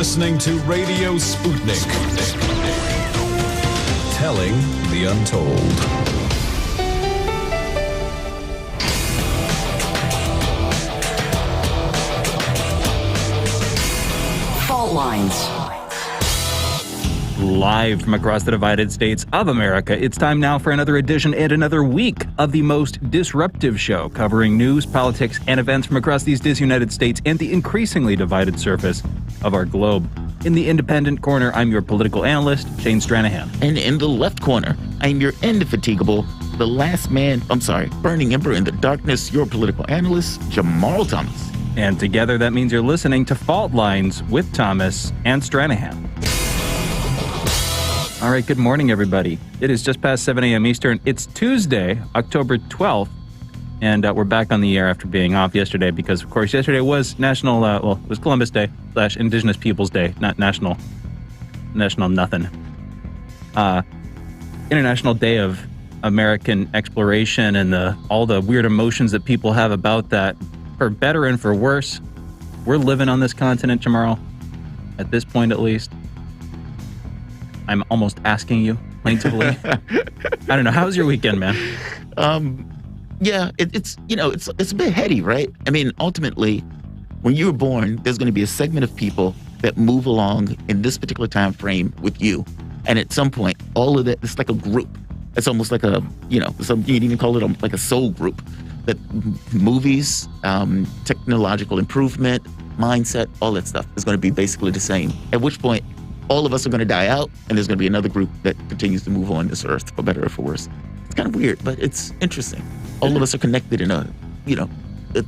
listening to Radio Sputnik. Telling the untold. Fault lines. Live from across the divided states of America, it's time now for another edition and another week of the most disruptive show covering news, politics, and events from across these disunited states and the increasingly divided surface of our globe. In the independent corner, I'm your political analyst, Shane Stranahan. And in the left corner, I'm your indefatigable, the last man, burning ember in the darkness, your political analyst, Jamarl Thomas. And together, that means you're listening to Fault Lines with Thomas and Stranahan. All right, good morning, everybody. It is just past 7 a.m. Eastern. It's Tuesday, October 12th, and we're back on the air after being off yesterday because, of course, yesterday was National, it was Columbus Day / Indigenous Peoples Day, not National nothing. International Day of American Exploration and all the weird emotions that people have about that, for better and for worse. We're living on this continent, Jamarl, at this point at least. I'm almost asking you plaintively. I don't know. How was your weekend, man? Yeah, it's a bit heady, right? I mean, ultimately, when you were born, there's going to be a segment of people that move along in this particular time frame with you. And at some point, all of that, it's like a group. It's almost like you'd even call it like a soul group. That movies, technological improvement, mindset, all that stuff is going to be basically the same. At which point, all of us are going to die out, and there's going to be another group that continues to move on this earth, for better or for worse. It's kind of weird, but it's interesting. All of us are connected in a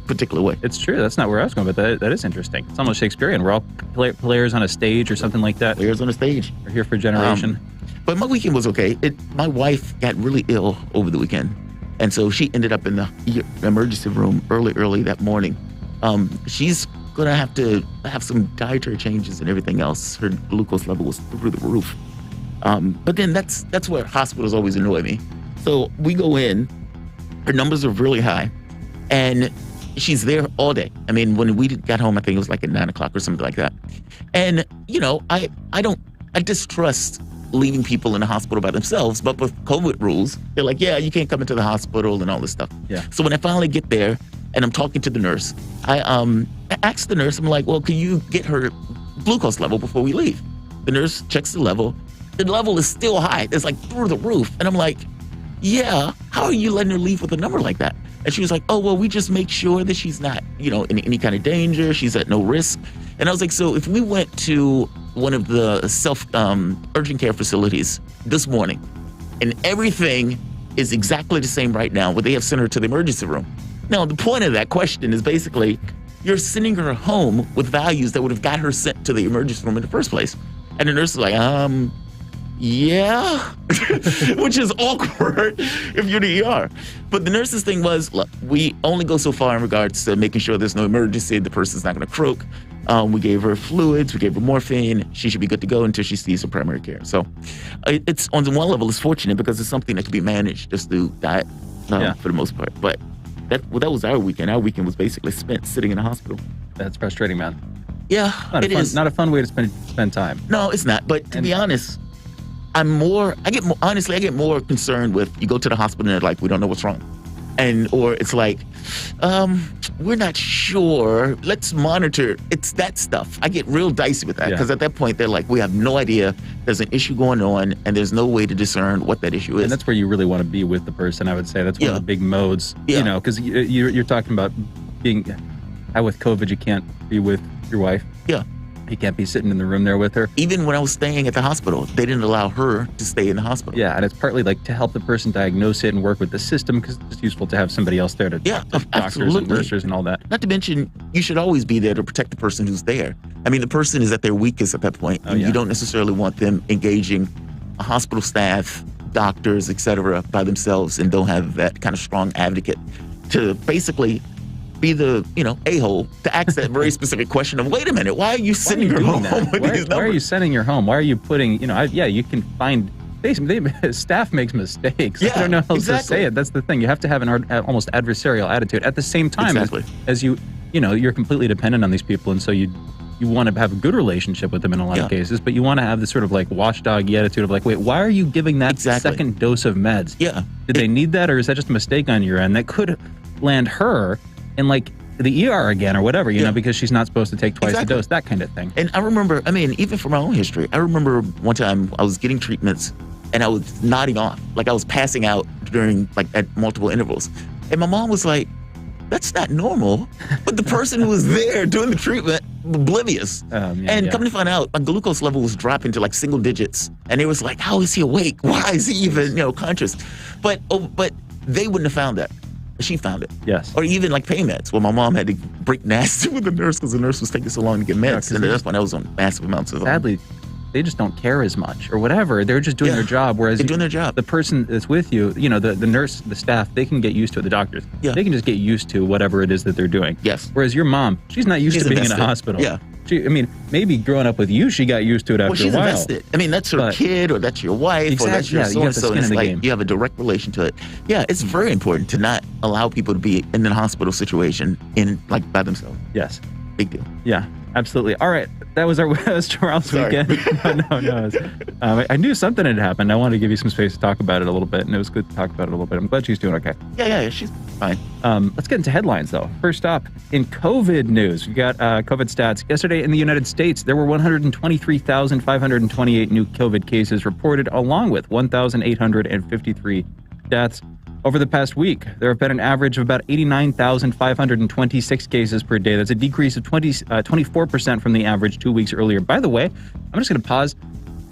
particular way. It's true. That's not where I was going, but that is interesting. It's almost Shakespearean. We're all players on a stage or something like that. Players on a stage. We're here for a generation. But my weekend was okay. My wife got really ill over the weekend, and so she ended up in the emergency room early that morning. She's going to have some dietary changes and everything else. Her glucose level was through the roof. But then that's where hospitals always annoy me. So we go in, her numbers are really high, and she's there all day. I mean, when we got home, I think it was like at 9 o'clock or something like that. And, I distrust leaving people in the hospital by themselves, but with COVID rules, they're like, yeah, you can't come into the hospital and all this stuff. Yeah. So when I finally get there and I'm talking to the nurse, I asked the nurse, I'm like, well, can you get her glucose level before we leave? The nurse checks the level. The level is still high. It's like through the roof. And I'm like, yeah, how are you letting her leave with a number like that? And she was like, oh, well, we just make sure that she's not, in any kind of danger. She's at no risk. And I was like, so if we went to one of the urgent care facilities this morning and everything is exactly the same right now, would they have sent her to the emergency room? Now, the point of that question is basically you're sending her home with values that would have got her sent to the emergency room in the first place. And the nurse is like, yeah, which is awkward if you're the ER. But the nurse's thing was, look, we only go so far in regards to making sure there's no emergency, the person's not going to croak. We gave her fluids, we gave her morphine. She should be good to go until she sees her primary care. So it's on one level, it's fortunate because it's something that can be managed just through diet for the most part. But that was our weekend. Our weekend was basically spent sitting in a hospital. That's frustrating, man. Yeah, it is. Not a fun way to spend time. No, it's not. But to be honest, I get more concerned with you go to the hospital and they're like, we don't know what's wrong. Or it's like, we're not sure. Let's monitor. It's that stuff. I get real dicey with that because at that point they're like, we have no idea. There's an issue going on and there's no way to discern what that issue is. And that's where you really want to be with the person, I would say. That's one of the big modes, because you're talking about being, how with COVID you can't be with your wife. Yeah. You can't be sitting in the room there with her. Even when I was staying at the hospital, they didn't allow her to stay in the hospital. Yeah, and it's partly like to help the person diagnose it and work with the system because it's useful to have somebody else there to talk to doctors and nurses and all that. Not to mention, you should always be there to protect the person who's there. I mean, the person is at their weakest at that point. And you don't necessarily want them engaging a hospital staff, doctors, etc. by themselves and don't have that kind of strong advocate to basically be the, a-hole to ask that very specific question of, wait a minute, why are you sending her home with these numbers? Why are you sending her home? Why are you putting, you can find, staff makes mistakes. Yeah, I don't know how else exactly. to say it. That's the thing. You have to have an almost adversarial attitude. At the same time, as you're completely dependent on these people, and so you you want to have a good relationship with them in a lot of cases, but you want to have this sort of like watchdoggy attitude of like, wait, why are you giving that second dose of meds? Yeah. Did they need that, or is that just a mistake on your end that could land her in like the ER again or whatever, you know, because she's not supposed to take twice a dose, that kind of thing. And I remember, I mean, even from my own history, I remember one time I was getting treatments and I was nodding off, like I was passing out during like at multiple intervals. And my mom was like, that's not normal. But the person who was there doing the treatment, oblivious. And come to find out, my glucose level was dropping to like single digits. And it was like, how is he awake? Why is he even, conscious? But they wouldn't have found that. She found it. Yes. Or even like pain meds. Well, my mom had to break nasty with the nurse because the nurse was taking so long to get meds. And that's when I was on massive amounts of them. Sadly, they just don't care as much or whatever. They're just doing their job. Whereas they're doing their job. The person that's with you, the nurse, the staff, they can get used to it. The doctors, they can just get used to whatever it is that they're doing. Yes. Whereas your mom, she's not used to being invested. in a hospital. Yeah. Maybe growing up with you, she got used to it after a while. She's invested. I mean, that's her kid, or that's your wife, or that's your so-and-so. And it's like you have a direct relation to it. Yeah, it's very important to not allow people to be in a hospital situation by themselves. Yes. Big deal. Yeah, absolutely. All right. That was Jamarl's weekend. No. I knew something had happened. I wanted to give you some space to talk about it a little bit, and it was good to talk about it a little bit. I'm glad she's doing okay. Yeah, she's fine. Let's get into headlines, though. First up, in COVID news, we got COVID stats. Yesterday in the United States, there were 123,528 new COVID cases reported, along with 1,853 deaths. Over the past week, there have been an average of about 89,526 cases per day. That's a decrease of 24% from the average 2 weeks earlier. By the way, I'm just going to pause.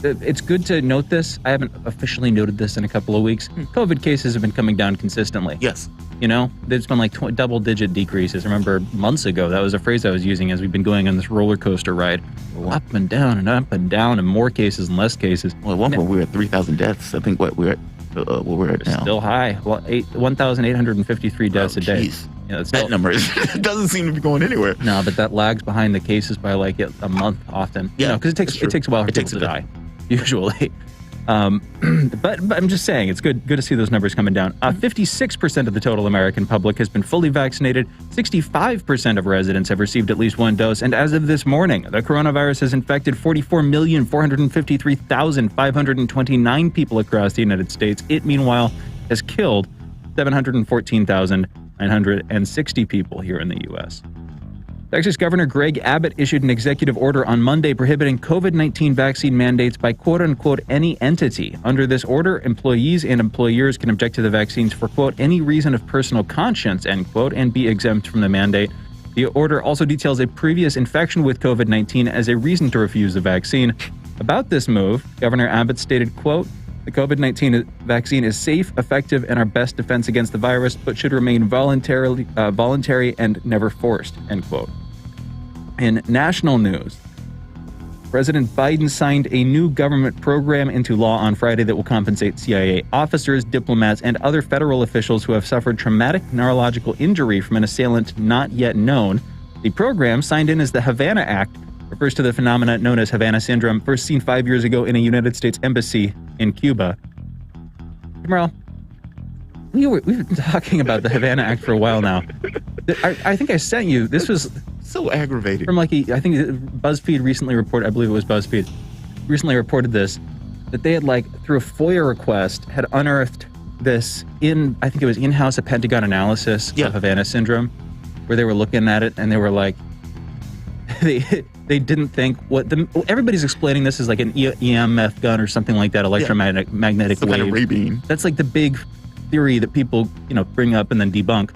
It's good to note this. I haven't officially noted this in a couple of weeks. COVID cases have been coming down consistently. Yes. There's been like double-digit decreases. I remember months ago, that was a phrase I was using as we've been going on this roller coaster ride. Up and down and up and down, and more cases and less cases. Well, at one point, we were at 3,000 deaths. I think we're at now. Still high. 1,853 deaths a day. That number doesn't seem to be going anywhere. No, but that lags behind the cases by like a month often. Yeah, because it takes a while for people to die, usually. But I'm just saying, it's good to see those numbers coming down. 56% of the total American public has been fully vaccinated. 65% of residents have received at least one dose. And as of this morning, the coronavirus has infected 44,453,529 people across the United States. It, meanwhile, has killed 714,960 people here in the U.S. Texas Governor Greg Abbott issued an executive order on Monday prohibiting COVID-19 vaccine mandates by quote-unquote any entity. Under this order, employees and employers can object to the vaccines for quote any reason of personal conscience, end quote, and be exempt from the mandate. The order also details a previous infection with COVID-19 as a reason to refuse the vaccine. About this move, Governor Abbott stated, quote, the COVID-19 vaccine is safe, effective, and our best defense against the virus, but should remain voluntary and never forced, end quote. In national news, President Biden signed a new government program into law on Friday that will compensate CIA officers, diplomats, and other federal officials who have suffered traumatic neurological injury from an assailant not yet known. The program, signed in as the Havana Act, refers to the phenomenon known as Havana syndrome, first seen 5 years ago in a United States embassy in Cuba. Jamarl, we've been talking about the Havana Act for a while now. I think I sent you, this was so aggravating. From I think BuzzFeed recently reported, I believe it was BuzzFeed, recently reported this, that they had through a FOIA request, had unearthed this I think it was in-house a Pentagon analysis of Havana syndrome, where they were looking at it and they were like, they didn't think everybody's explaining this as like an EMF gun or something like that, electromagnetic wave. Kind of ray beam. That's like the big theory that people, bring up and then debunk.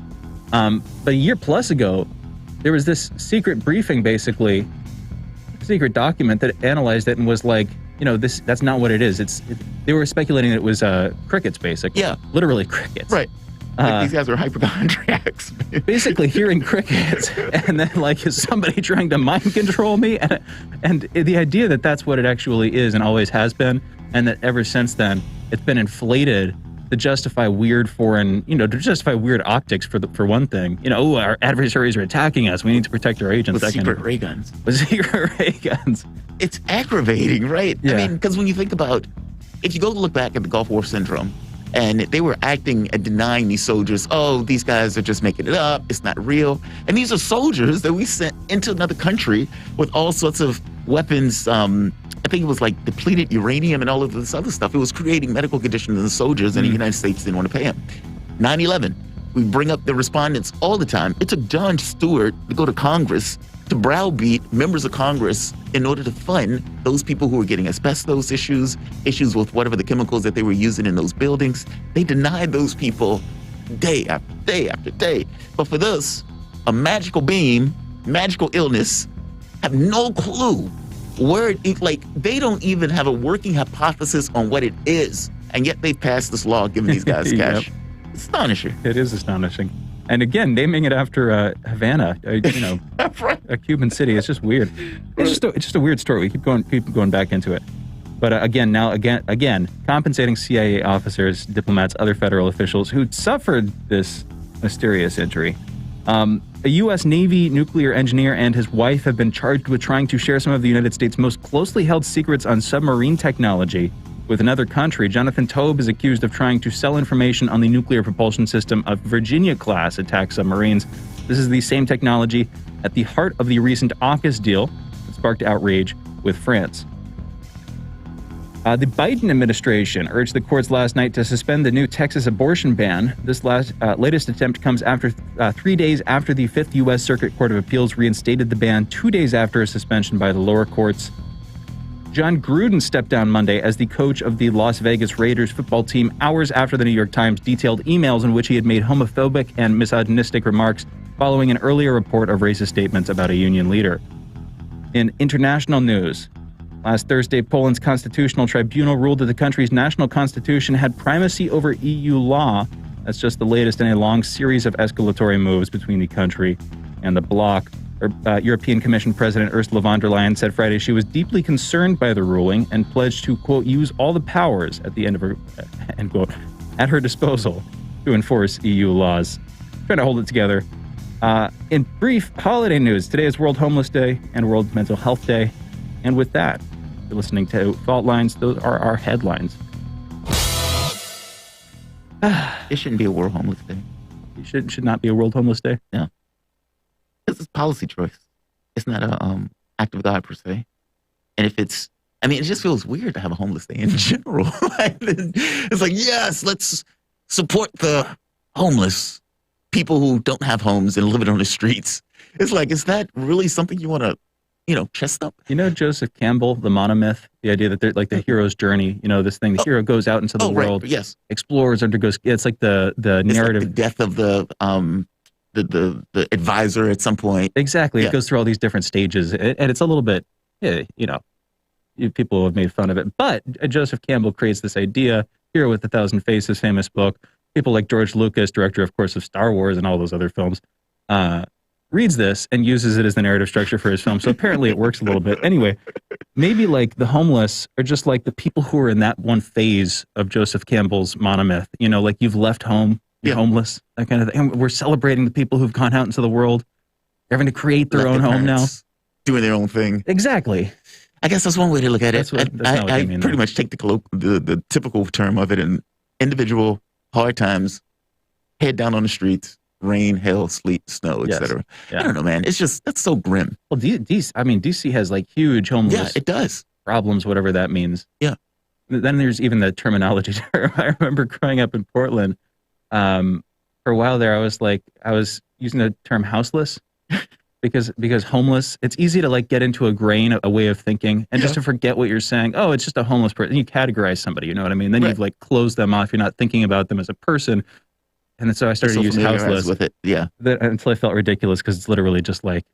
But a year plus ago, there was this secret briefing, basically, secret document that analyzed it and was like, that's not what it is. They were speculating that it was crickets, basically. Yeah. Literally crickets. Right. These guys are hypochondriacs. Basically hearing crickets and then is somebody trying to mind control me? And the idea that that's what it actually is and always has been, and that ever since then, it's been inflated to justify weird to justify weird optics for one thing. Our adversaries are attacking us. We need to protect our agents. With secret ray guns. With secret ray guns. It's aggravating, right? Yeah. I mean, because when you think about, if you go to look back at the Gulf War syndrome, And they were acting and denying these soldiers, oh, these guys are just making it up. It's not real. And these are soldiers that we sent into another country with all sorts of weapons. I think it was like depleted uranium and all of this other stuff. It was creating medical conditions in the soldiers, and the United States didn't want to pay them. 9/11, we bring up the respondents all the time. It took Jon Stewart to go to Congress to browbeat members of Congress in order to fund those people who were getting asbestos issues with whatever the chemicals that they were using in those buildings. They denied those people day after day after day. But for this, a magical beam, magical illness, have no clue where it, like, they don't even have a working hypothesis on what it is. And yet they've passed this law giving these guys cash. Astonishing. It is astonishing. And again, naming it after Havana, Right. a Cuban city, it's just weird. It's just a weird story. We keep going back into it. But again, compensating CIA officers, diplomats, other federal officials who suffered this mysterious injury. A U.S. Navy nuclear engineer and his wife have been charged with trying to share some of the United States' most closely held secrets on submarine technology with another country. Jonathan Tobe is accused of trying to sell information on the nuclear propulsion system of Virginia-class attack submarines. This is the same technology at the heart of the recent AUKUS deal that sparked outrage with France. The Biden administration urged the courts last night to suspend the new Texas abortion ban. This latest attempt comes after 3 days after the 5th U.S. Circuit Court of Appeals reinstated the ban, 2 days after a suspension by the lower courts. John Gruden stepped down Monday as the coach of the Las Vegas Raiders football team, hours after the New York Times detailed emails in which he had made homophobic and misogynistic remarks following an earlier report of racist statements about a union leader. In international news, last Thursday, Poland's constitutional tribunal ruled that the country's national constitution had primacy over EU law. That's just the latest in a long series of escalatory moves between the country and the bloc. European Commission President Ursula von der Leyen said Friday she was deeply concerned by the ruling and pledged to, quote, use all the powers at the end of her, end quote, at her disposal to enforce EU laws. Trying to hold it together. In brief, holiday news. Today is World Homeless Day and World Mental Health Day. And with that, you're listening to Fault Lines. Those are our headlines. It shouldn't be a World Homeless Day. It should not be a World Homeless Day. Yeah. This is policy choice. It's not a act of God per se. And if it's, I mean, it just feels weird to have a homeless day in general. It's like, yes, let's support the homeless, people who don't have homes and living on the streets. It's like, is that really something you want to, chest up? Joseph Campbell, the monomyth, the idea that they're like the hero's journey, this thing, the hero goes out into the world, right, yes, explores, undergoes, it's like the narrative. Like the death of the advisor at some point. Exactly. Yeah. It goes through all these different stages, and it's a little bit, people have made fun of it. But Joseph Campbell creates this idea, Hero with a Thousand Faces, famous book. People like George Lucas, director, of course, of Star Wars and all those other films, reads this and uses it as the narrative structure for his film. So apparently it works a little bit. Anyway, maybe like the homeless are just like the people who are in that one phase of Joseph Campbell's monomyth, like you've left home. You're homeless, that kind of thing. And we're celebrating the people who've gone out into the world. They're having to create their own home now. Doing their own thing. Exactly. I guess that's one way to look at it. I mean, pretty much take the typical term of it in individual hard times, head down on the streets, rain, hail, sleet, snow, etc. Yeah. I don't know, man. It's just, that's so grim. Well, DC has like huge homeless it does. Problems, whatever that means. Yeah. Then there's even the terminology term. I remember growing up in Portland. For a while there, I was using the term houseless because homeless, it's easy to like get into a way of thinking and just to forget what you're saying. Oh, it's just a homeless person. You categorize somebody, you know what I mean? Then you've like closed them off. You're not thinking about them as a person. And then so I started to use houseless with it. Yeah. Until I felt ridiculous because it's literally just like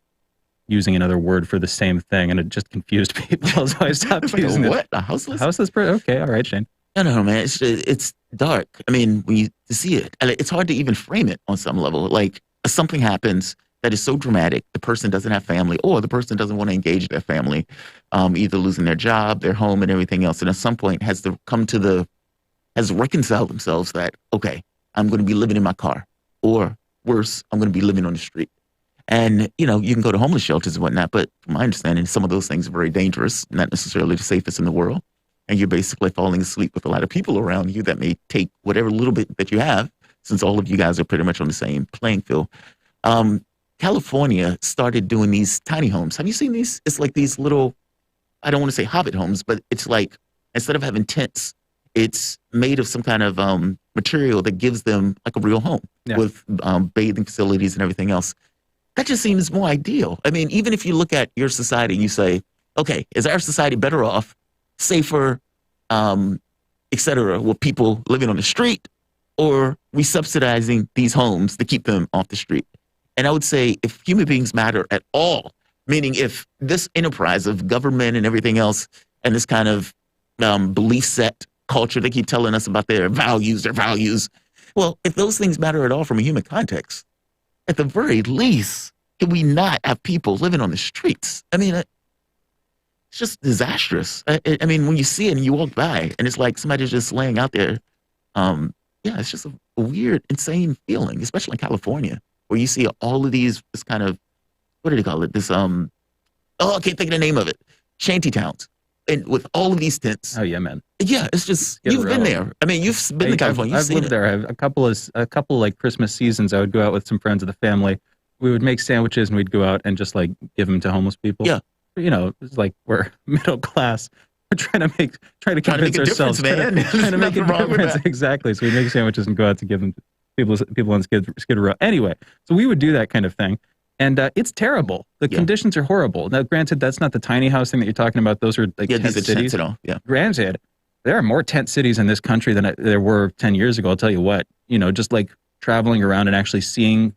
using another word for the same thing, and it just confused people. So I stopped using what? A houseless? Houseless person? Okay, all right, Shane. No, man. It's dark. I mean, when you see it, it's hard to even frame it on some level. Like something happens that is so dramatic, the person doesn't have family, or the person doesn't want to engage their family, either losing their job, their home, and everything else. And at some point has reconciled themselves that, okay, I'm going to be living in my car, or worse, I'm going to be living on the street. And, you can go to homeless shelters and whatnot, but from my understanding, some of those things are very dangerous, not necessarily the safest in the world. and you're basically falling asleep with a lot of people around you that may take whatever little bit that you have, since all of you guys are pretty much on the same playing field. California started doing these tiny homes. Have you seen these? It's like these little, I don't want to say hobbit homes, but it's like, instead of having tents, it's made of some kind of material that gives them like a real home with bathing facilities and everything else. That just seems more ideal. I mean, even if you look at your society and you say, okay, is our society better off, safer, et cetera, with people living on the street, or we subsidizing these homes to keep them off the street? And I would say if human beings matter at all, meaning if this enterprise of government and everything else and this kind of belief set culture, they keep telling us about their values. Well, if those things matter at all from a human context, at the very least, can we not have people living on the streets? I mean, it's just disastrous. I mean, when you see it and you walk by and it's like somebody's just laying out there, it's just a weird, insane feeling, especially in California, where you see all of these, this kind of, what do they call it? This, I can't think of the name of it. Shanty towns. And with all of these tents. Oh, yeah, man. Yeah, it's just, you've been there. I mean, you've been to California. I've lived there. I have a couple like Christmas seasons. I would go out with some friends of the family. We would make sandwiches and we'd go out and just like give them to homeless people. Yeah. You know, it's like we're middle class. We're trying to convince ourselves. Trying to make a difference. Exactly. So we make sandwiches and go out to give them to people on Skid Row. Anyway, so we would do that kind of thing. And it's terrible. The conditions are horrible. Now, granted, that's not the tiny house thing that you're talking about. Those are like tent cities. Yeah. Granted, there are more tent cities in this country than there were 10 years ago. I'll tell you what. You know, just like traveling around and actually seeing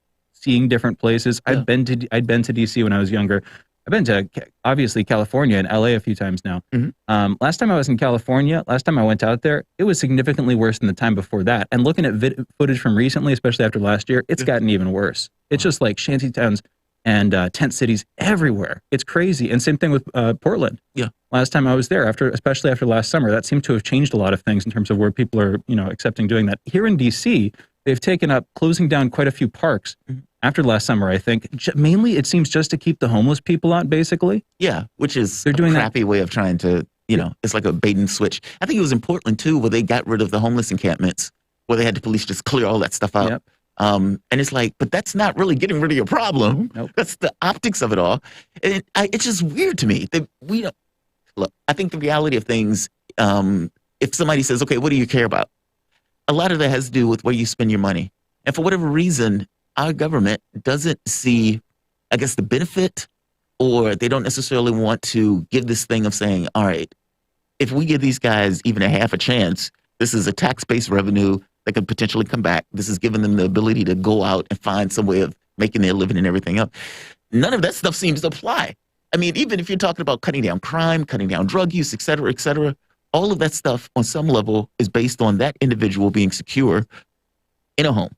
different places. Yeah. I'd been to DC when I was younger. I've been to obviously California and LA a few times now. Mm-hmm. Last time I was in California, last time I went out there, it was significantly worse than the time before that. And looking at footage from recently, especially after last year, it's gotten even worse. It's just like shanty towns and tent cities everywhere. It's crazy. And same thing with Portland. Yeah. Last time I was there, especially after last summer, that seemed to have changed a lot of things in terms of where people are, accepting doing that. Here in DC, they've taken up closing down quite a few parks after last summer, I think. Mainly, it seems just to keep the homeless people out, basically. Yeah, which is a crappy way of trying to, it's like a bait and switch. I think it was in Portland, too, where they got rid of the homeless encampments, where they had the police just clear all that stuff out. Yep. And it's like, but that's not really getting rid of your problem. Nope. That's the optics of it all. And it's just weird to me that we don't. Look, I think the reality of things, if somebody says, okay, what do you care about? A lot of that has to do with where you spend your money. And for whatever reason, our government doesn't see, I guess, the benefit, or they don't necessarily want to give this thing of saying, all right, if we give these guys even a half a chance, this is a tax-based revenue that could potentially come back. This is giving them the ability to go out and find some way of making their living and everything else. None of that stuff seems to apply. I mean, even if you're talking about cutting down crime, cutting down drug use, et cetera, all of that stuff on some level is based on that individual being secure in a home.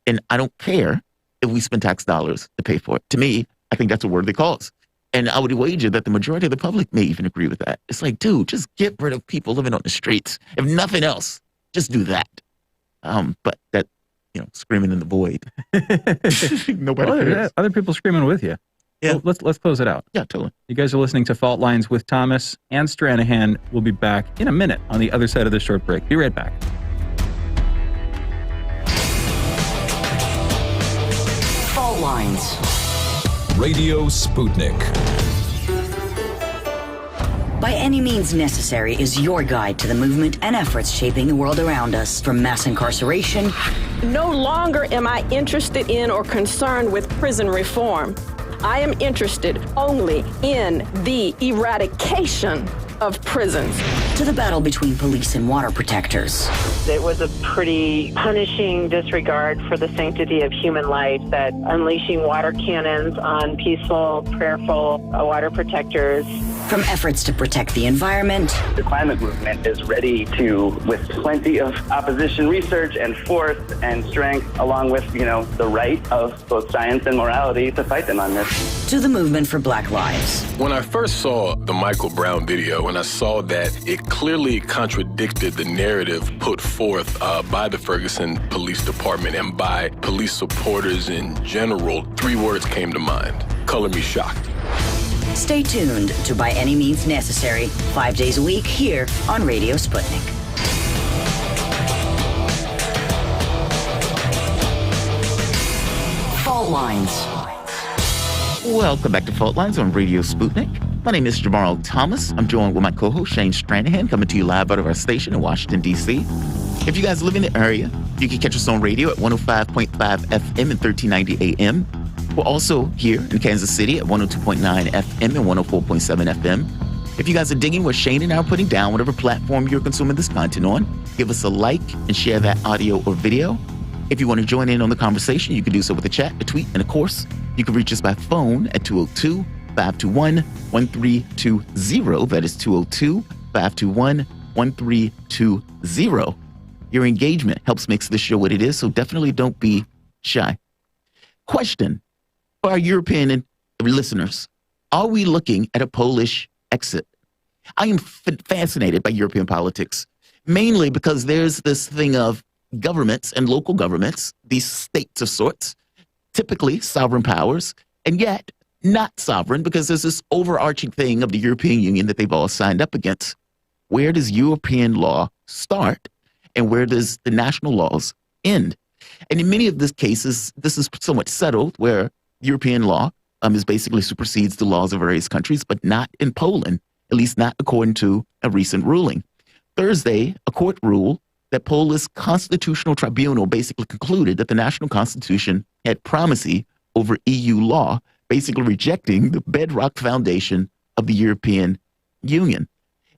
And I don't care if we spend tax dollars to pay for it. To me, I think that's a worthy cause. And I would wager that the majority of the public may even agree with that. It's like, dude, just get rid of people living on the streets. If nothing else, just do that. But that, screaming in the void. Nobody cares. Other people screaming with you. Yeah. Well, let's close it out. Yeah, totally. You guys are listening to Fault Lines with Thomas and Stranahan. We'll be back in a minute on the other side of this short break. Be right back. Fault Lines. Radio Sputnik. By Any Means Necessary is your guide to the movement and efforts shaping the world around us, from mass incarceration. No longer am I interested in or concerned with prison reform. I am interested only in the eradication of prisons. To the battle between police and water protectors. It was a pretty punishing disregard for the sanctity of human life, that unleashing water cannons on peaceful, prayerful water protectors. From efforts to protect the environment. The climate movement is ready to, with plenty of opposition research and force and strength, along with, the right of both science and morality, to fight them on this. To the movement for Black Lives. When I first saw the Michael Brown video, when I saw that it clearly contradicted the narrative put forth by the Ferguson Police Department and by police supporters in general, 3 words came to mind: color me shocked. Stay tuned to By Any Means Necessary, 5 days a week here on Radio Sputnik. Fault Lines. Welcome back to Fault Lines on Radio Sputnik. My name is Jamarl Thomas. I'm joined with my co-host Shane Stranahan, coming to you live out of our station in Washington, D.C. If you guys live in the area, you can catch us on radio at 105.5 FM and 1390 AM. We're also here in Kansas City at 102.9 FM and 104.7 FM. If you guys are digging what Shane and I are putting down, whatever platform you're consuming this content on, give us a like and share that audio or video. If you want to join in on the conversation, you can do so with a chat, a tweet, and of course, you can reach us by phone at 202-521-1320. That is 202-521-1320. Your engagement helps make this show what it is, so definitely don't be shy. Question for our European listeners. Are we looking at a Polish exit? I am fascinated by European politics, mainly because there's this thing of governments and local governments, these states of sorts, typically sovereign powers, and yet not sovereign because there's this overarching thing of the European Union that they've all signed up against. Where does European law start and where does the national laws end? And in many of these cases, this is somewhat settled where European law is basically supersedes the laws of various countries, but not in Poland, at least not according to a recent ruling. Thursday, a court ruled that Polish Constitutional Tribunal basically concluded that the national constitution had primacy over EU law, basically rejecting the bedrock foundation of the European Union.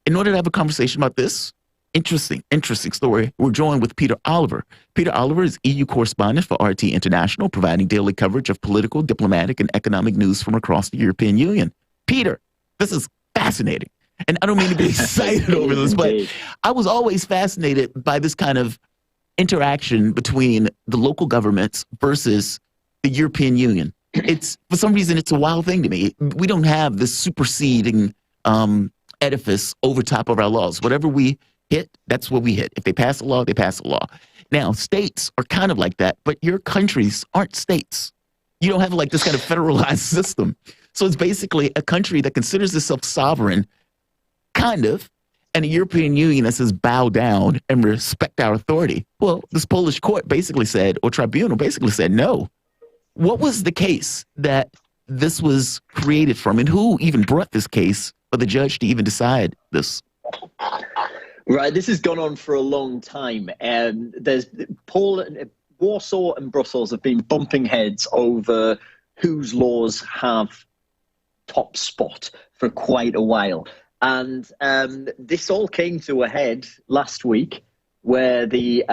In order to have a conversation about this, interesting story, we're joined with Peter Oliver. Peter Oliver is EU correspondent for RT International, providing daily coverage of political, diplomatic, and economic news from across the European Union. Peter, this is fascinating. And I don't mean to be excited over this, but I was always fascinated by this kind of interaction between the local governments versus the European Union. It's, for some reason, it's a wild thing to me. We don't have this superseding edifice over top of our laws. Whatever we hit, that's what we hit. If they pass a law, they pass a law. Now, states are kind of like that, but your countries aren't states. You don't have like this kind of federalized system. So it's basically a country that considers itself sovereign, kind of, and a European Union that says bow down and respect our authority. Well, this Polish court basically said, or tribunal basically said, no. What was the case that this was created from, and who even brought this case for the judge to even decide this? Right, this has gone on for a long time. There's Poland, Warsaw and Brussels have been bumping heads over whose laws have top spot for quite a while. And this all came to a head last week where the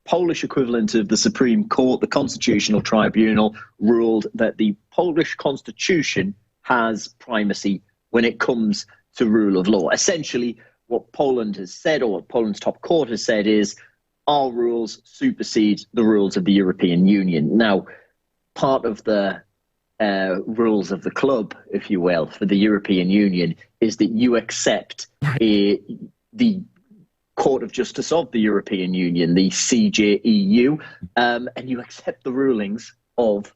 Polish equivalent of the Supreme Court, the Constitutional Tribunal, ruled that the Polish Constitution has primacy when it comes to rule of law. Essentially, what Poland has said, or what Poland's top court has said, is our rules supersede the rules of the European Union. Now, part of the rules of the club, if you will, for the European Union is that you accept the Court of Justice of the European Union, the CJEU, and you accept the rulings of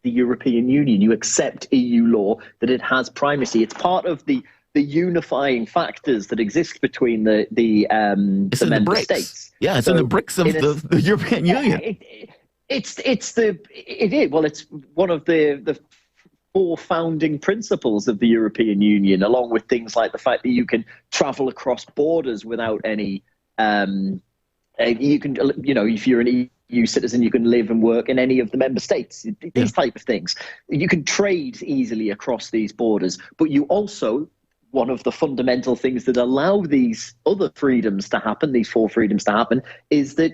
the European Union. You accept EU law, that it has primacy. It's part of the unifying factors that exist between the member states. Yeah, it's so in the bricks of the European Union. It's one of the four founding principles of the European Union, along with things like the fact that you can travel across borders without any. You can, if you're an EU citizen, you can live and work in any of the member states. These type of things. You can trade easily across these borders, but you also. One of the fundamental things that allow these other freedoms to happen, these four freedoms to happen, is that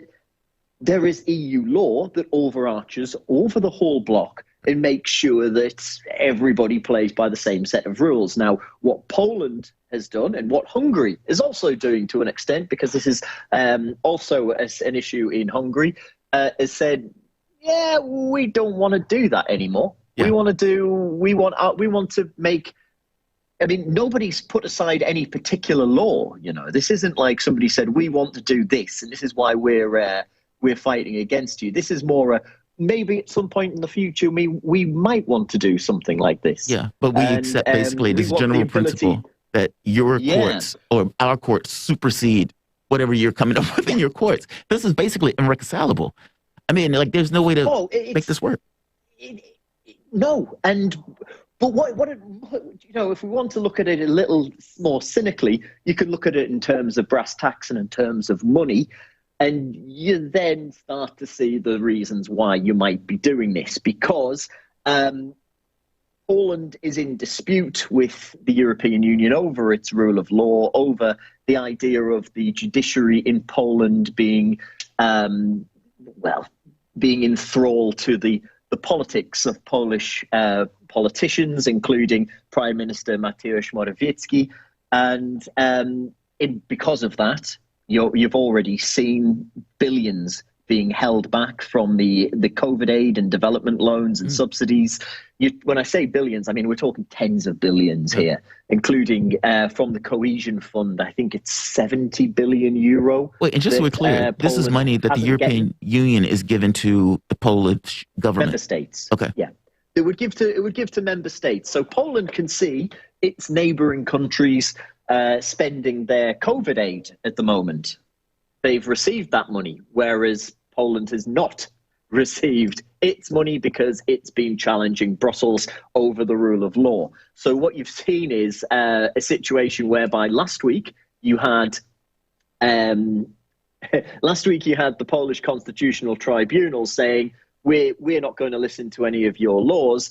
there is EU law that overarches over the whole bloc and makes sure that everybody plays by the same set of rules. Now, what Poland has done and what Hungary is also doing to an extent, because this is also an issue in Hungary, has said, yeah, we don't want to do that anymore. Yeah. We want to make. I mean, nobody's put aside any particular law. This isn't like somebody said, we want to do this, and this is why we're fighting against you. This is more maybe at some point in the future, we might want to do something like this. Yeah, but we accept basically this general principle that your courts or our courts supersede whatever you're coming up with in your courts. This is basically irreconcilable. I mean, like, there's no way to make this work. No, but what if we want to look at it a little more cynically, you can look at it in terms of brass tacks and in terms of money, and you then start to see the reasons why you might be doing this, because Poland is in dispute with the European Union over its rule of law, over the idea of the judiciary in Poland being enthralled to the politics of Polish politicians, including Prime Minister Mateusz Morawiecki. And because of that, you've already seen billions being held back from the COVID aid and development loans and subsidies. When I say billions, I mean, we're talking tens of billions here, including from the cohesion fund. I think it's 70 billion euro. Wait, and just so we're clear, this is money that the European Union is given to the Polish government. Member states. Okay. Yeah. It would give to member states. So Poland can see its neighboring countries spending their COVID aid at the moment. They've received that money, whereas Poland has not received its money because it's been challenging Brussels over the rule of law. So what you've seen is a situation whereby last week you had the Polish Constitutional Tribunal saying, we're not going to listen to any of your laws.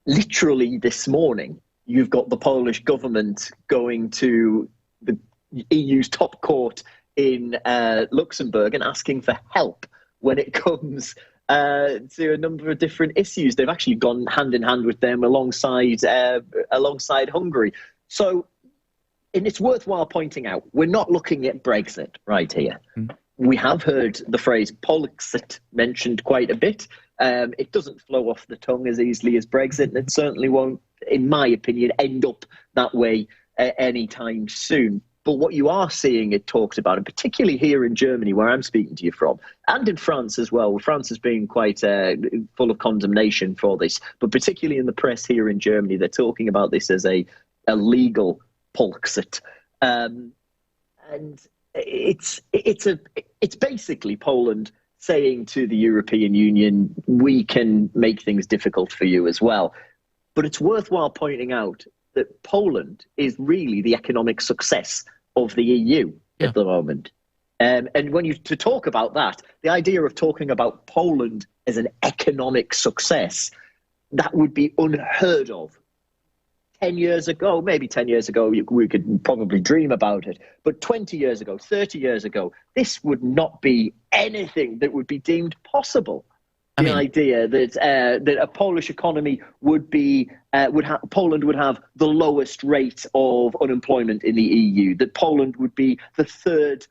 Literally this morning, you've got the Polish government going to the EU's top court in Luxembourg and asking for help when it comes to a number of different issues. They've actually gone hand in hand with them alongside Hungary. So, and it's worthwhile pointing out, we're not looking at Brexit right here. We have heard the phrase Polexit mentioned quite a bit. It doesn't flow off the tongue as easily as Brexit, and it certainly won't, in my opinion, end up that way anytime soon. But what you are seeing it talked about, and particularly here in Germany, where I'm speaking to you from, and in France as well, France has been quite full of condemnation for this, but particularly in the press here in Germany, they're talking about this as a legal Polexit. And it's basically Poland saying to the European Union, we can make things difficult for you as well. But it's worthwhile pointing out that Poland is really the economic success of the EU at the moment. And when to talk about that, the idea of talking about Poland as an economic success, that would be unheard of. 10 years ago, maybe 10 years ago, we could probably dream about it. But 20 years ago, 30 years ago, this would not be anything that would be deemed possible. The idea that a Polish economy Poland would have the lowest rate of unemployment in the EU, that Poland would be the third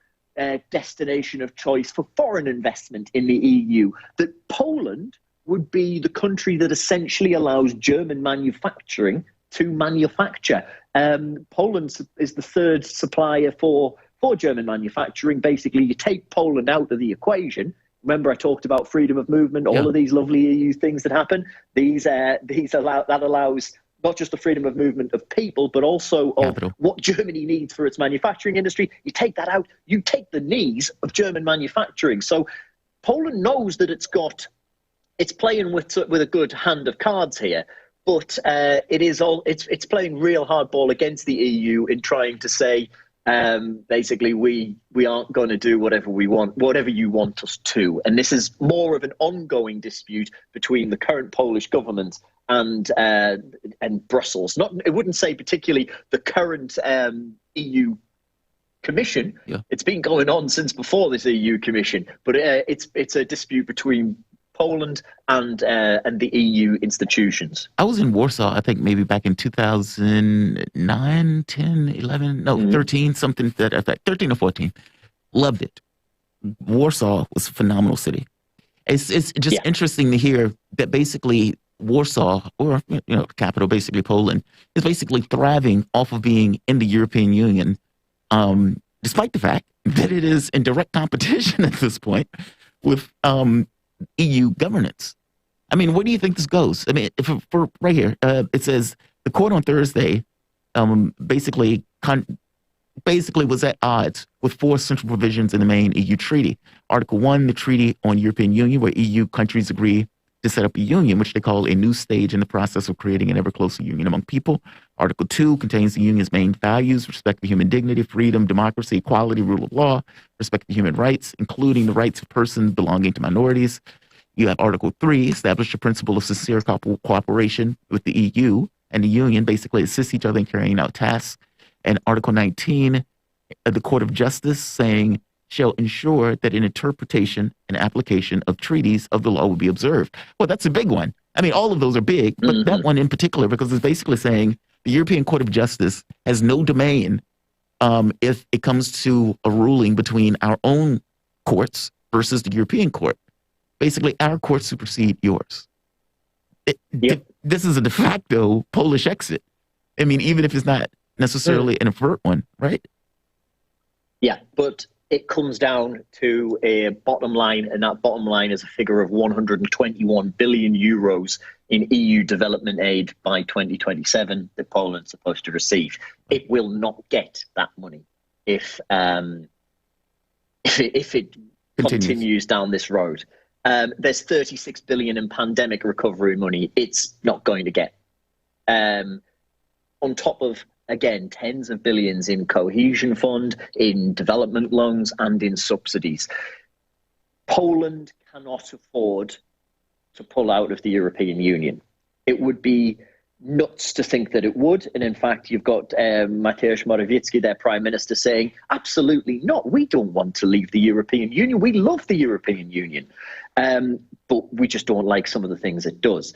destination of choice for foreign investment in the EU, that Poland would be the country that essentially allows German manufacturing to manufacture. Poland is the third supplier for German manafacturing. Basically, you take Poland out of the equation. Remember, I talked about freedom of movement, all of these lovely EU things that happen. That allows not just the freedom of movement of people, but also of what Germany needs for its manufacturing industry. You take that out, you take the knees of German manufacturing. So Poland knows that it's playing with a good hand of cards here, but it's playing real hardball against the EU in trying to say, basically, we aren't going to do whatever you want us to. And this is more of an ongoing dispute between the current Polish government and Brussels. I wouldn't say particularly the current EU Commission. It's been going on since before this EU Commission, but it's a dispute between Poland and the EU institutions. I was in Warsaw, I think maybe back in 2009, 10, 11, 13, something to that effect, 13 or 14. Loved it. Warsaw was a phenomenal city. It's just interesting to hear that basically Warsaw, or capital, basically Poland, is basically thriving off of being in the European Union, despite the fact that it is in direct competition at this point with EU governance. I mean, where do you think this goes? I mean, for right here, it says the court on Thursday basically was at odds with 4 central provisions in the main EU treaty. Article 1, the Treaty on European Union, where EU countries agree to set up a union, which they call a new stage in the process of creating an ever closer union among people. Article 2 contains the union's main values: respect for human dignity, freedom, democracy, equality, rule of law, respect for human rights, including the rights of persons belonging to minorities. You have Article 3, establish the principle of sincere cooperation with the EU and the union, basically assist each other in carrying out tasks. And Article 19, the Court of Justice saying, shall ensure that an interpretation and application of treaties of the law will be observed. Well, that's a big one. I mean, all of those are big, but that one in particular, because it's basically saying the European Court of Justice has no domain if it comes to a ruling between our own courts versus the European Court. Basically, our courts supersede yours. This is a de facto Polish exit. I mean, even if it's not necessarily an overt one, right? Yeah, but it comes down to a bottom line, and that bottom line is a figure of 121 billion euros in EU development aid by 2027 that Poland's supposed to receive. It will not get that money if it continues down this road. There's 36 billion in pandemic recovery money. It's not going to get. On top of, again, tens of billions in cohesion fund, in development loans, and in subsidies. Poland cannot afford to pull out of the European Union. It would be nuts to think that it would. And in fact, you've got Mateusz Morawiecki, their prime minister, saying, absolutely not. We don't want to leave the European Union. We love the European Union. But we just don't like some of the things it does.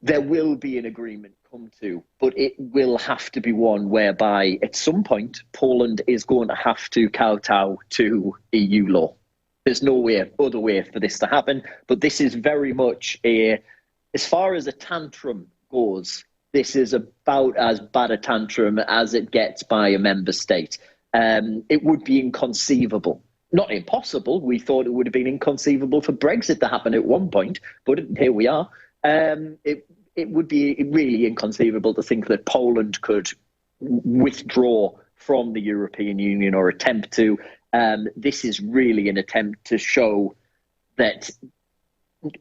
There will be an agreement come to, but it will have to be one whereby at some point Poland is going to have to kowtow to EU law. There's no other way for this to happen, but this is very much as far as a tantrum goes, this is about as bad a tantrum as it gets by a member state. It would be inconceivable. Not impossible. We thought it would have been inconceivable for Brexit to happen at one point, but here we are. It would be really inconceivable to think that Poland could withdraw from the European Union or attempt to. This is really an attempt to show that,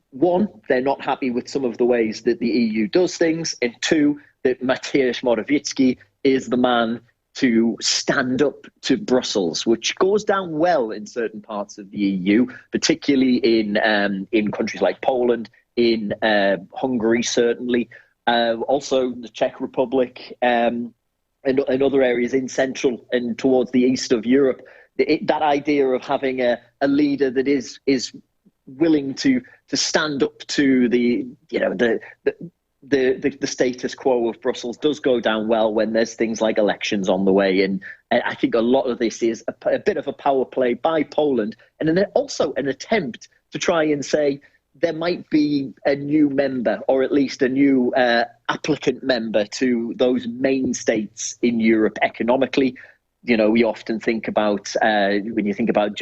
one, they're not happy with some of the ways that the EU does things, and two, that Mateusz Morawiecki is the man to stand up to Brussels, which goes down well in certain parts of the EU, particularly in countries like Poland, in Hungary, certainly, also the Czech Republic, and other areas in Central and towards the east of Europe. That idea of having a leader that is willing to stand up to the status quo of Brussels does go down well when there's things like elections on the way. And I think a lot of this is a bit of a power play by Poland, and then also an attempt to try and say there might be a new member, or at least a new applicant member to those main states in Europe economically. You know, we often think about, when you think about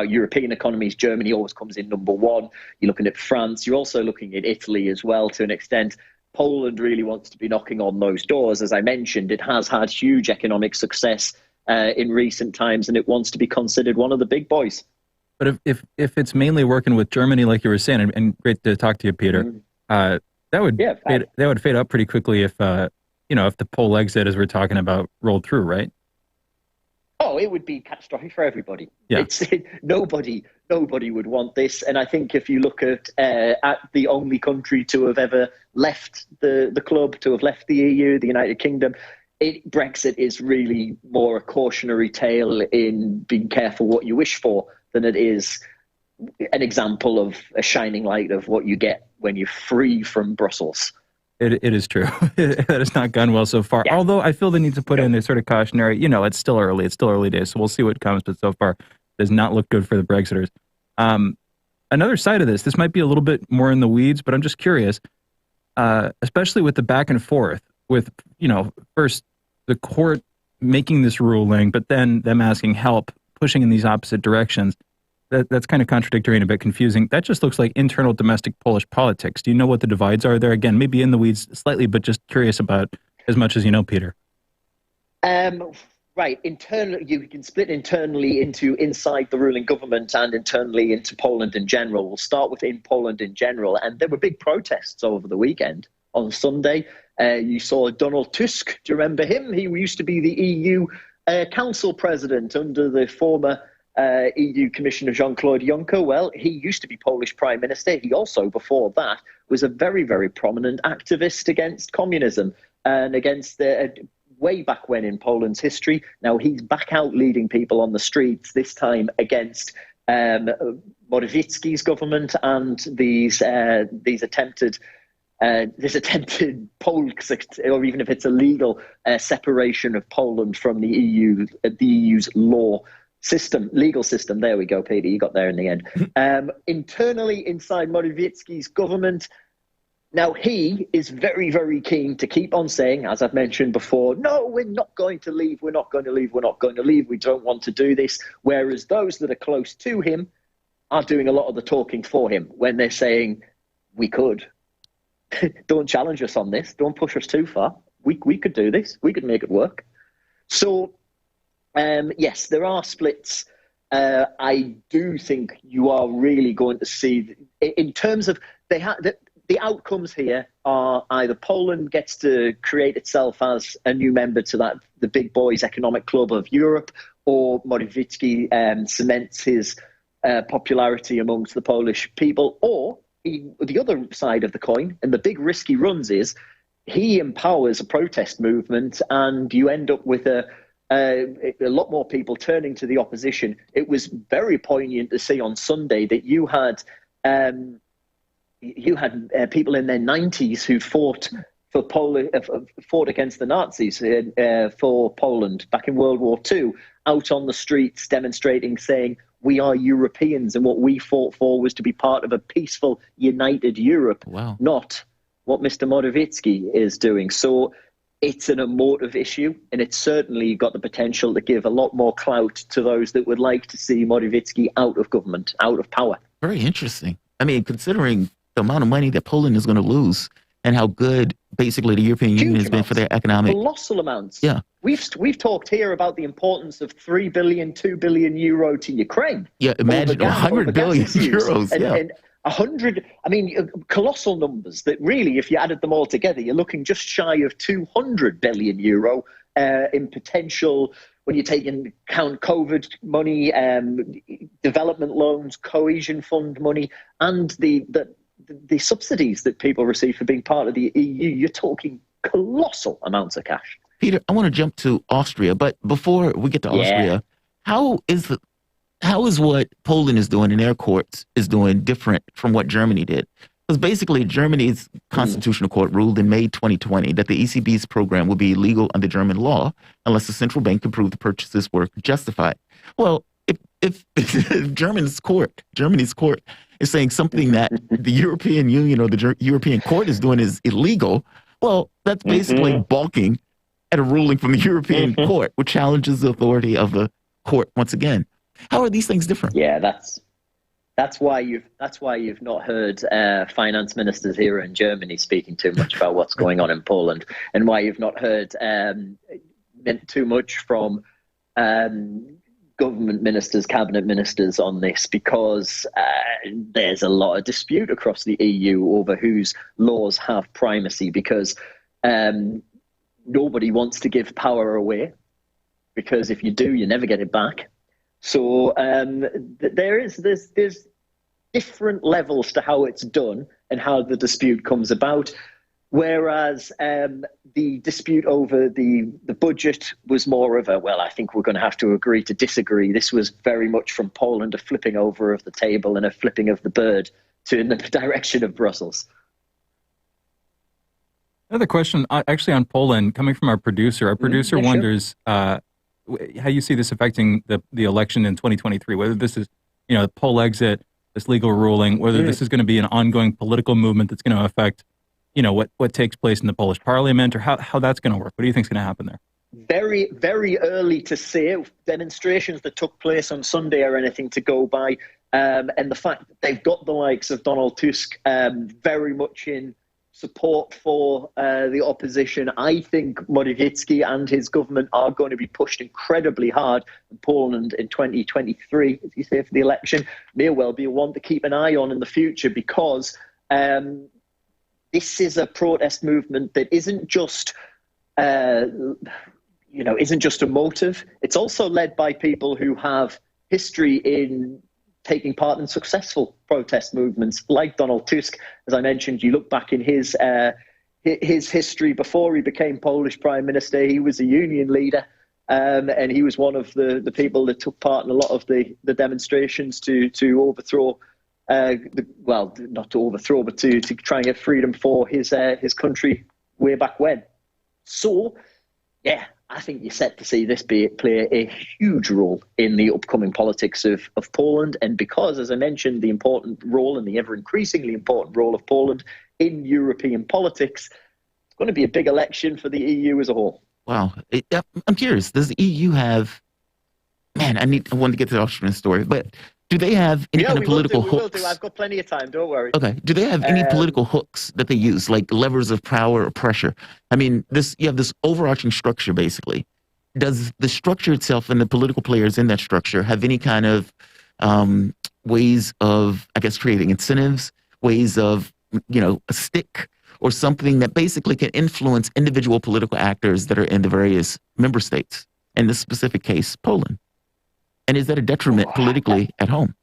European economies, Germany always comes in number one. You're looking at France. You're also looking at Italy as well, to an extent. Poland really wants to be knocking on those doors. As I mentioned, it has had huge economic success in recent times, and it wants to be considered one of the big boys. But if it's mainly working with Germany, like you were saying, and great to talk to you, Peter, that would fade up pretty quickly if if the Pole exit, as we're talking about, rolled through, right? Oh, it would be catastrophic for everybody. Yeah. Nobody would want this. And I think if you look at the only country to have ever left the club, to have left the EU, the United Kingdom, Brexit is really more a cautionary tale in being careful what you wish for than it is an example of a shining light of what you get when you're free from Brussels. It is true. That has not gone well so far. Yeah. Although I feel they need to put in a sort of cautionary, it's still early. It's still early days. So we'll see what comes. But so far, it does not look good for the Brexiters. Another side of this might be a little bit more in the weeds, but I'm just curious, especially with the back and forth with, first the court making this ruling, but then them asking help, pushing in these opposite directions. that's kind of contradictory and a bit confusing. That just looks like internal domestic Polish politics. Do you know what the divides are there? Again, maybe in the weeds slightly, but just curious about as much as you know, Peter. Right. Internally, you can split internally into inside the ruling government and internally into Poland in general. We'll start with in Poland in general. And there were big protests over the weekend. On Sunday, you saw Donald Tusk. Do you remember him? He used to be the EU Council President under the former EU Commissioner Jean-Claude Juncker. Well, he used to be Polish Prime Minister. He also, before that, was a very, very prominent activist against communism and against way back when in Poland's history. Now he's back out leading people on the streets, this time against Morawiecki's government and these attempted Polsk, or even if it's illegal, separation of Poland from the EU's legal system. There we go, Peter, you got there in the end. Internally inside Morawiecki's government, now, he is very, very keen to keep on saying, as I've mentioned before, no, we're not going to leave, we're not going to leave, we're not going to leave, we don't want to do this. Whereas those that are close to him are doing a lot of the talking for him when they're saying, we could. Don't challenge us on this. Don't push us too far. We could do this. We could make it work. So, yes, there are splits. I do think you are really going to see, in terms of, the outcomes here are either Poland gets to create itself as a new member to the big boys economic club of Europe, or Morawiecki cements his popularity amongst the Polish people, or the other side of the coin, and the big risk he runs is he empowers a protest movement, and you end up with a lot more people turning to the opposition. It was very poignant to see on Sunday that you had people in their 90s who fought against the Nazis for Poland back in World War II, out on the streets demonstrating, saying, we are Europeans, and what we fought for was to be part of a peaceful, united Europe, not what Mr. Morawiecki is doing. So it's an emotive issue, and it's certainly got the potential to give a lot more clout to those that would like to see Morawiecki out of government, out of power. Very interesting. I mean, considering the amount of money that Poland is going to lose and how good basically the European Union has been for their economic. Colossal amounts. Yeah. We've talked here about the importance of 3 billion, 2 billion euro to Ukraine. Yeah, imagine 100 billion euros. And 100, I mean, colossal numbers that really, if you added them all together, you're looking just shy of 200 billion euro in potential, when you take into account COVID money, development loans, cohesion fund money, and the subsidies that people receive for being part of the EU. You're talking colossal amounts of cash. Peter, I want to jump to Austria, but before we get to Austria, how is what Poland is doing in their courts is doing different from what Germany did? Because basically Germany's constitutional court ruled in May 2020 that the ECB's program will be illegal under German law unless the central bank can prove the purchases were justified. Well, if Germany's court is saying something that the European Union or the European Court is doing is illegal, well, that's basically balking at a ruling from the European Court, which challenges the authority of the court once again. How are these things different? Yeah, that's why you've not heard finance ministers here in Germany speaking too much about what's going on in Poland, and why you've not heard too much from government ministers, cabinet ministers on this, because there's a lot of dispute across the EU over whose laws have primacy, because nobody wants to give power away, because if you do, you never get it back. So there's different levels to how it's done and how the dispute comes about. Whereas the dispute over the budget was more of a, well, I think we're going to have to agree to disagree. This was very much from Poland, a flipping over of the table and a flipping of the bird in the direction of Brussels. Another question, actually on Poland, coming from our producer. Our producer wonders how you see this affecting the election in 2023, whether this is, the poll exit, this legal ruling, whether this is going to be an ongoing political movement that's going to affect what takes place in the Polish parliament, or how that's going to work. What do you think is going to happen there? Very, very early to say. Demonstrations that took place on Sunday are anything to go by. And the fact that they've got the likes of Donald Tusk very much in support for the opposition, I think Morawiecki and his government are going to be pushed incredibly hard in Poland in 2023, as you say, for the election. May well be one to keep an eye on in the future, because this is a protest movement that isn't just isn't just emotive. It's also led by people who have history in taking part in successful protest movements, like Donald Tusk. As I mentioned, you look back in his history before he became Polish Prime Minister, he was a union leader, and he was one of the people that took part in a lot of the demonstrations to overthrow, not to overthrow, but to try and get freedom for his country way back when. So, yeah, I think you're set to see this play a huge role in the upcoming politics of Poland. And because, as I mentioned, the important role and the ever-increasingly important role of Poland in European politics, it's going to be a big election for the EU as a whole. Wow. I'm curious, does the EU have... Man, I want to get to the Austrian story, but do they have any kind of political hooks? We will do. I've got plenty of time, don't worry. Okay. Do they have any political hooks that they use, like levers of power or pressure? I mean, you have this overarching structure, basically. Does the structure itself and the political players in that structure have any kind of ways of, I guess, creating incentives, ways of, a stick or something that basically can influence individual political actors that are in the various member states, in this specific case, Poland? And is that a detriment politically at home?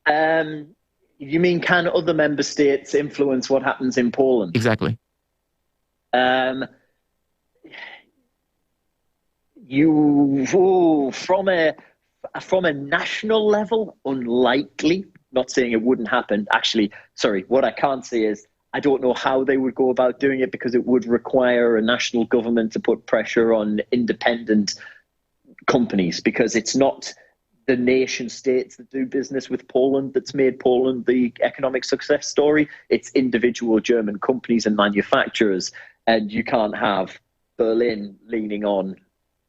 You mean, can other member states influence what happens in Poland? Exactly. From a national level, unlikely. Not saying it wouldn't happen. Actually, sorry, what I can't say is I don't know how they would go about doing it, because it would require a national government to put pressure on independent companies, because it's not the nation states that do business with Poland that's made Poland the economic success story. It's individual German companies and manufacturers, and you can't have Berlin leaning on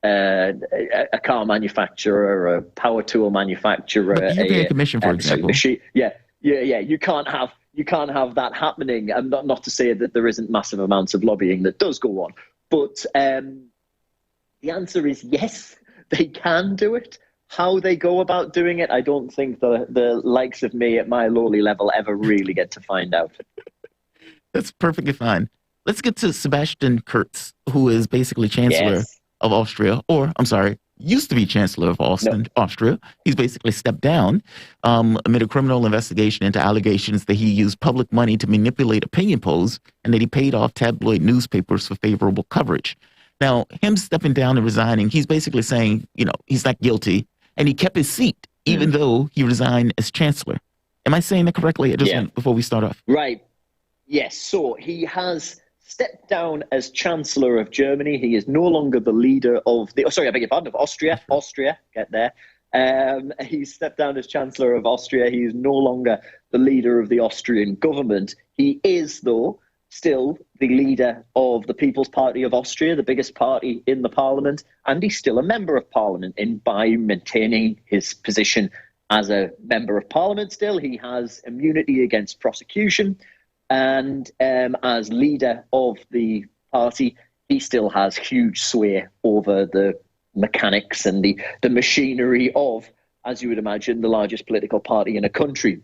a car manufacturer, a power tool manufacturer, the European Commission, for example. Yeah. You can't have that happening. And not to say that there isn't massive amounts of lobbying that does go on, but the answer is yes. They can do it. How they go about doing it, I don't think the likes of me at my lowly level ever really get to find out. That's perfectly fine. Let's get to Sebastian Kurtz, who is basically Chancellor of Austria, or I'm sorry, used to be Chancellor of Austria. He's basically stepped down amid a criminal investigation into allegations that he used public money to manipulate opinion polls and that he paid off tabloid newspapers for favorable coverage. Now, him stepping down and resigning, he's basically saying, he's not guilty, and he kept his seat, even though he resigned as Chancellor. Am I saying that correctly? Before we start off. Right. Yes. So he has stepped down as Chancellor of Germany. He is no longer the leader of of Austria. Get there. He's stepped down as Chancellor of Austria. He is no longer the leader of the Austrian government. He is, though, still the leader of the People's Party of Austria, the biggest party in the parliament, and he's still a member of parliament. And by maintaining his position as a member of parliament still, he has immunity against prosecution, and as leader of the party, he still has huge sway over the mechanics and the machinery of, as you would imagine, the largest political party in a country.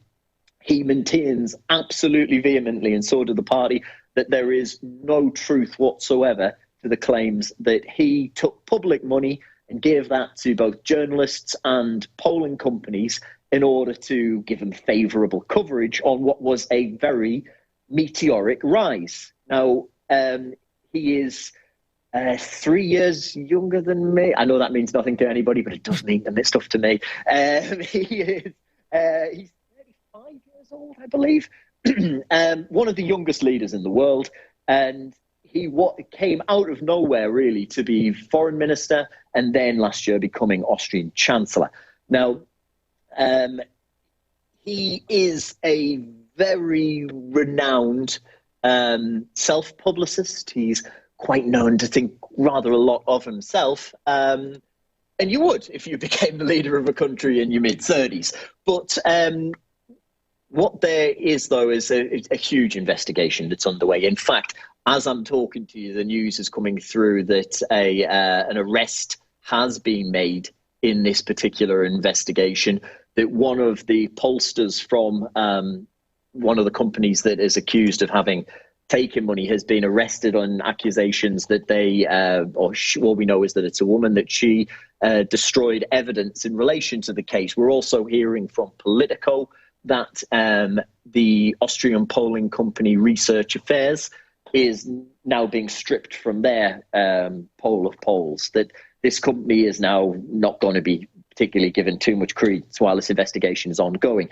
He maintains absolutely vehemently, and so do the party, that there is no truth whatsoever to the claims that he took public money and gave that to both journalists and polling companies in order to give them favourable coverage on what was a very meteoric rise. Now, he is 3 years younger than me. I know that means nothing to anybody, but it does mean stuff to me. He's 35 years old, I believe. One of the youngest leaders in the world, and he came out of nowhere really to be foreign minister, and then last year becoming Austrian Chancellor. Now, he is a very renowned self-publicist. He's quite known to think rather a lot of himself. And you would if you became the leader of a country in your mid-30s. But what there is, though, is a huge investigation that's underway. In fact, as I'm talking to you, the news is coming through that an arrest has been made in this particular investigation, that one of the pollsters from one of the companies that is accused of having taken money has been arrested on accusations that all we know is that it's a woman, that she destroyed evidence in relation to the case. We're also hearing from Politico that the Austrian polling company Research Affairs is now being stripped from their poll of polls, that this company is now not going to be particularly given too much credence while this investigation is ongoing.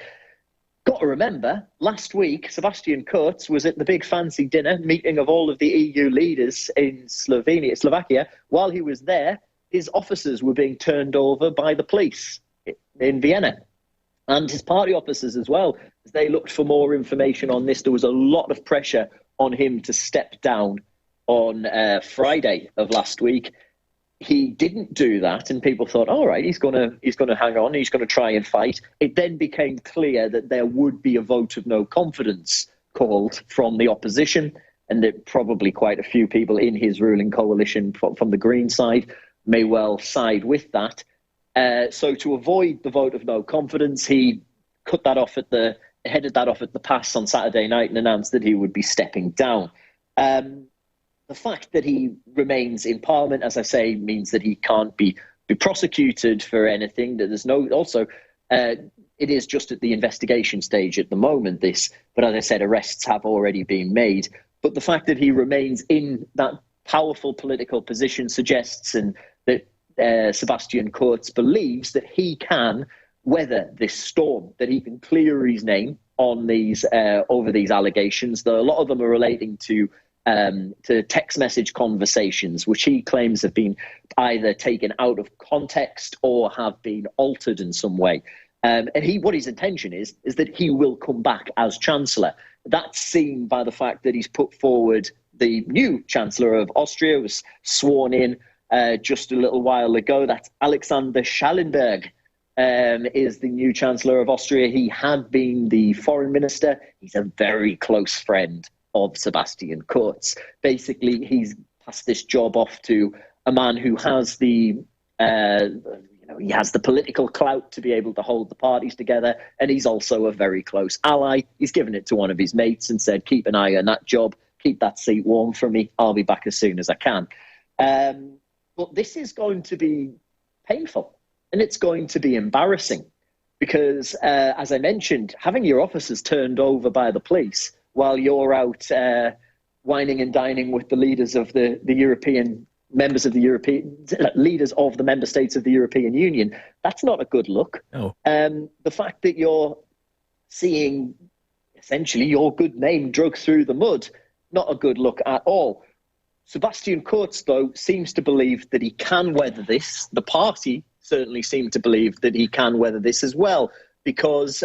Got to remember, last week, Sebastian Kurtz was at the big fancy dinner meeting of all of the EU leaders in Slovakia. While he was there, his officers were being turned over by the police in Vienna, and his party officers as well. As they looked for more information on this, there was a lot of pressure on him to step down on Friday of last week. He didn't do that, and people thought, all right, he's going to hang on, he's going to try and fight. It then became clear that there would be a vote of no confidence called from the opposition, and that probably quite a few people in his ruling coalition from the Green side may well side with that. So to avoid the vote of no confidence, he headed that off at the pass on Saturday night and announced that he would be stepping down. The fact that he remains in Parliament, as I say, means that he can't be prosecuted for anything. That there's no. Also, it is just at the investigation stage at the moment. But as I said, arrests have already been made. But the fact that he remains in that powerful political position suggests, and that Sebastian Kurtz believes that he can weather this storm, that he can clear his name on these over these allegations. Though a lot of them are relating to text message conversations, which he claims have been either taken out of context or have been altered in some way. And what his intention is that he will come back as Chancellor. That's seen by the fact that he's put forward the new Chancellor of Austria, was sworn in just a little while ago. That's Alexander Schallenberg. Is the new Chancellor of Austria. He had been the foreign minister. He's a very close friend of Sebastian Kurtz. Basically, he's passed this job off to a man who has he has the political clout to be able to hold the parties together, and he's also a very close ally. He's given it to one of his mates and said, keep an eye on that job, keep that seat warm for me, I'll be back as soon as I can. But this is going to be painful, and it's going to be embarrassing, because, as I mentioned, having your officers turned over by the police while you're out whining and dining with the leaders of the European members of the leaders of the member states of the European Union, that's not a good look. No. The fact that you're seeing essentially your good name dragged through the mud, not a good look at all. Sebastian Kurtz, though, seems to believe that he can weather this. The party certainly seem to believe that he can weather this as well, because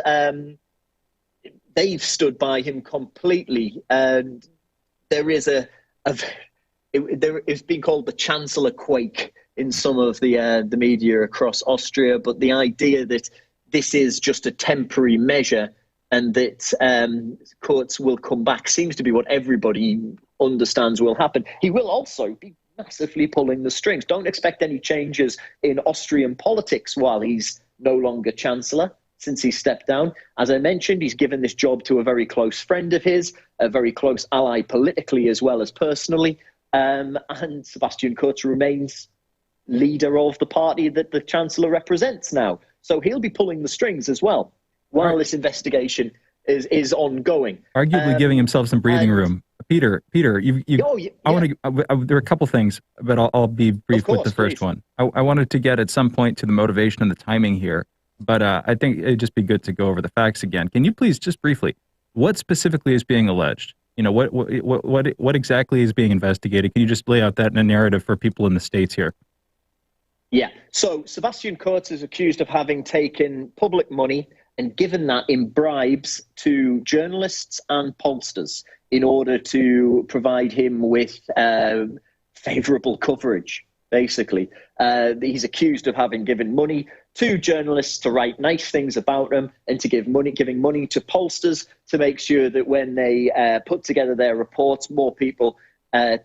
they've stood by him completely. And there is it's been called the Chancellor quake in some of the media across Austria. But the idea that this is just a temporary measure and that Kurtz will come back seems to be what everybody understands will happen. He will also be massively pulling the strings. Don't expect any changes in Austrian politics while he's no longer Chancellor, since he stepped down. As I mentioned, he's given this job to a very close friend of his, a very close ally politically as well as personally. And Sebastian Kurtz remains leader of the party that the Chancellor represents now. So he'll be pulling the strings as well while this investigation is ongoing. Arguably giving himself some breathing room. Peter, there are a couple things, but I'll be brief with the first one. I wanted to get at some point to the motivation and the timing here, but I think it'd just be good to go over the facts again. Can you please just briefly, what specifically is being alleged? You know, what exactly is being investigated? Can you just lay out that in a narrative for people in the States here? Yeah. So Sebastian Kurtz is accused of having taken public money and given that in bribes to journalists and pollsters in order to provide him with favourable coverage basically. He's accused of having given money to journalists to write nice things about him and to giving money to pollsters to make sure that when they put together their reports, more people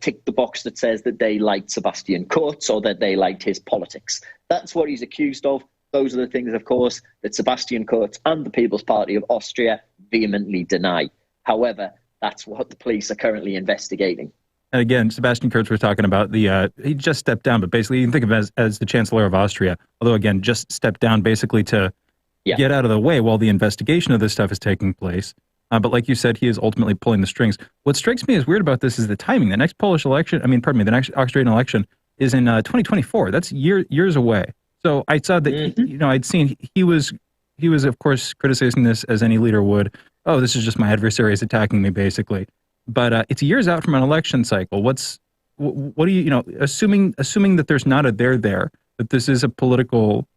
tick the box that says that they liked Sebastian Kurtz or that they liked his politics. That's what he's accused of. Those are the things, of course, that Sebastian Kurtz and the People's Party of Austria vehemently deny. However, that's what the police are currently investigating. And again, Sebastian Kurtz, we're talking about he just stepped down, but basically you can think of him as the Chancellor of Austria, although again, just stepped down basically to get out of the way while the investigation of this stuff is taking place. But like you said, he is ultimately pulling the strings. What strikes me as weird about this is the timing. The next the next Austrian election is in 2024. That's years away. So I saw that, I'd seen he was, of course, criticizing this as any leader would. Oh, this is just my adversaries attacking me, basically. But it's years out from an election cycle. What do you, assuming that there's not a there, that this is a political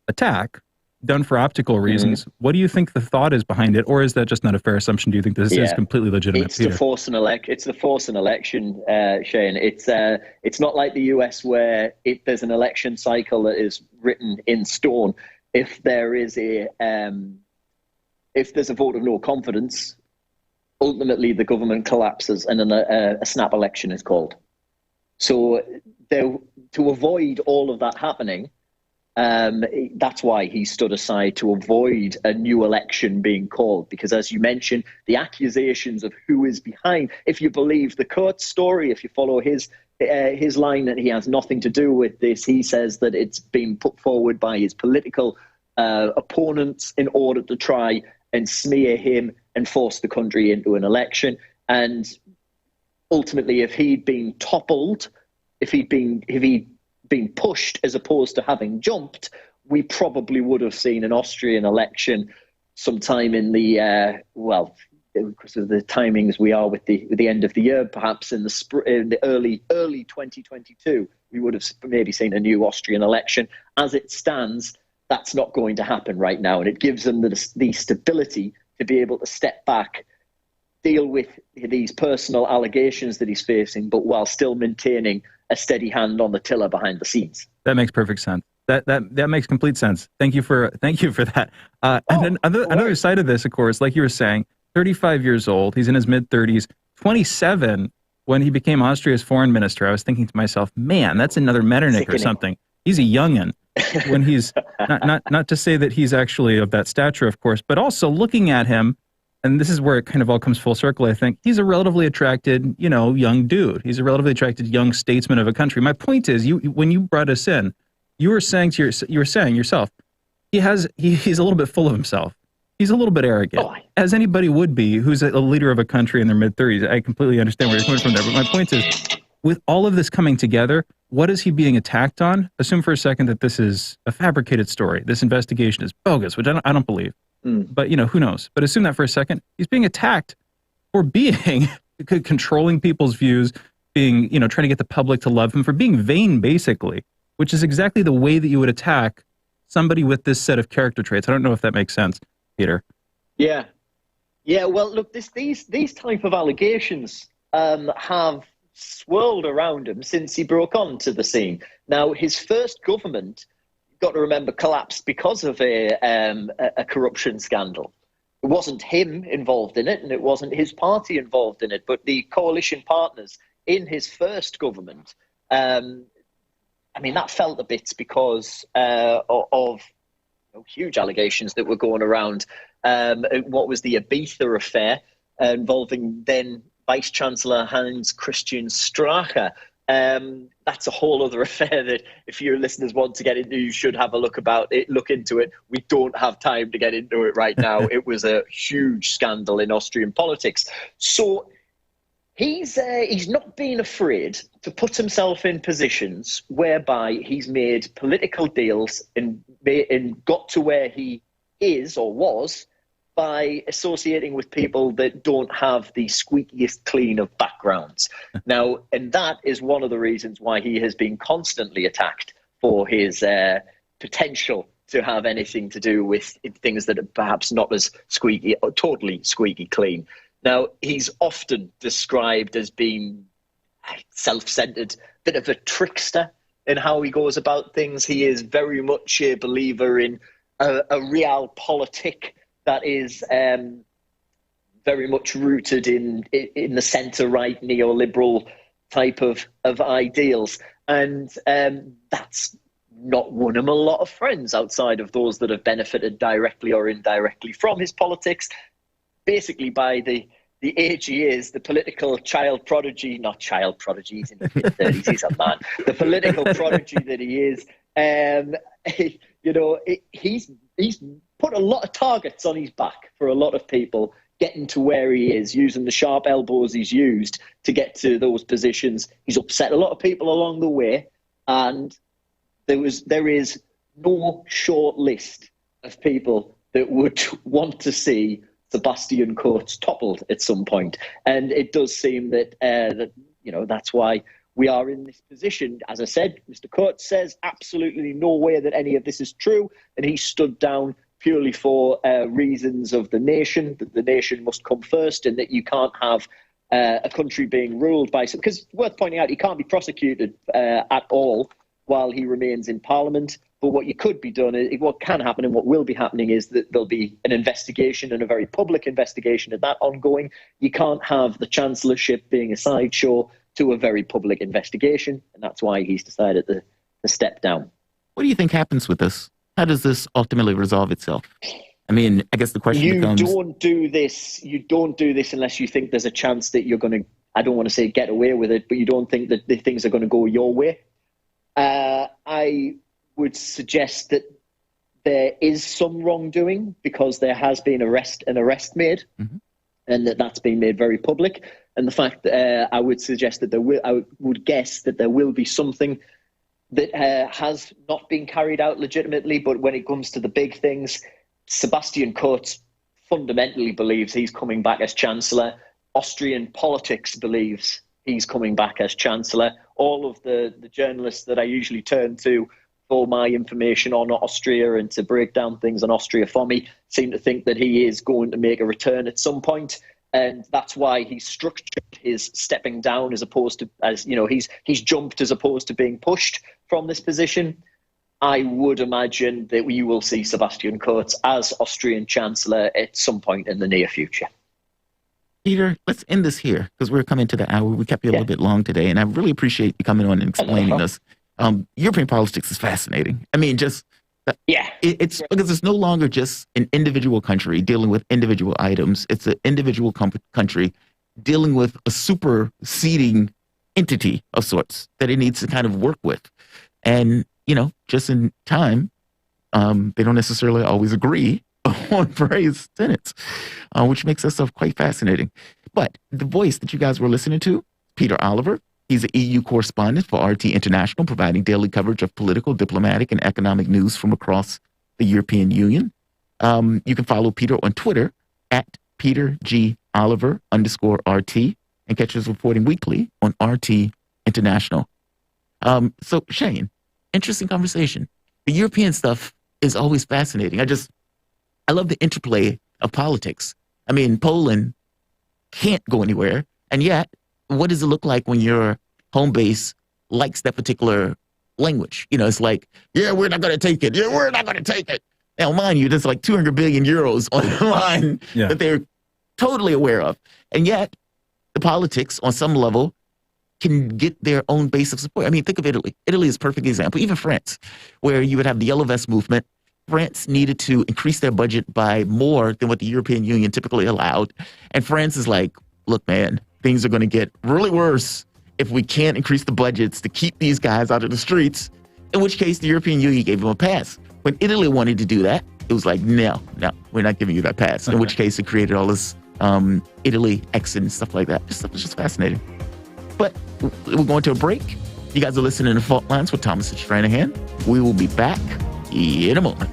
attack done for optical reasons, what do you think the thought is behind it? Or is that just not a fair assumption? Do you think this is completely legitimate? It's to force an election, Shane. It's not like the US where there's an election cycle that is written in stone. If there's a vote of no confidence, ultimately the government collapses and then a snap election is called. So to avoid all of that happening, that's why he stood aside, to avoid a new election being called. Because as you mentioned, the accusations of who is behind, if you believe the Kurtz story, if you follow his line that he has nothing to do with this, he says that it's been put forward by his political opponents in order to try and smear him and force the country into an election. And ultimately, if he'd been toppled, if he'd been pushed as opposed to having jumped, we probably would have seen an Austrian election sometime in the because of the timings we are with the end of the year, perhaps in the early 2022, we would have maybe seen a new Austrian election. As it stands, that's not going to happen right now, and it gives them the stability to be able to step back, deal with these personal allegations that he's facing, but while still maintaining a steady hand on the tiller behind the scenes. That makes perfect sense. That makes complete sense. Thank you for that. And then another side of this, of course, like you were saying, 35 years old, he's in his mid-30s, 27 when he became Austria's foreign minister. I was thinking to myself, man, that's another Metternich or something. He's a youngin'. When he's not to say that he's actually of that stature, of course, but also looking at him, and this is where it kind of all comes full circle, I think, he's a relatively attracted, young dude. He's a relatively attracted young statesman of a country. My point is, when you brought us in, you were saying yourself, he's a little bit full of himself. He's a little bit arrogant, as anybody would be who's a leader of a country in their mid-30s. I completely understand where you're coming from there, but my point is, with all of this coming together, what is he being attacked on? Assume for a second that this is a fabricated story. This investigation is bogus, which I don't believe. But, who knows? But assume that for a second. He's being attacked for being controlling people's views, being, trying to get the public to love him, for being vain, basically, which is exactly the way that you would attack somebody with this set of character traits. I don't know if that makes sense, Peter. Yeah. Well, look, these type of allegations have swirled around him since he broke onto the scene. Now, his first government, got to remember, collapsed because of a corruption scandal. It wasn't him involved in it, and it wasn't his party involved in it, but the coalition partners in his first government. That felt a bit because of huge allegations that were going around. What was the Ibiza affair involving then Vice-Chancellor Hans-Christian Strache. That's a whole other affair that if your listeners want to get into, you should have a look into it. We don't have time to get into it right now. It was a huge scandal in Austrian politics. So he's not been afraid to put himself in positions whereby he's made political deals and got to where he is or was by associating with people that don't have the squeakiest clean of backgrounds. Now, and that is one of the reasons why he has been constantly attacked for his potential to have anything to do with things that are perhaps not as squeaky or totally squeaky clean. Now, he's often described as being self-centered, bit of a trickster, in how he goes about things. He is very much a believer in a realpolitik that is very much rooted in the centre-right neoliberal type of ideals. And that's not won him a lot of friends outside of those that have benefited directly or indirectly from his politics. Basically, by the age he is, the political child prodigy, not child prodigy, he's in his mid-30s, he's a man. The political prodigy that he is, he's put a lot of targets on his back for a lot of people getting to where he is, using the sharp elbows he's used to get to those positions. He's upset a lot of people along the way, and there is no short list of people that would want to see Sebastian Kurtz toppled at some point. And it does seem that that's why we are in this position. As I said, Mr. Kurtz says absolutely no way that any of this is true, and he stood down purely for reasons of the nation, that the nation must come first, and that you can't have a country being ruled by some. Because worth pointing out, he can't be prosecuted at all while he remains in Parliament. But what you could be done, what can happen and what will be happening is that there'll be an investigation, and a very public investigation of that ongoing. You can't have the chancellorship being a sideshow to a very public investigation, and that's why he's decided to step down. What do you think happens with this? How does this ultimately resolve itself? I mean, I guess the question becomes... You don't do this unless you think there's a chance that you're going to, I don't want to say get away with it, but you don't think that the things are going to go your way. I would suggest that there is some wrongdoing because there has been an arrest made, and that's been made very public. And the fact that I would suggest that I would guess that there will be something that has not been carried out legitimately. But when it comes to the big things, Sebastian Kurtz fundamentally believes he's coming back as Chancellor. Austrian politics believes he's coming back as Chancellor. All of the journalists that I usually turn to for my information on Austria and to break down things on Austria for me seem to think that he is going to make a return at some point. And that's why he's structured his stepping down as opposed to, he's jumped as opposed to being pushed from this position. I would imagine that we will see Sebastian Kurtz as Austrian Chancellor at some point in the near future. Peter, let's end this here because we're coming to the hour. We kept you a little bit long today, and I really appreciate you coming on and explaining this. European politics is fascinating. I mean, it's because it's no longer just an individual country dealing with individual items. It's an individual country dealing with a superseding entity of sorts that it needs to kind of work with. And, just in time, they don't necessarily always agree on various tenets, which makes that stuff quite fascinating. But the voice that you guys were listening to, Peter Oliver, he's an EU correspondent for RT International, providing daily coverage of political, diplomatic, and economic news from across the European Union. You can follow Peter on Twitter at PeterG.Oliver_RT and catch his reporting weekly on RT International. So, Shane, interesting conversation. The European stuff is always fascinating. I love the interplay of politics. I mean, Poland can't go anywhere, and yet, what does it look like when your home base likes that particular language? It's like, yeah, we're not going to take it. Yeah, we're not going to take it. Now, mind you, there's like 200 billion euros on the line that they're totally aware of. And yet, the politics, on some level, can get their own base of support. I mean, think of Italy. Italy is a perfect example. Even France, where you would have the Yellow Vest movement. France needed to increase their budget by more than what the European Union typically allowed. And France is like, look, man, things are going to get really worse if we can't increase the budgets to keep these guys out of the streets, in which case the European Union gave them a pass. When Italy wanted to do that, it was like, no, we're not giving you that pass, in which case it created all this Italy exit and stuff like that. It's just fascinating. But we're going to a break. You guys are listening to Fault Lines with Thomas and Stranahan. We will be back in a moment.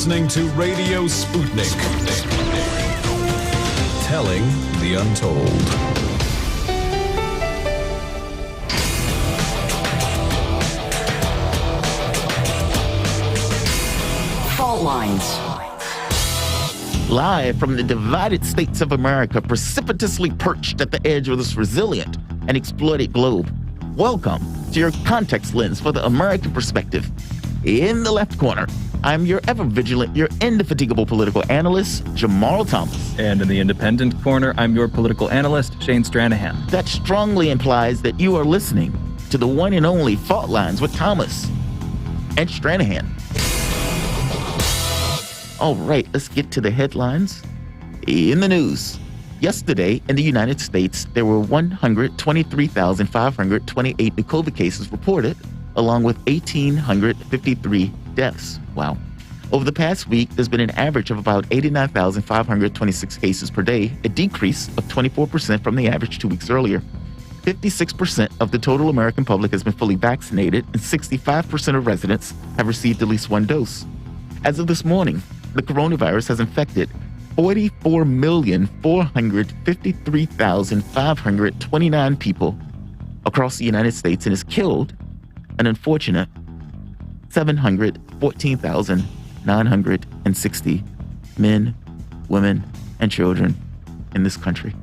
listening to Radio Sputnik. Telling the untold. Fault lines. Live from the divided states of America, precipitously perched at the edge of this resilient and exploited globe. Welcome to your context lens for the American perspective. In the left corner, I'm your ever-vigilant, your indefatigable political analyst, Jamarl Thomas. And in the independent corner, I'm your political analyst, Shane Stranahan. That strongly implies that you are listening to the one and only Fault Lines with Thomas and Stranahan. All right, let's get to the headlines. In the news, yesterday in the United States, there were 123,528 new COVID cases reported, along with 1,853 deaths. Wow. Over the past week, there's been an average of about 89,526 cases per day, a decrease of 24% from the average 2 weeks earlier. 56% of the total American public has been fully vaccinated, and 65% of residents have received at least one dose. As of this morning, the coronavirus has infected 44,453,529 people across the United States and has killed an unfortunate 714,960 men, women, and children in this country.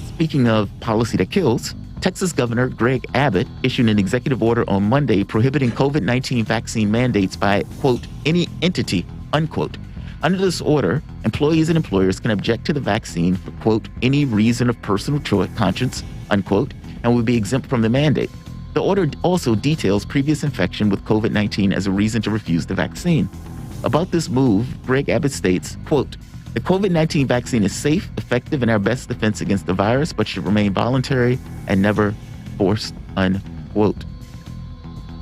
Speaking of policy that kills, Texas Governor Greg Abbott issued an executive order on Monday prohibiting COVID-19 vaccine mandates by, quote, any entity, unquote. Under this order, employees and employers can object to the vaccine for, quote, any reason of personal conscience, unquote, and will be exempt from the mandate. The order also details previous infection with COVID-19 as a reason to refuse the vaccine. About this move, Greg Abbott states, quote, the COVID-19 vaccine is safe, effective, and our best defense against the virus, but should remain voluntary and never forced, unquote.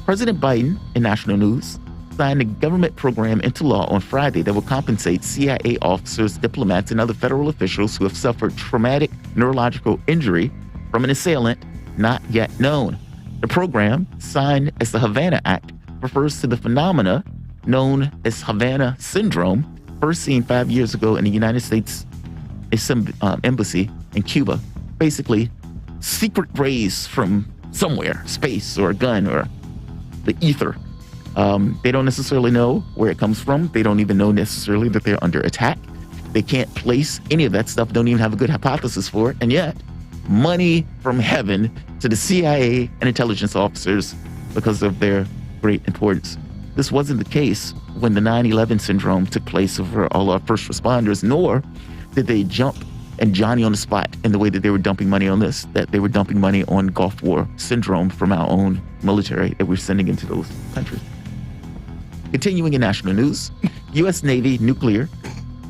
President Biden, in national news, signed a government program into law on Friday that will compensate CIA officers, diplomats, and other federal officials who have suffered traumatic neurological injury from an assailant not yet known. The program, signed as the Havana Act, refers to the phenomena known as Havana syndrome, first seen 5 years ago in the United States embassy in Cuba. Basically, secret rays from somewhere, space or a gun or the ether. They don't necessarily know where it comes from. They don't even know necessarily that they're under attack. They can't place any of that stuff, don't even have a good hypothesis for it. And yet, money from heaven to the CIA and intelligence officers because of their great importance. This wasn't the case when the 9/11 syndrome took place over all our first responders, nor did they jump and Johnny on the spot in the way that they were dumping money on this, that they were dumping money on Gulf War syndrome from our own military that we're sending into those countries. Continuing in national news, U.S. Navy nuclear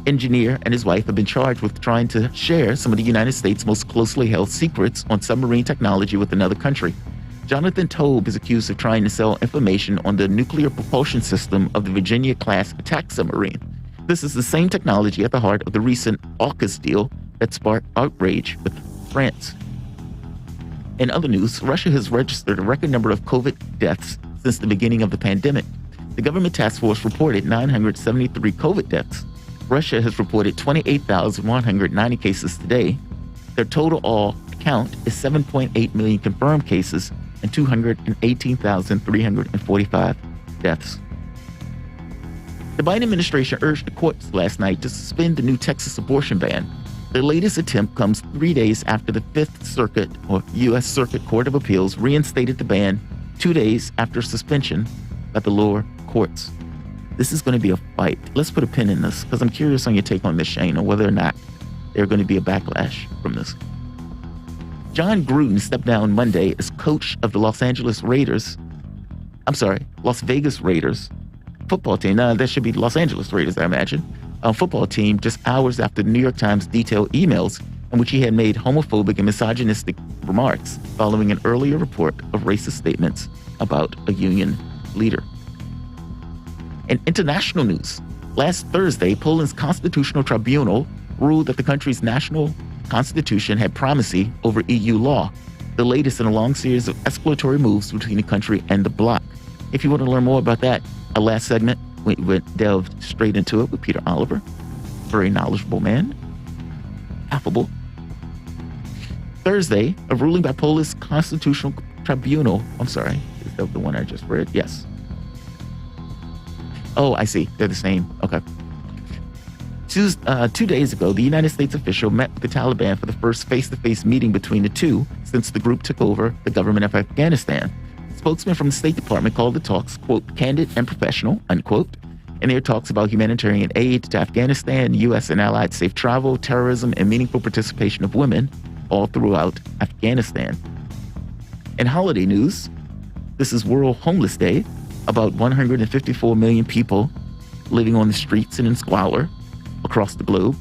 engineer and his wife have been charged with trying to share some of the United States' most closely held secrets on submarine technology with another country. Jonathan Tobe is accused of trying to sell information on the nuclear propulsion system of the Virginia-class attack submarine. This is the same technology at the heart of the recent AUKUS deal that sparked outrage with France. In other news, Russia has registered a record number of COVID deaths since the beginning of the pandemic. The government task force reported 973 COVID deaths. Russia has reported 28,190 cases today. Their total all count is 7.8 million confirmed cases and 218,345 deaths. The Biden administration urged the courts last night to suspend the new Texas abortion ban. Their latest attempt comes 3 days after the Fifth Circuit, or U.S. Circuit Court of Appeals, reinstated the ban 2 days after suspension by the lower courts. This is going to be a fight. Let's put a pin in this, because I'm curious on your take on this, Shane, on whether or not there's going to be a backlash from this. John Gruden stepped down Monday as coach of the Las Vegas Raiders football team. Now, that should be Los Angeles Raiders, I imagine. Football team just hours after the New York Times detailed emails in which he had made homophobic and misogynistic remarks following an earlier report of racist statements about a union leader. In international news, last Thursday, Poland's constitutional tribunal ruled that the country's national constitution had primacy over EU law, the latest in a long series of escalatory moves between the country and the bloc. If you want to learn more about that, our last segment We delved straight into it with Peter Oliver, very knowledgeable man, affable. Thursday, a ruling by Polish Constitutional Tribunal. I'm sorry, is that the one I just read? Yes. Oh, I see. They're the same. Okay. 2 days ago, the United States official met with the Taliban for the first face-to-face meeting between the two since the group took over the government of Afghanistan. Spokesman from the State Department called the talks, quote, candid and professional, unquote. And there are talks about humanitarian aid to Afghanistan, U.S. and allied safe travel, terrorism, and meaningful participation of women all throughout Afghanistan. In holiday news, this is World Homeless Day. About 154 million people living on the streets and in squalor across the globe.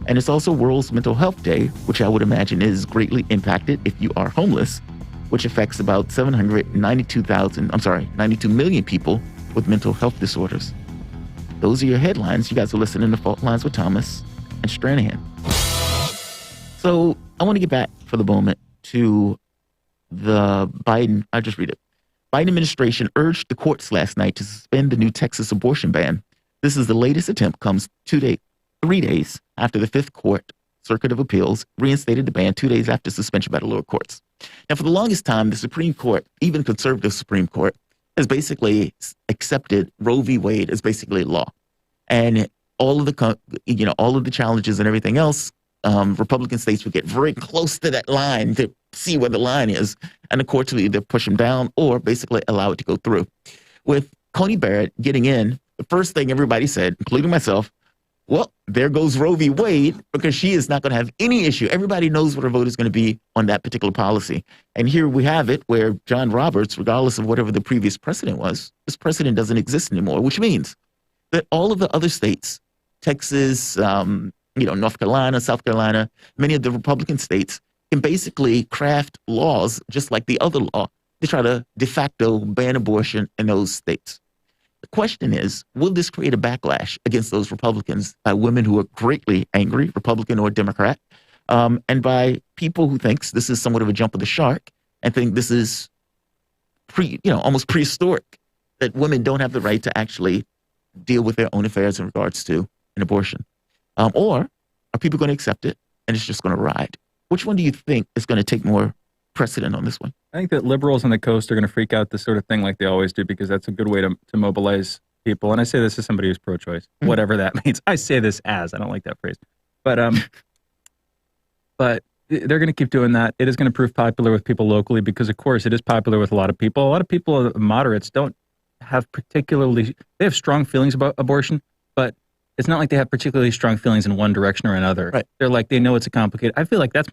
And it's also World's Mental Health Day, which I would imagine is greatly impacted if you are homeless, which affects about 92 million people with mental health disorders. Those are your headlines. You guys are listening to Fault Lines with Thomas and Stranahan. So I want to get back for the moment to the Biden. I'll just read it. Biden administration urged the courts last night to suspend the new Texas abortion ban. This is the latest attempt, comes 3 days after the Fifth Court Circuit of Appeals reinstated the ban 2 days after suspension by the lower courts. Now, for the longest time, the Supreme Court, even conservative Supreme Court, has basically accepted Roe v. Wade as basically law, and all of the challenges and everything else. Republican states would get very close to that line to see where the line is, and the courts will either push them down or basically allow it to go through. With Coney Barrett getting in, the first thing everybody said, including myself, well, there goes Roe v. Wade, because she is not going to have any issue. Everybody knows what her vote is going to be on that particular policy. And here we have it where John Roberts, regardless of whatever the previous precedent was, this precedent doesn't exist anymore, which means that all of the other states, Texas, North Carolina, South Carolina, many of the Republican states can basically craft laws just like the other law to try to de facto ban abortion in those states. The question is, will this create a backlash against those Republicans by women who are greatly angry, Republican or Democrat, and by people who thinks this is somewhat of a jump of the shark and think this is almost prehistoric, that women don't have the right to actually deal with their own affairs in regards to an abortion? Or are people going to accept it and it's just going to ride? Which one do you think is going to take more precedent on this one? I think that liberals on the coast are going to freak out this sort of thing like they always do, because that's a good way to mobilize people. And I say this as somebody who's pro-choice, whatever that means. I say this as, I don't like that phrase. But they're going to keep doing that. It is going to prove popular with people locally because, of course, it is popular with a lot of people. A lot of people, moderates, don't have they have strong feelings about abortion, but it's not like they have particularly strong feelings in one direction or another. Right. They're like, they know it's a complicated. I feel like this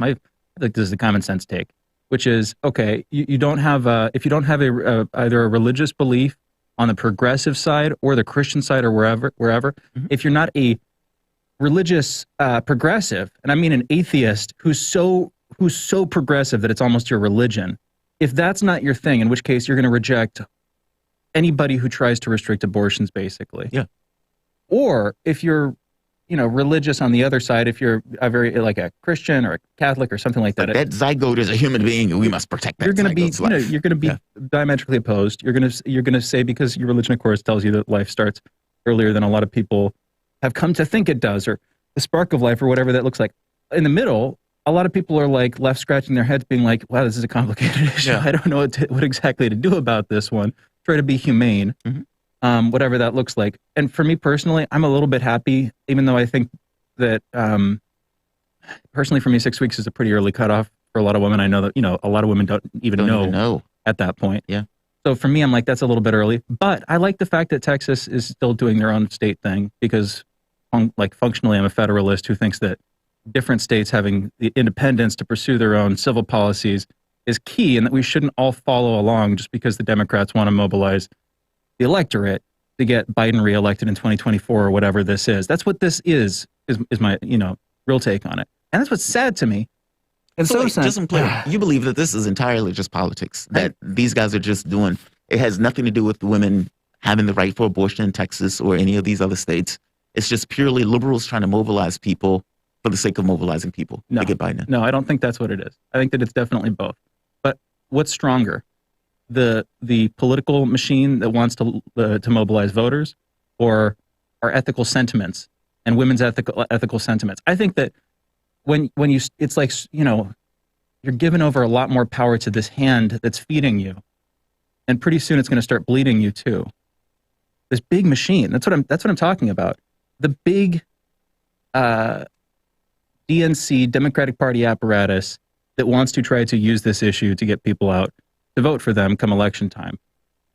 is the common sense take, which is, okay, you don't have if you don't have either a religious belief on the progressive side or the Christian side or wherever, if you're not a religious progressive, and I mean an atheist who's so progressive that it's almost your religion, if that's not your thing, in which case you're going to reject anybody who tries to restrict abortions, basically. Yeah. Or if you're, religious on the other side, if you're like a Christian or a Catholic or something like that. That zygote is a human being, and we must protect that. You're going to be diametrically opposed. You're going to say, because your religion, of course, tells you that life starts earlier than a lot of people have come to think it does, or the spark of life, or whatever that looks like. In the middle, a lot of people are like left scratching their heads, being like, "Wow, this is a complicated issue. Yeah. I don't know what exactly to do about this one." Try to be humane. Mm-hmm. Whatever that looks like. And for me personally, I'm a little bit happy, even though I think that personally for me, 6 weeks is a pretty early cutoff for a lot of women. I know that, a lot of women don't even know at that point. Yeah. So for me, I'm like, that's a little bit early. But I like the fact that Texas is still doing their own state thing, because functionally I'm a federalist who thinks that different states having the independence to pursue their own civil policies is key, and that we shouldn't all follow along just because the Democrats want to mobilize the electorate to get Biden reelected in 2024 or whatever this is. That's what this is my, real take on it. And that's what's sad to me. And so just clear, you believe that this is entirely just politics, that these guys are just doing, it has nothing to do with women having the right for abortion in Texas or any of these other states. It's just purely liberals trying to mobilize people for the sake of mobilizing people to get Biden. No, I don't think that's what it is. I think that it's definitely both. But what's stronger? The political machine that wants to mobilize voters, or our ethical sentiments and women's ethical sentiments. I think that when you, it's like, you know, you're giving over a lot more power to this hand that's feeding you, and pretty soon it's going to start bleeding you too. This big machine. That's what I'm talking about. The big DNC, Democratic Party apparatus that wants to try to use this issue to get people out to vote for them come election time.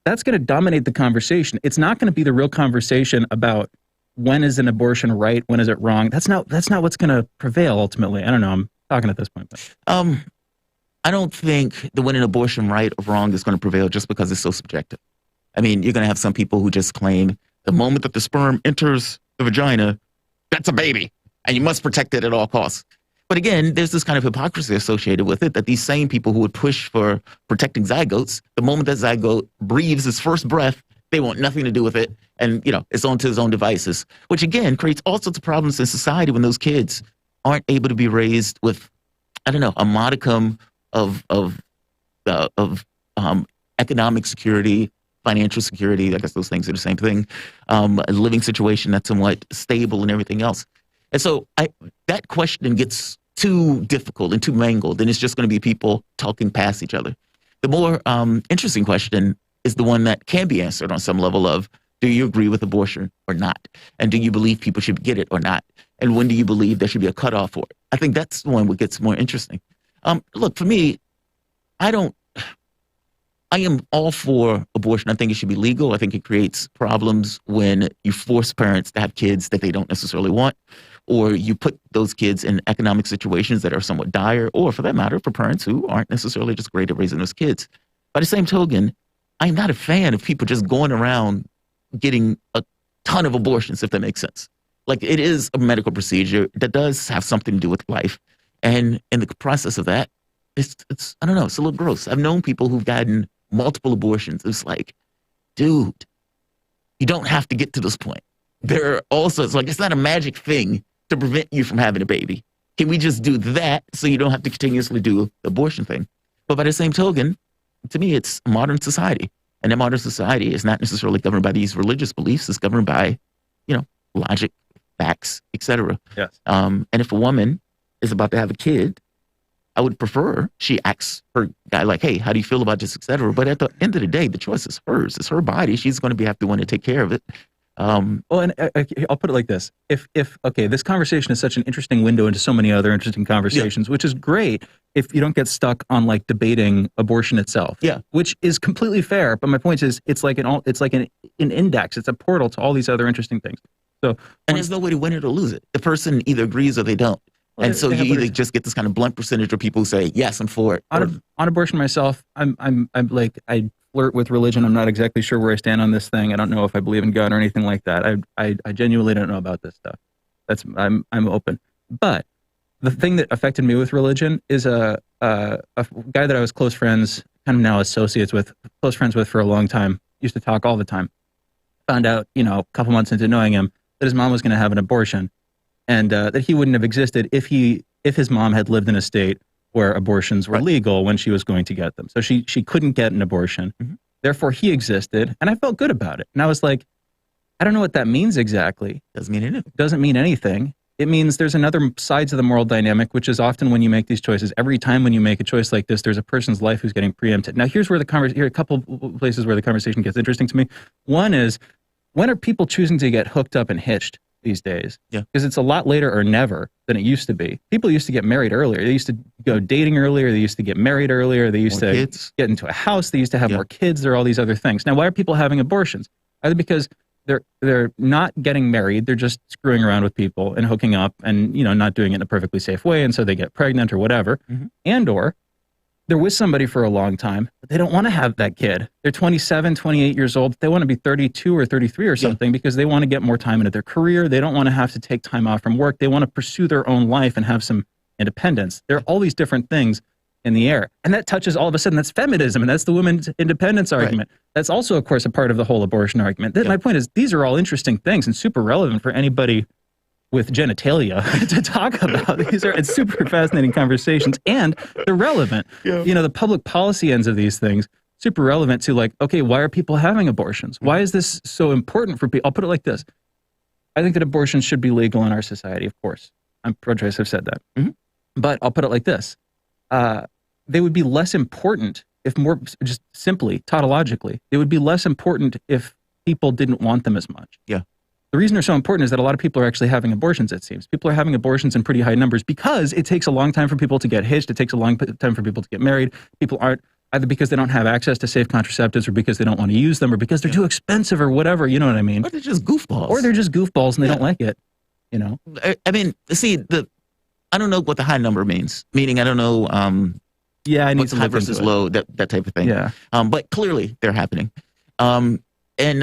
That's going to dominate the conversation. It's not going to be the real conversation about when is an abortion right, when is it wrong. That's not what's going to prevail ultimately. I don't know. I'm talking at this point. But. I don't think the when an abortion right or wrong is going to prevail just because it's so subjective. I mean, you're going to have some people who just claim the moment that the sperm enters the vagina, that's a baby, and you must protect it at all costs. But again, there's this kind of hypocrisy associated with it, that these same people who would push for protecting zygotes, the moment that zygote breathes its first breath, they want nothing to do with it, and, you know, it's onto his own devices, which again creates all sorts of problems in society when those kids aren't able to be raised with, I don't know, a modicum of economic security, financial security. I guess those things are the same thing. A living situation that's somewhat stable and everything else. And so that question gets too difficult and too mangled, and it's just going to be people talking past each other. The more interesting question is the one that can be answered on some level of, do you agree with abortion or not? And do you believe people should get it or not? And when do you believe there should be a cutoff for it? I think that's the one that gets more interesting. Look, for me, I am all for abortion. I think it should be legal. I think it creates problems when you force parents to have kids that they don't necessarily want, or you put those kids in economic situations that are somewhat dire, or for that matter, for parents who aren't necessarily just great at raising those kids. By the same token, I'm not a fan of people just going around getting a ton of abortions, if that makes sense. Like, it is a medical procedure that does have something to do with life. And in the process of that, it's I don't know, it's a little gross. I've known people who've gotten multiple abortions. It's like, dude, you don't have to get to this point. There are also, it's like, it's not a magic thing to prevent you from having a baby. Can we just do that so you don't have to continuously do the abortion thing? But by the same token, to me, it's modern society. And that modern society is not necessarily governed by these religious beliefs. It's governed by, you know, logic, facts, etc. Yes. And if a woman is about to have a kid, I would prefer she asks her guy, like, hey, how do you feel about this, etc. But at the end of the day, the choice is hers. It's her body. She's going to have to want to take care of it. Well, and I'll put it like this. If okay, this conversation is such an interesting window into so many other interesting conversations, which is great if you don't get stuck on like debating abortion itself. Yeah. Which is completely fair. But my point is, it's like an index. It's a portal to all these other interesting things. So, and there's no way to win it or lose it. The person either agrees or they don't. Well, and so you either just get this kind of blunt percentage of people who say, yes, I'm for it. On abortion myself, I'm like, I flirt with religion. I'm not exactly sure where I stand on this thing. I don't know if I believe in God or anything like that. I genuinely don't know about this stuff. I'm open. But the thing that affected me with religion is a guy that I was close friends, kind of now associates with, close friends with for a long time, used to talk all the time. Found out, you know, a couple months into knowing him, that his mom was going to have an abortion. And that he wouldn't have existed if his mom had lived in a state where abortions were legal when she was going to get them. So she couldn't get an abortion. Mm-hmm. Therefore, he existed, and I felt good about it. And I was like, I don't know what that means exactly. Doesn't mean anything. Doesn't mean anything. It means there's another side to the moral dynamic, which is often when you make these choices. Every time when you make a choice like this, there's a person's life who's getting preempted. Now, here's where here are a couple places where the conversation gets interesting to me. One is, when are people choosing to get hooked up and hitched these days? Yeah. Because it's a lot later or never than it used to be. People used to get married earlier. They used to go dating earlier. They used to get married earlier. They used to get into a house. They used to have more kids. There are all these other things. Now, why are people having abortions? Either because they're not getting married. They're just screwing around with people and hooking up and, you know, not doing it in a perfectly safe way. And so they get pregnant or whatever. Mm-hmm. And or they're with somebody for a long time, but they don't want to have that kid. They're 27, 28 years old. They want to be 32 or 33 or something because they want to get more time into their career. They don't want to have to take time off from work. They want to pursue their own life and have some independence. There are all these different things in the air. And that touches, all of a sudden, that's feminism, and that's the women's independence argument. Right. That's also, of course, a part of the whole abortion argument. My point is, these are all interesting things and super relevant for anybody with genitalia to talk about. It's super fascinating conversations, and they're relevant. Yeah. You know, the public policy ends of these things, super relevant to like, okay, why are people having abortions? Why is this so important for people? I'll put it like this. I think that abortion should be legal in our society, of course. I'm pro-choice, I've said that. But I'll put it like this. They would be less important if more, just simply, tautologically, they would be less important if people didn't want them as much. Yeah. The reason they're so important is that a lot of people are actually having abortions, it seems. People are having abortions in pretty high numbers because it takes a long time for people to get hitched. It takes a long time for people to get married. People aren't, either because they don't have access to safe contraceptives or because they don't want to use them or because they're too expensive or whatever, you know what I mean? Or they're just goofballs. Or they're just goofballs and they don't like it, you know? I mean, see, I don't know what the high number means. Meaning, I don't know I need what's high versus low, that type of thing. Yeah. But clearly, they're happening. And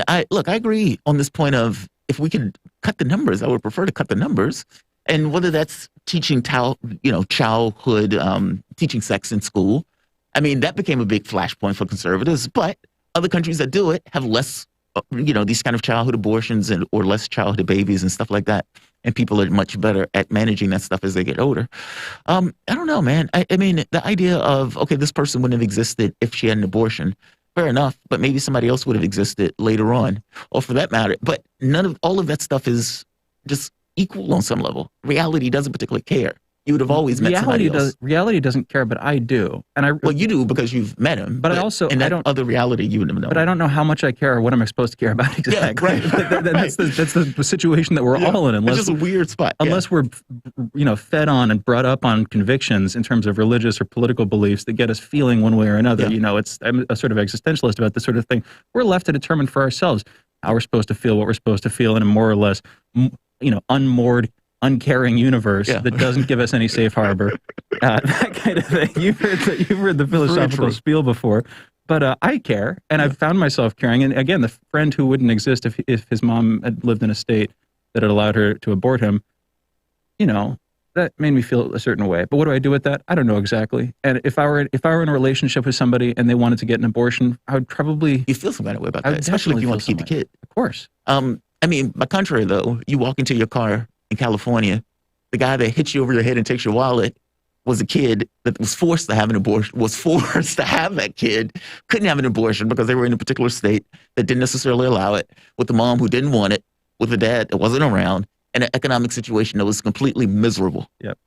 I agree on this point of if we could cut the numbers, I would prefer to cut the numbers. And whether that's teaching childhood, teaching sex in school. I mean, that became a big flashpoint for conservatives. But other countries that do it have less, these kind of childhood abortions or less childhood babies and stuff like that. And people are much better at managing that stuff as they get older. I don't know, man. I mean, the idea of, okay, this person wouldn't have existed if she had an abortion. Fair enough, but maybe somebody else would have existed later on, or for that matter. But all of that stuff is just equal on some level. Reality doesn't particularly care. You would have always met somebody else. Reality doesn't care, but I do. Well, you do because you've met him. But I also, in that other reality, you wouldn't have known. But I don't know how much I care or what I'm supposed to care about exactly. Yeah, right. That's the situation that we're all in. Unless, it's just a weird spot. Unless we're, fed on and brought up on convictions in terms of religious or political beliefs that get us feeling one way or another. Yeah. I'm a sort of existentialist about this sort of thing. We're left to determine for ourselves how we're supposed to feel, what we're supposed to feel in a more or less, unmoored, uncaring universe that doesn't give us any safe harbor, that kind of thing. You've heard the philosophical spiel before, but I care, and I've found myself caring. And again, the friend who wouldn't exist if his mom had lived in a state that had allowed her to abort him, that made me feel a certain way. But what do I do with that? I don't know exactly. And if I were in a relationship with somebody and they wanted to get an abortion, I would probably feel some kind of way about that, especially if you want to keep the kid. Of course. I mean, by contrary though, you walk into your car in California, the guy that hits you over your head and takes your wallet was a kid that was forced to have an abortion, was forced to have that kid, couldn't have an abortion because they were in a particular state that didn't necessarily allow it, with the mom who didn't want it, with a dad that wasn't around, and an economic situation that was completely miserable. Yep.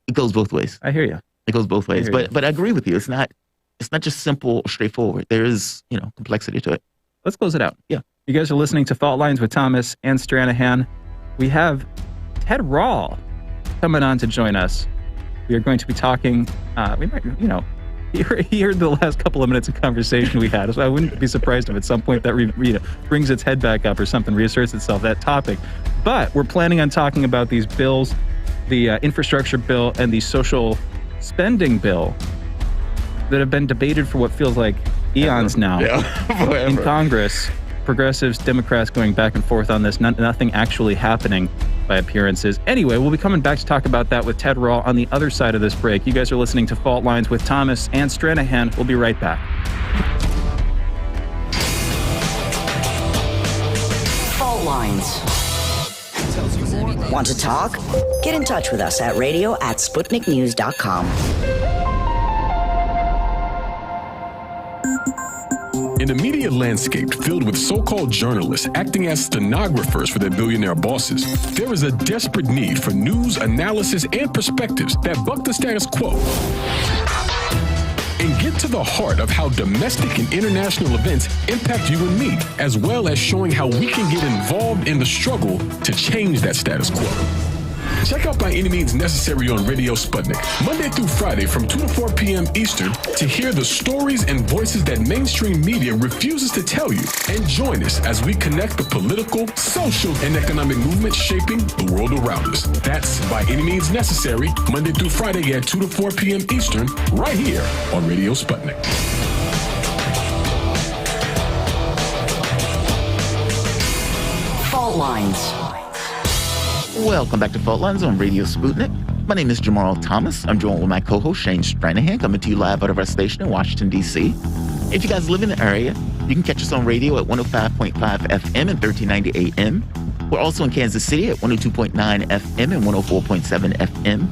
It goes both ways. I hear you. It goes both ways. But I agree with you. It's not just simple or straightforward. There is, complexity to it. Let's close it out. Yeah. You guys are listening to Fault Lines with Thomas and Stranahan. We have Ted Rall coming on to join us. We are going to be talking, we might, he heard the last couple of minutes of conversation we had, so I wouldn't be surprised if at some point that brings its head back up or something, reasserts itself, that topic. But we're planning on talking about these bills, the infrastructure bill and the social spending bill that have been debated for what feels like eons now in Congress. Progressives, Democrats going back and forth on this, nothing actually happening by appearances. Anyway, we'll be coming back to talk about that with Ted Rall on the other side of this break. You guys are listening to Fault Lines with Thomas and Stranahan. We'll be right back. Fault Lines. Want to talk? Get in touch with us at radio@sputniknews.com. In a media landscape filled with so-called journalists acting as stenographers for their billionaire bosses, there is a desperate need for news, analysis, and perspectives that buck the status quo and get to the heart of how domestic and international events impact you and me, as well as showing how we can get involved in the struggle to change that status quo. Check out By Any Means Necessary on Radio Sputnik, Monday through Friday from 2 to 4 p.m. Eastern, to hear the stories and voices that mainstream media refuses to tell you. And join us as we connect the political, social, and economic movements shaping the world around us. That's By Any Means Necessary, Monday through Friday at 2 to 4 p.m. Eastern, right here on Radio Sputnik. Fault Lines. Welcome back to Fault Lines on Radio Sputnik. My name is Jamarl Thomas. I'm joined with my co-host Shane Stranahan, coming to you live out of our station in Washington, D.C. If you guys live in the area, you can catch us on radio at 105.5 FM and 1390 AM. We're also in Kansas City at 102.9 FM and 104.7 FM.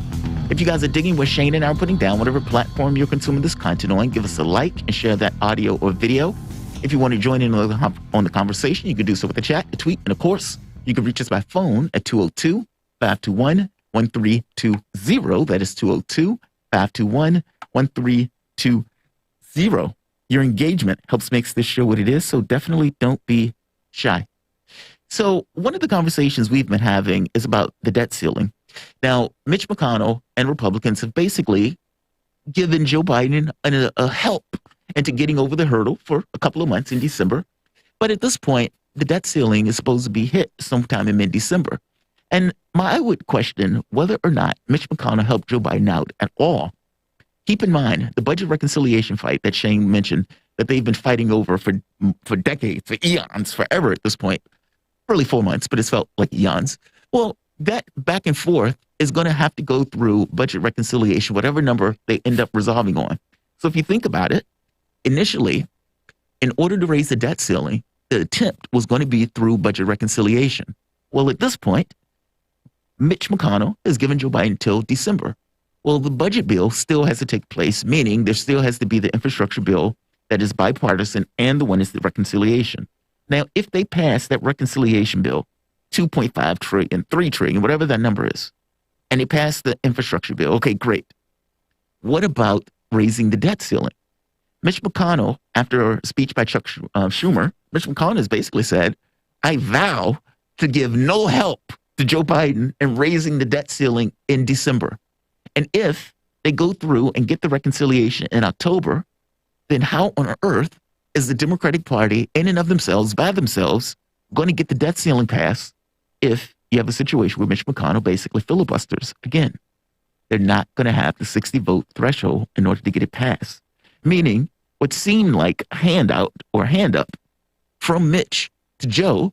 If you guys are digging what Shane and I are putting down, whatever platform you're consuming this content on, give us a like and share that audio or video. If you want to join in on the conversation, you can do so with a chat, a tweet, and of course, you can reach us by phone at 202-521-1320. That is 202-521-1320. Your engagement helps makes this show what it is, so definitely don't be shy. So one of the conversations we've been having is about the debt ceiling. Now, Mitch McConnell and Republicans have basically given Joe Biden a help into getting over the hurdle for a couple of months in December. But at this point, the debt ceiling is supposed to be hit sometime in mid-December. And I would question whether or not Mitch McConnell helped Joe Biden out at all. Keep in mind the budget reconciliation fight that Shane mentioned that they've been fighting over for decades, for eons, forever at this point. Really 4 months, but it's felt like eons. Well, that back and forth is going to have to go through budget reconciliation, whatever number they end up resolving on. So if you think about it, initially, in order to raise the debt ceiling, the attempt was going to be through budget reconciliation. Well, at this point, Mitch McConnell has given Joe Biden till December. Well, the budget bill still has to take place, meaning there still has to be the infrastructure bill that is bipartisan and the one is the reconciliation. Now, if they pass that reconciliation bill, 2.5 trillion, 3 trillion, whatever that number is, and they pass the infrastructure bill, okay, great. What about raising the debt ceiling? Mitch McConnell, after a speech by Chuck Schumer, Mitch McConnell has basically said, I vow to give no help to Joe Biden in raising the debt ceiling in December. And if they go through and get the reconciliation in October, then how on earth is the Democratic Party in and of themselves, by themselves, going to get the debt ceiling passed if you have a situation where Mitch McConnell basically filibusters again? They're not going to have the 60 vote threshold in order to get it passed. Meaning what seemed like a handout or a hand up from Mitch to Joe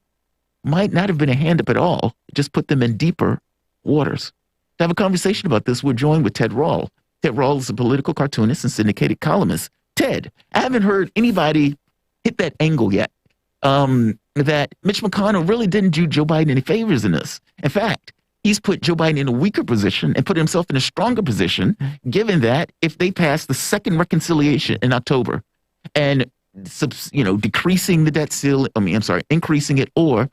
might not have been a hand up at all. It just put them in deeper waters. To have a conversation about this, we're joined with Ted Rall. Ted Rall is a political cartoonist and syndicated columnist. Ted, I haven't heard anybody hit that angle yet, that Mitch McConnell really didn't do Joe Biden any favors in this. In fact, he's put Joe Biden in a weaker position and put himself in a stronger position, given that if they pass the second reconciliation in October and, decreasing the debt ceiling, increasing it or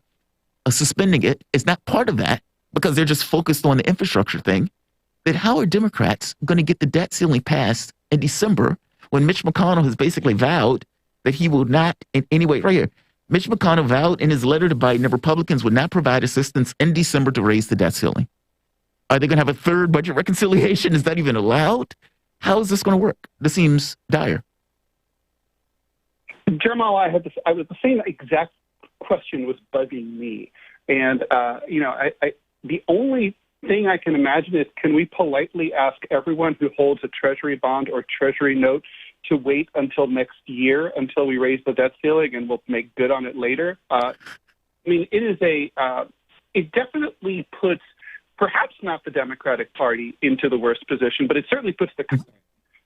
suspending it is not part of that because they're just focused on the infrastructure thing, then how are Democrats going to get the debt ceiling passed in December when Mitch McConnell has basically vowed that he will not in any way, right here, Mitch McConnell vowed in his letter to Biden that Republicans would not provide assistance in December to raise the debt ceiling. Are they going to have a third budget reconciliation? Is that even allowed? How is this going to work? This seems dire. Jamarl, I was the same exact question was bugging me. And, the only thing I can imagine is, can we politely ask everyone who holds a treasury bond or treasury note to wait until next year until we raise the debt ceiling and we'll make good on it later? It definitely puts perhaps not the Democratic Party into the worst position, but it certainly puts the country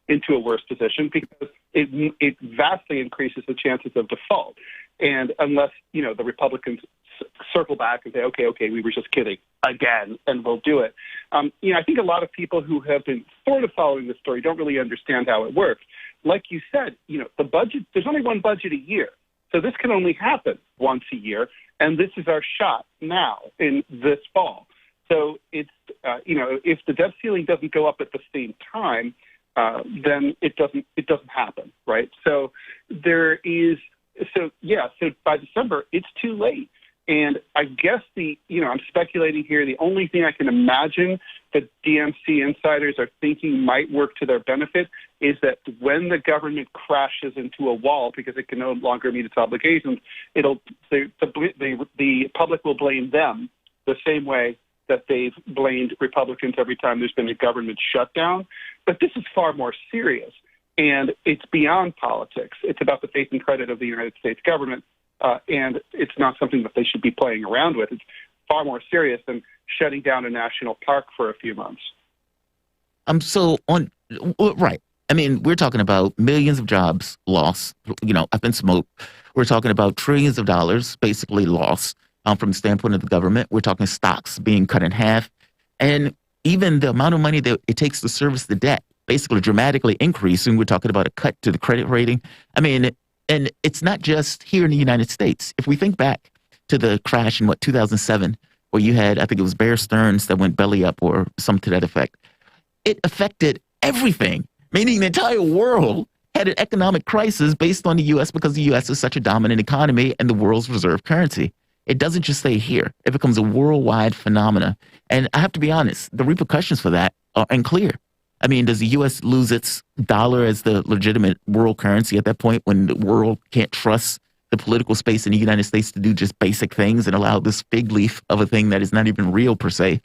into a worse position because it vastly increases the chances of default. And unless, the Republicans circle back and say, okay, we were just kidding again, and we'll do it. I think a lot of people who have been sort of following the story don't really understand how it works. Like you said, the budget, there's only one budget a year. So this can only happen once a year. And this is our shot now in this fall. So it's, if the debt ceiling doesn't go up at the same time, then it doesn't happen, right? So so by December, it's too late. And I guess I'm speculating here, the only thing I can imagine that DNC insiders are thinking might work to their benefit is that when the government crashes into a wall because it can no longer meet its obligations, the public will blame them the same way that they've blamed Republicans every time there's been a government shutdown. But this is far more serious, and it's beyond politics. It's about the faith and credit of the United States government. And it's not something that they should be playing around with. It's far more serious than shutting down a national park for a few months. Right. I mean, we're talking about millions of jobs lost, up in smoke. We're talking about trillions of dollars basically lost from the standpoint of the government. We're talking stocks being cut in half. And, even the amount of money that it takes to service the debt basically dramatically increasing. We're talking about a cut to the credit rating. I mean, and it's not just here in the United States. If we think back to the crash in 2007, where you had, I think it was Bear Stearns that went belly up or something to that effect, it affected everything, meaning the entire world had an economic crisis based on the U.S. because the U.S. is such a dominant economy and the world's reserve currency. It doesn't just stay here. It becomes a worldwide phenomena. And I have to be honest, the repercussions for that are unclear. I mean, does the U.S. lose its dollar as the legitimate world currency at that point when the world can't trust the political space in the United States to do just basic things and allow this fig leaf of a thing that is not even real per se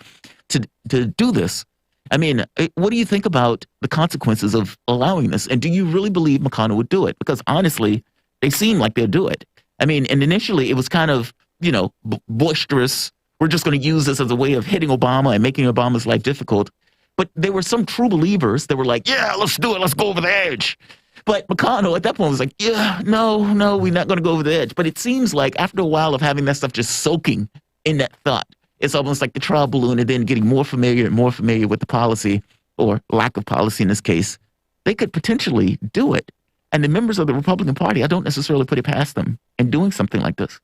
to do this? I mean, what do you think about the consequences of allowing this? And do you really believe McConnell would do it? Because honestly, they seem like they'll do it. I mean, and initially it was kind of, you know, boisterous. We're just going to use this as a way of hitting Obama and making Obama's life difficult. But there were some true believers that were like, yeah, let's do it. Let's go over the edge. But McConnell at that point was like, yeah, no, we're not going to go over the edge. But it seems like after a while of having that stuff just soaking in that thought, it's almost like the trial balloon and then getting more familiar and more familiar with the policy or lack of policy in this case, they could potentially do it. And the members of the Republican Party, I don't necessarily put it past them in doing something like this.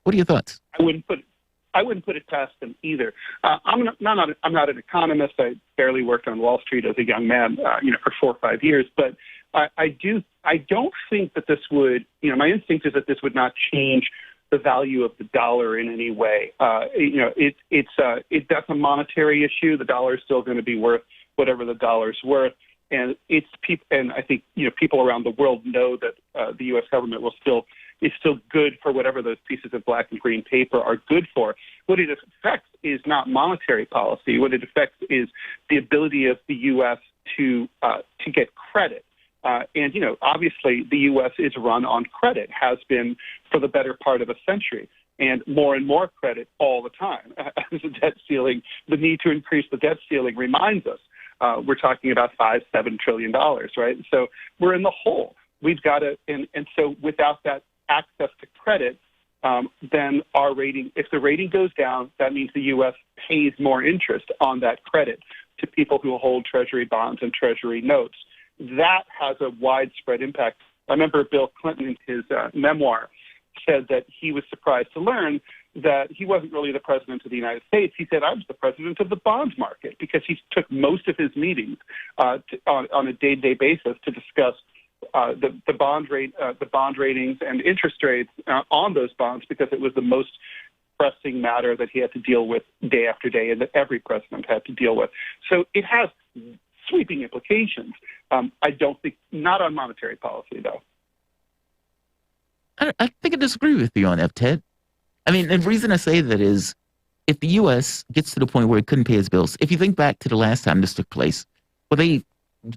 What are your thoughts? I wouldn't put it past them either. I'm not an economist. I barely worked on Wall Street as a young man, for 4 or 5 years. But I don't think that this would. My instinct is that this would not change the value of the dollar in any way. That's a monetary issue. The dollar is still going to be worth whatever the dollar's worth, and I think people around the world know that the U.S. government is still good for whatever those pieces of black and green paper are good for. What it affects is not monetary policy. What it affects is the ability of the U.S. to get credit. And obviously the U.S. is run on credit, has been for the better part of a century, and more credit all the time. As the debt ceiling, the need to increase the debt ceiling reminds us. We're talking about $5-7 trillion, right? So we're in the hole. We've got to, and so without that access to credit, then our rating, if the rating goes down, that means the U.S. pays more interest on that credit to people who hold Treasury bonds and Treasury notes. That has a widespread impact. I remember Bill Clinton in his memoir said that he was surprised to learn that he wasn't really the president of the United States. He said, I was the president of the bond market, because he took most of his meetings on a day-to-day basis to discuss the bond ratings and interest rates on those bonds, because it was the most pressing matter that he had to deal with day after day and that every president had to deal with. So it has sweeping implications. I don't think, not on monetary policy, though. I think I disagree with you on that, Ted. I mean, the reason I say that is if the U.S. gets to the point where it couldn't pay its bills, if you think back to the last time this took place, well, they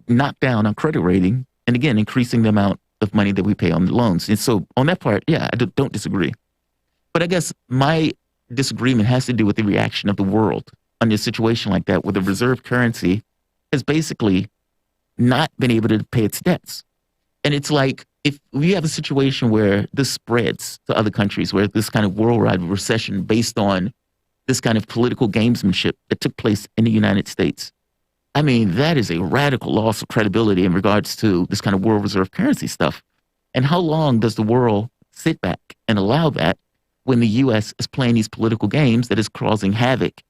knocked down on credit rating and, again, increasing the amount of money that we pay on the loans. And so on that part, yeah, I don't disagree. But I guess my disagreement has to do with the reaction of the world under a situation like that, where the reserve currency has basically not been able to pay its debts. And it's like, if we have a situation where this spreads to other countries, where this kind of worldwide recession based on this kind of political gamesmanship that took place in the United States, I mean, that is a radical loss of credibility in regards to this kind of world reserve currency stuff. And how long does the world sit back and allow that when the U.S. is playing these political games that is causing havoc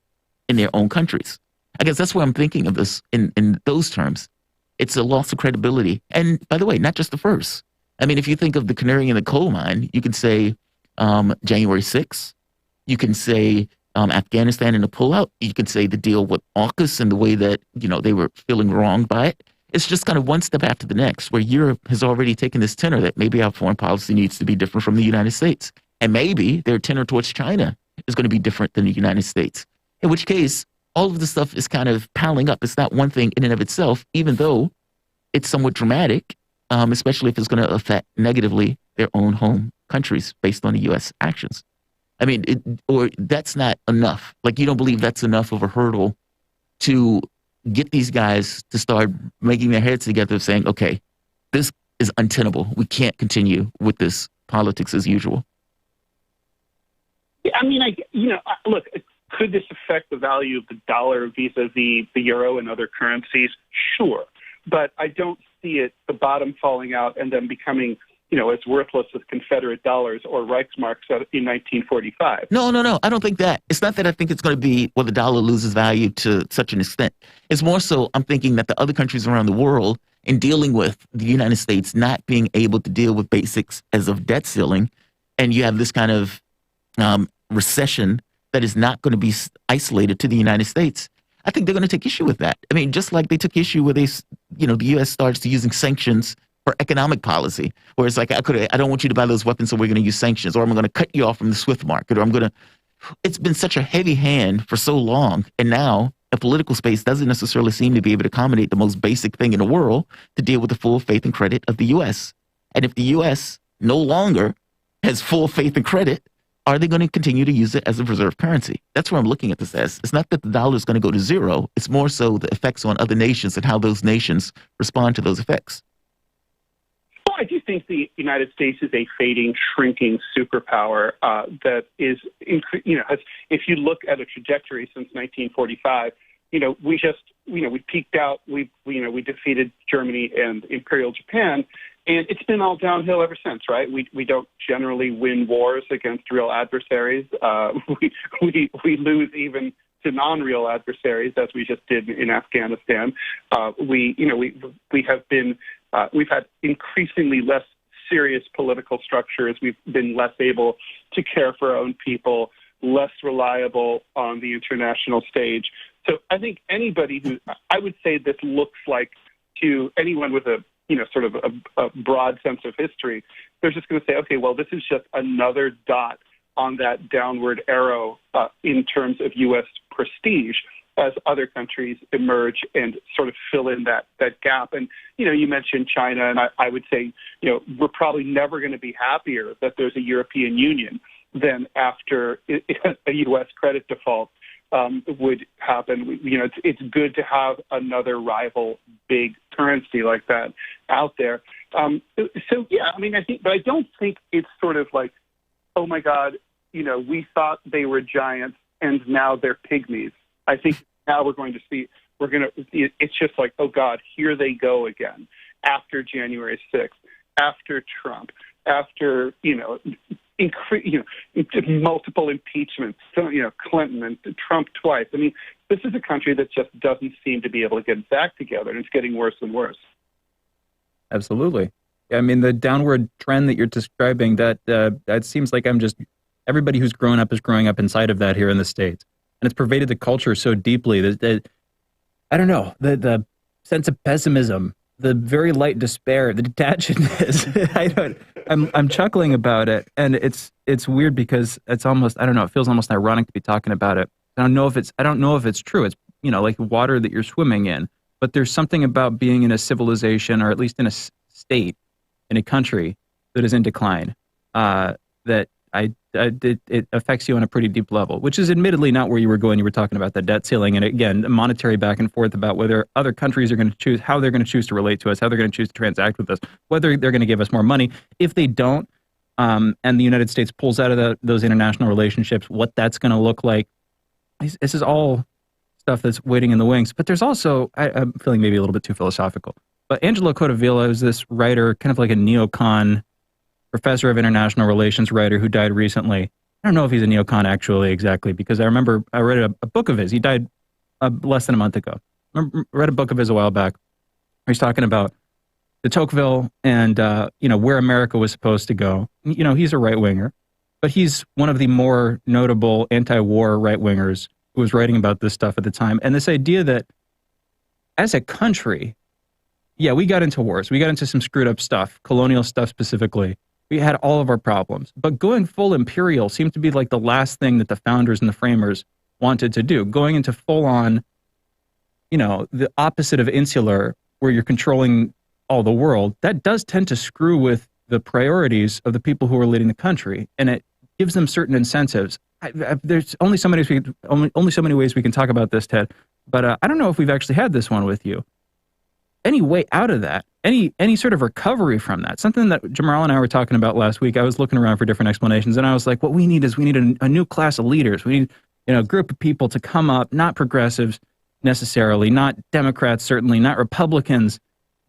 in their own countries? I guess that's where I'm thinking of this in those terms. It's a loss of credibility. And by the way, not just the first. I mean, if you think of the canary in the coal mine, you can say January 6th. You can say Afghanistan and the pullout. You could say the deal with AUKUS and the way that, they were feeling wronged by it. It's just kind of one step after the next, where Europe has already taken this tenor that maybe our foreign policy needs to be different from the United States. And maybe their tenor towards China is going to be different than the United States. In which case, all of this stuff is kind of piling up. It's not one thing in and of itself, even though it's somewhat dramatic, especially if it's going to affect negatively their own home countries based on the U.S. actions. I mean, or that's not enough. Like, you don't believe that's enough of a hurdle to get these guys to start making their heads together saying, okay, this is untenable. We can't continue with this politics as usual. I mean, look, Could this affect the value of the dollar vis-a-vis the euro and other currencies? Sure. But I don't see the bottom falling out and then becoming, as worthless as Confederate dollars or Reichsmarks in 1945. No. I don't think that. It's not that I think it's going to be the dollar loses value to such an extent. It's more so I'm thinking that the other countries around the world, in dealing with the United States not being able to deal with basics as of debt ceiling, and you have this kind of recession that is not going to be isolated to the United States. I think they're going to take issue with that. I mean, just like they took issue with the U.S. starts using sanctions for economic policy, where it's like, I don't want you to buy those weapons, so we're going to use sanctions, or I'm going to cut you off from the SWIFT market, or it's been such a heavy hand for so long, and now a political space doesn't necessarily seem to be able to accommodate the most basic thing in the world to deal with the full faith and credit of the U.S. And if the U.S. no longer has full faith and credit, are they going to continue to use it as a reserve currency? That's where I'm looking at this as. It's not that the dollar is going to go to zero. It's more so the effects on other nations and how those nations respond to those effects. Well, I do think the United States is a fading, shrinking superpower that is, if you look at a trajectory since 1945, we peaked out, we defeated Germany and Imperial Japan, and it's been all downhill ever since, right? We don't generally win wars against real adversaries. We lose even to non-real adversaries, as we just did in Afghanistan. We've had increasingly less serious political structures. We've been less able to care for our own people, less reliable on the international stage. So I think I would say this looks like, to anyone with a broad sense of history, they're just going to say, okay, well, this is just another dot on that downward arrow in terms of U.S. prestige as other countries emerge and sort of fill in that gap. And, you mentioned China, and I would say, we're probably never going to be happier that there's a European Union than after a U.S. credit default would happen. It's good to have another rival big currency like that out there. I think, but I don't think it's sort of like, oh my God, we thought they were giants and now they're pygmies. I think now it's just like, oh God, here they go again after January 6th, after Trump, after, multiple impeachments, Clinton and Trump twice. I mean, this is a country that just doesn't seem to be able to get its act together, and it's getting worse and worse. Absolutely. I mean, the downward trend that you're describing, that seems like everybody who's grown up is growing up inside of that here in the States. And it's pervaded the culture so deeply that I don't know, the sense of pessimism, the very light despair, the detachedness. I'm chuckling about it, and it's weird because it's almost, I don't know, it feels almost ironic to be talking about it. I don't know if it's true. It's like water that you're swimming in. But there's something about being in a civilization, or at least in a state, in a country that is in decline, that it affects you on a pretty deep level, which is admittedly not where you were going. You were talking about the debt ceiling, and again, monetary back and forth about whether other countries are going to choose, how they're going to choose to relate to us, how they're going to choose to transact with us, whether they're going to give us more money. If they don't, and the United States pulls out of those international relationships, what that's going to look like. This is all stuff that's waiting in the wings. But there's also, I'm feeling maybe a little bit too philosophical, but Angelo Codevilla is this writer, kind of like a neocon professor of international relations writer who died recently. I don't know if he's a neocon actually exactly, because I remember I read a book of his. He died less than a month ago. I read a book of his a while back. He's talking about de Tocqueville and where America was supposed to go. He's a right-winger, but he's one of the more notable anti-war right-wingers who was writing about this stuff at the time. And this idea that as a country, yeah, we got into wars. We got into some screwed up stuff, colonial stuff specifically. We had all of our problems. But going full imperial seemed to be like the last thing that the founders and the framers wanted to do. Going into full on, the opposite of insular, where you're controlling all the world, that does tend to screw with the priorities of the people who are leading the country. And it gives them certain incentives. There's only so many ways we can talk about this, Ted. But I don't know if we've actually had this one with you. Any way out of that, any sort of recovery from that, something that Jamarl and I were talking about last week. I was looking around for different explanations, and I was like, what we need is a new class of leaders. We need group of people to come up, not progressives necessarily, not Democrats certainly, not Republicans,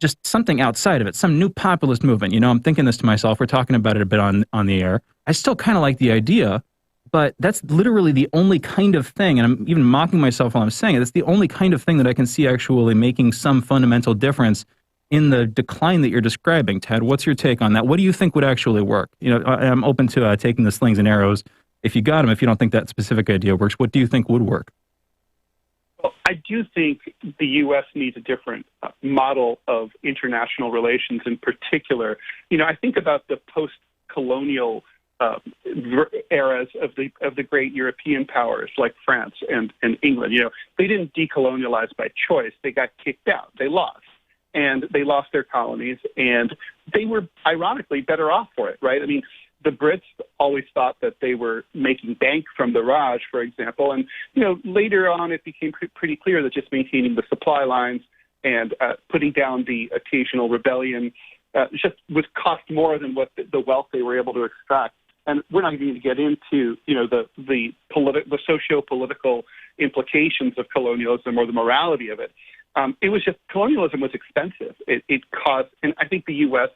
just something outside of it, some new populist movement. I'm thinking this to myself. We're talking about it a bit on the air. I still kind of like the idea, but that's literally the only kind of thing, and I'm even mocking myself while I'm saying it, that's the only kind of thing that I can see actually making some fundamental difference in the decline that you're describing. Ted, what's your take on that? What do you think would actually work? I'm open to taking the slings and arrows if you got them, if you don't think that specific idea works. What do you think would work? Well, I do think the U.S. needs a different model of international relations in particular. I think about the post-colonial eras of the great European powers like France and England. They didn't decolonialize by choice. They got kicked out. They lost. And they lost their colonies, and they were, ironically, better off for it, right? I mean, the Brits always thought that they were making bank from the Raj, for example, and, later on it became pretty clear that just maintaining the supply lines and putting down the occasional rebellion just would cost more than what the wealth they were able to extract. And we're not even going to get into, the socio-political implications of colonialism or the morality of it. It was just, colonialism was expensive. It caused, and I think the U.S.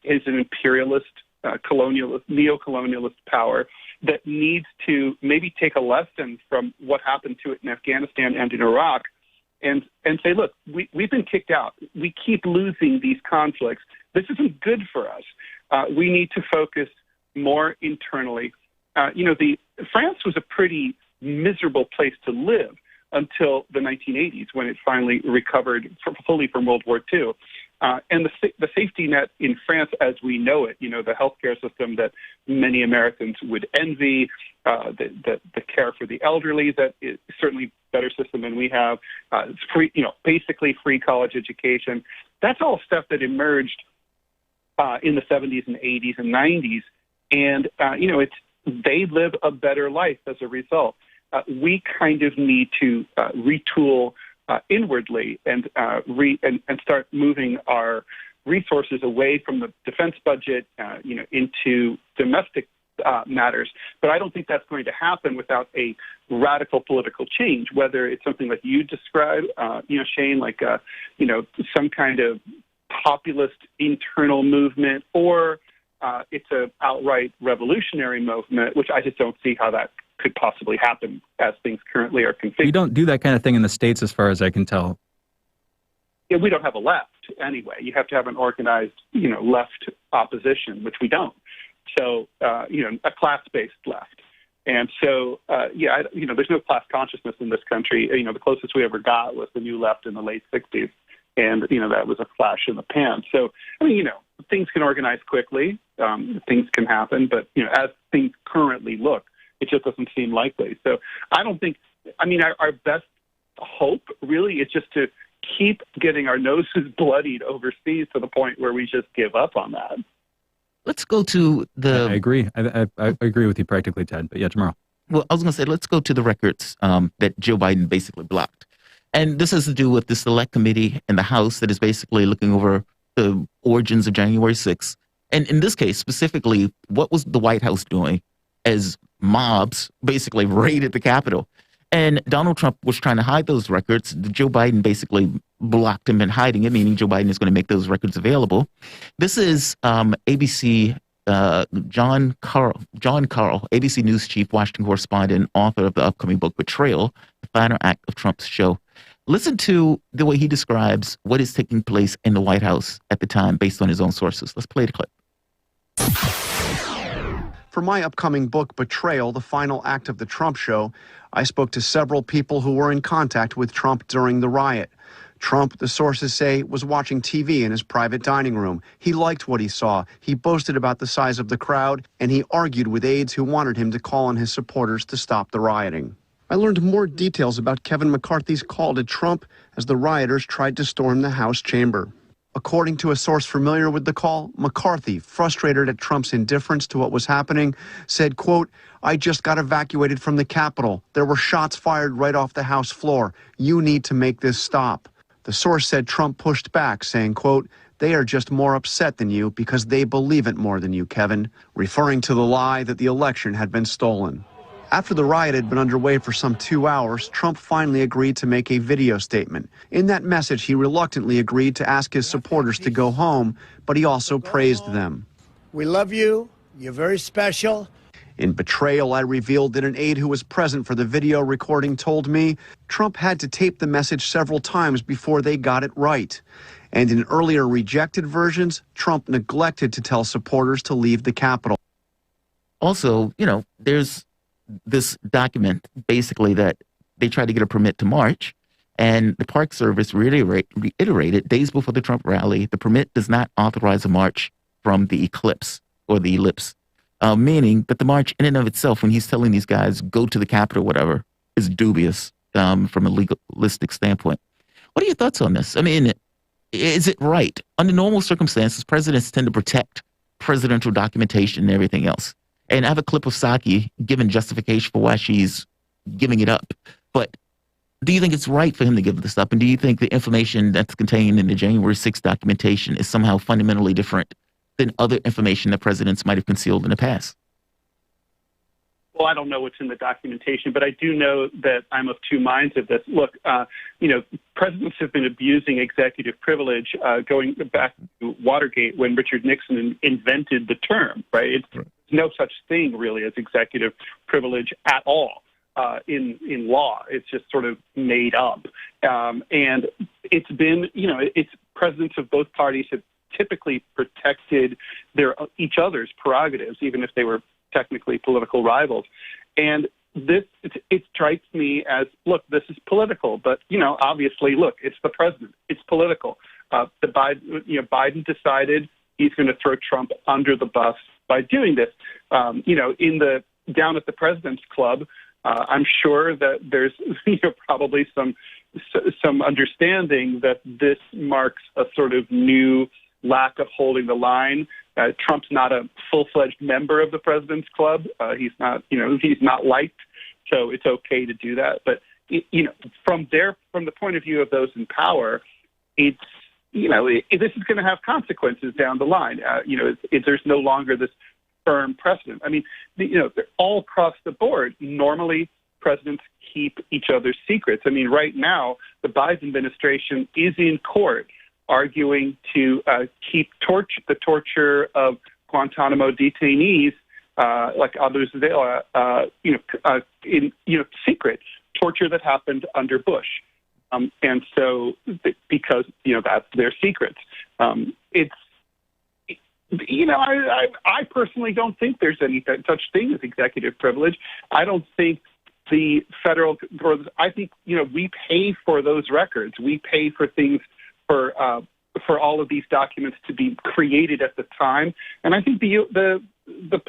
is an imperialist, neo-colonialist power that needs to maybe take a lesson from what happened to it in Afghanistan and in Iraq and say, look, we've been kicked out. We keep losing these conflicts. This isn't good for us. We need to focus more internally. France was a pretty miserable place to live until the 1980s, when it finally recovered fully from World War II. And the safety net in France, as we know it, the healthcare system that many Americans would envy, the care for the elderly, that is certainly a better system than we have. It's free, basically free college education. That's all stuff that emerged in the 70s and 80s and 90s. And, they live a better life as a result. We kind of need to retool inwardly and start moving our resources away from the defense budget, into domestic matters. But I don't think that's going to happen without a radical political change. Whether it's something like you describe, Shane, like some kind of populist internal movement, or it's an outright revolutionary movement, which I just don't see how that could possibly happen as things currently are configured. You don't do that kind of thing in the States, as far as I can tell. Yeah, we don't have a left anyway. You have to have an organized, left opposition, which we don't. So, a class-based left. And so, there's no class consciousness in this country. The closest we ever got was the New Left in the late 60s. And, that was a flash in the pan. So, things can organize quickly. Things can happen. But, as things currently look, it just doesn't seem likely. So I don't think, our best hope really is just to keep getting our noses bloodied overseas to the point where we just give up on that. Let's go to the... I agree. I agree with you practically, Ted. But yeah, Jamarl. Well, I was going to say, let's go to the records that Joe Biden basically blocked. And this has to do with the select committee in the House that is basically looking over the origins of January 6th. And in this case, specifically, what was the White House doing as mobs basically raided the Capitol? And Donald Trump was trying to hide those records. Joe Biden basically blocked him in hiding it, meaning Joe Biden is going to make those records available. This is ABC John Carl, ABC News chief, Washington correspondent, author of the upcoming book Betrayal, the Final Act of Trump's Show. Listen to the way he describes what is taking place in the White House at the time based on his own sources. Let's play the clip. For my upcoming book, Betrayal, the Final Act of the Trump Show, I spoke to several people who were in contact with Trump during the riot. Trump, the sources say, was watching TV in his private dining room. He liked what he saw. He boasted about the size of the crowd, and he argued with aides who wanted him to call on his supporters to stop the rioting. I learned more details about Kevin McCarthy's call to Trump as the rioters tried to storm the House chamber. According to a source familiar with the call, McCarthy, frustrated at Trump's indifference to what was happening, said, quote, "I just got evacuated from the Capitol. There were shots fired right off the House floor. You need to make this stop." The source said Trump pushed back, saying, quote, "They are just more upset than you because they believe it more than you, Kevin," referring to the lie that the election had been stolen. After the riot had been underway for some 2 hours, Trump finally agreed to make a video statement. In that message, he reluctantly agreed to ask his supporters to go home, but he also praised them. We love you. You're very special. In betrayal, I revealed that an aide who was present for the video recording told me Trump had to tape the message several times before they got it right. And in earlier rejected versions, Trump neglected to tell supporters to leave the Capitol. Also, there's this document basically that they tried to get a permit to march, and the Park Service reiterated days before the Trump rally, the permit does not authorize a march from the eclipse or the ellipse, meaning that the march in and of itself, when he's telling these guys go to the Capitol or whatever, is dubious from a legalistic standpoint. What are your thoughts on this? I mean, is it right? Under normal circumstances, presidents tend to protect presidential documentation and everything else. And I have a clip of Psaki giving justification for why she's giving it up. But do you think it's right for him to give this up? And do you think the information that's contained in the January 6th documentation is somehow fundamentally different than other information that presidents might have concealed in the past? Well, I don't know what's in the documentation, but I do know that I'm of two minds of this. Look, presidents have been abusing executive privilege going back to Watergate when Richard Nixon invented the term, right? It's no such thing really as executive privilege at all in law. It's just sort of made up. And it's been, it's presidents of both parties have typically protected each other's prerogatives, even if they were technically political rivals. And it strikes me as, look, this is political, but, obviously, look, it's the president. It's political. Biden decided he's going to throw Trump under the bus by doing this. Down at the President's Club, I'm sure that there's probably some understanding that this marks a sort of new lack of holding the line. Trump's not a full-fledged member of the President's Club. He's not liked, so it's okay to do that. But from the point of view of those in power, it's this is going to have consequences down the line. There's no longer this firm precedent. I mean, they're all across the board. Normally, presidents keep each other's secrets. I mean, right now, the Biden administration is in court arguing to keep the torture of Guantanamo detainees like others, in secret torture that happened under Bush, and so because that's their secrets. I personally don't think there's any such thing as executive privilege. I don't think the federal, I think we pay for those records. We pay for things for all of these documents to be created at the time, and I think the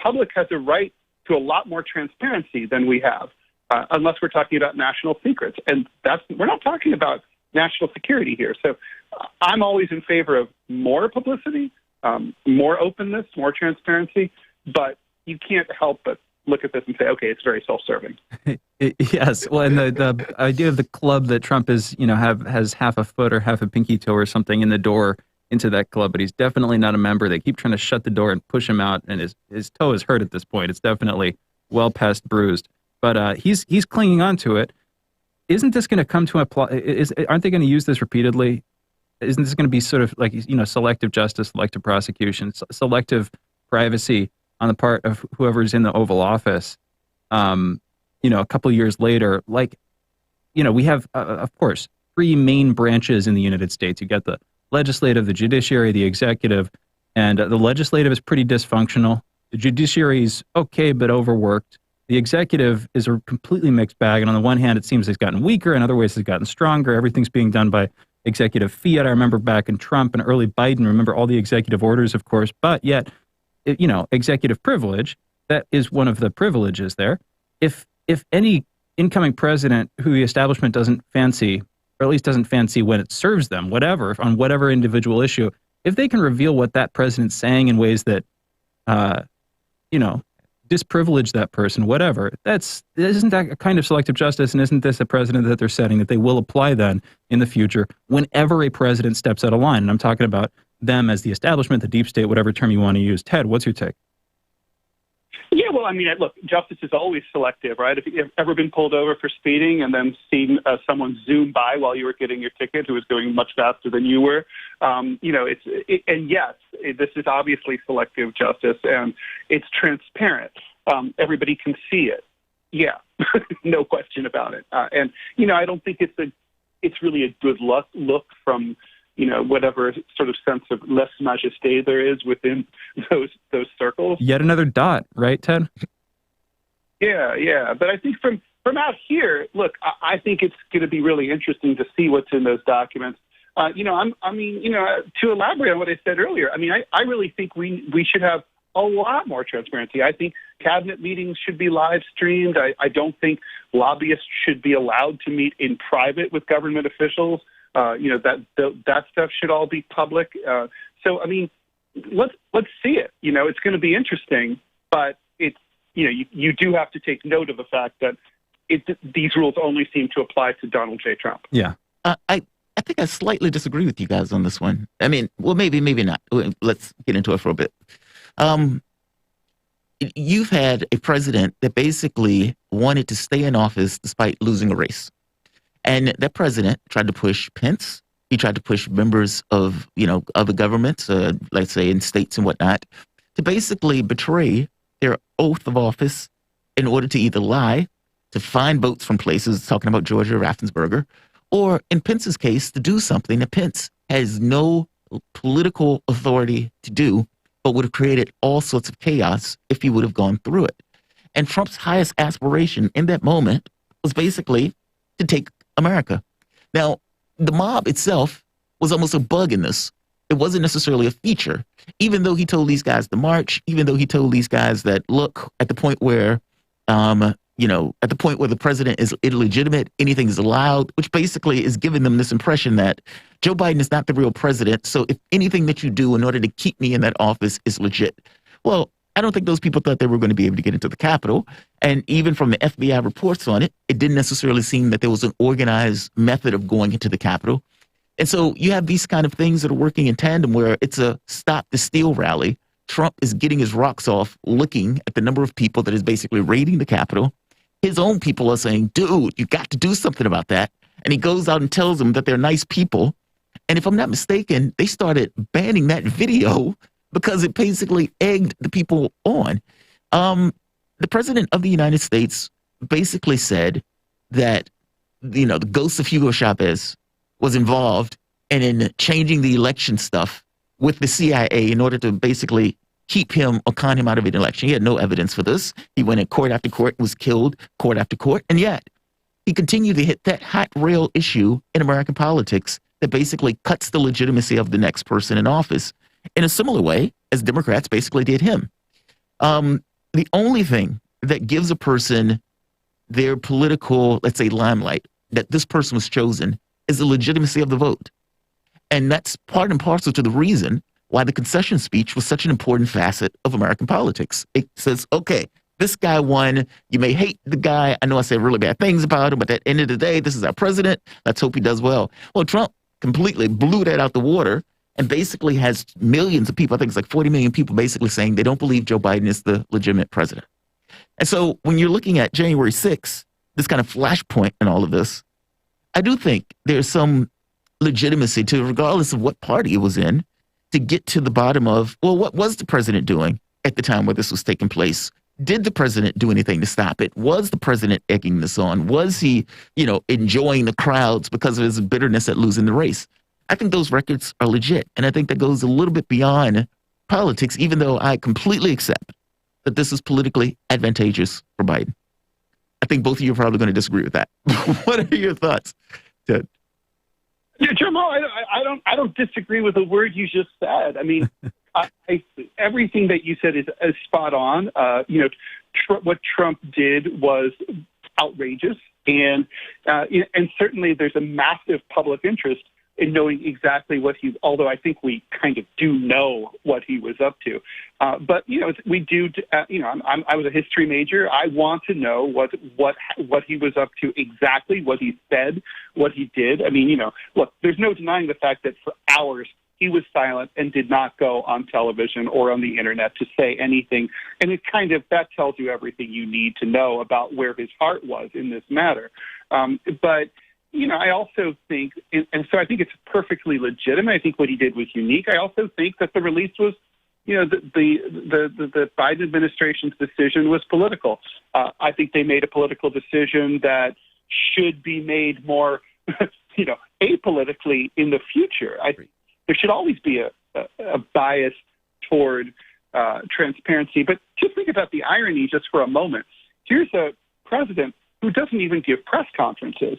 public has a right to a lot more transparency than we have, unless we're talking about national secrets, and we're not talking about national security here. So I'm always in favor of more publicity, more openness, more transparency, but you can't help but look at this and say, okay, it's very self-serving. Yes. Well, and the idea of the club that Trump is, has half a foot or half a pinky toe or something in the door into that club, but he's definitely not a member. They keep trying to shut the door and push him out, and his toe is hurt at this point. It's definitely well past bruised, but he's clinging on to it. Isn't this going to come to aren't they going to use this repeatedly? Isn't this going to be sort of like, selective justice, selective prosecution, selective privacy on the part of whoever's in the Oval Office, a couple of years later? We have, of course, three main branches in the United States. You got the legislative, the judiciary, the executive, and the legislative is pretty dysfunctional. The judiciary is okay, but overworked. The executive is a completely mixed bag. And on the one hand, it seems it's gotten weaker. In other ways, it's gotten stronger. Everything's being done by executive fiat. I remember back in Trump and early Biden, remember all the executive orders, of course, but yet, executive privilege, that is one of the privileges there. If any incoming president who the establishment doesn't fancy, or at least doesn't fancy when it serves them, on whatever individual issue, if they can reveal what that president's saying in ways that, disprivilege that person, whatever, isn't that a kind of selective justice, and isn't this a precedent that they're setting that they will apply then in the future whenever a president steps out of line? And I'm talking about them as the establishment, the deep state, whatever term you want to use. Ted, what's your take? Yeah, well, I mean, look, justice is always selective, right? If you've ever been pulled over for speeding and then seen someone zoom by while you were getting your ticket who was going much faster than you were, and yes, this is obviously selective justice, and it's transparent. Everybody can see it. Yeah, no question about it. And I don't think it's really a good look from whatever sort of sense of lèse majesté there is within those circles. Yet another dot, right, Ted? Yeah. But I think from out here, look, I think it's going to be really interesting to see what's in those documents. To elaborate on what I said earlier, I mean, I really think we should have a lot more transparency. I think cabinet meetings should be live streamed. I don't think lobbyists should be allowed to meet in private with government officials. That stuff should all be public. So, I mean, let's see it. It's going to be interesting, but it's, you do have to take note of the fact that these rules only seem to apply to Donald J. Trump. Yeah. I think I slightly disagree with you guys on this one. I mean, well, maybe not. Let's get into it for a bit. You've had a president that basically wanted to stay in office despite losing a race. And that president tried to push Pence. He tried to push members of, other governments, let's say in states and whatnot, to basically betray their oath of office in order to either lie, to find votes from places, talking about Georgia or Raffensperger, or in Pence's case, to do something that Pence has no political authority to do, but would have created all sorts of chaos if he would have gone through it. And Trump's highest aspiration in that moment was basically to take America. Now, the mob itself was almost a bug in this. It wasn't necessarily a feature. Even though he told these guys to march, even though he told these guys that, look, at the point where, the president is illegitimate, anything is allowed, which basically is giving them this impression that Joe Biden is not the real president. So if anything that you do in order to keep me in that office is legit. Well, I don't think those people thought they were going to be able to get into the Capitol. And even from the FBI reports on it, it didn't necessarily seem that there was an organized method of going into the Capitol. And so you have these kind of things that are working in tandem where it's a stop the steal rally. Trump is getting his rocks off looking at the number of people that is basically raiding the Capitol. His own people are saying, dude, you got to do something about that. And he goes out and tells them that they're nice people. And if I'm not mistaken, they started banning that video because it basically egged the people on. The president of the United States basically said that, the ghost of Hugo Chavez was involved in changing the election stuff with the CIA in order to basically keep him or con him out of an election. He had no evidence for this. He went in court after court, was killed court after court, and yet he continued to hit that hot rail issue in American politics that basically cuts the legitimacy of the next person in office in a similar way as Democrats basically did him. The only thing that gives a person their political, let's say, limelight, that this person was chosen, is the legitimacy of the vote. And that's part and parcel to the reason why the concession speech was such an important facet of American politics. It says, okay, this guy won. You may hate the guy. I know I said really bad things about him, but at the end of the day, this is our president. Let's hope he does well. Well, Trump completely blew that out the water and basically has millions of people, I think it's like 40 million people basically saying they don't believe Joe Biden is the legitimate president. And so when you're looking at January 6th, this kind of flashpoint in all of this, I do think there's some legitimacy to, regardless of what party it was in, to get to the bottom of, well, what was the president doing at the time where this was taking place? Did the president do anything to stop it? Was the president egging this on? Was he, enjoying the crowds because of his bitterness at losing the race? I think those records are legit. And I think that goes a little bit beyond politics, even though I completely accept that this is politically advantageous for Biden. I think both of you are probably going to disagree with that. What are your thoughts, Ted? Yeah, Jamarl, I don't disagree with a word you just said. I mean, everything that you said is spot on. What Trump did was outrageous, and certainly there's a massive public interest in knowing exactly what although I think we kind of do know what he was up to. But, we do, I was a history major. I want to know what he was up to exactly, what he said, what he did. I mean, look, there's no denying the fact that for hours he was silent and did not go on television or on the internet to say anything. And that tells you everything you need to know about where his heart was in this matter. But I also think, and so I think it's perfectly legitimate. I think what he did was unique. I also think that the release was, the Biden administration's decision was political. I think they made a political decision that should be made more, apolitically in the future. There should always be a bias toward transparency. But just think about the irony just for a moment. Here's a president who doesn't even give press conferences.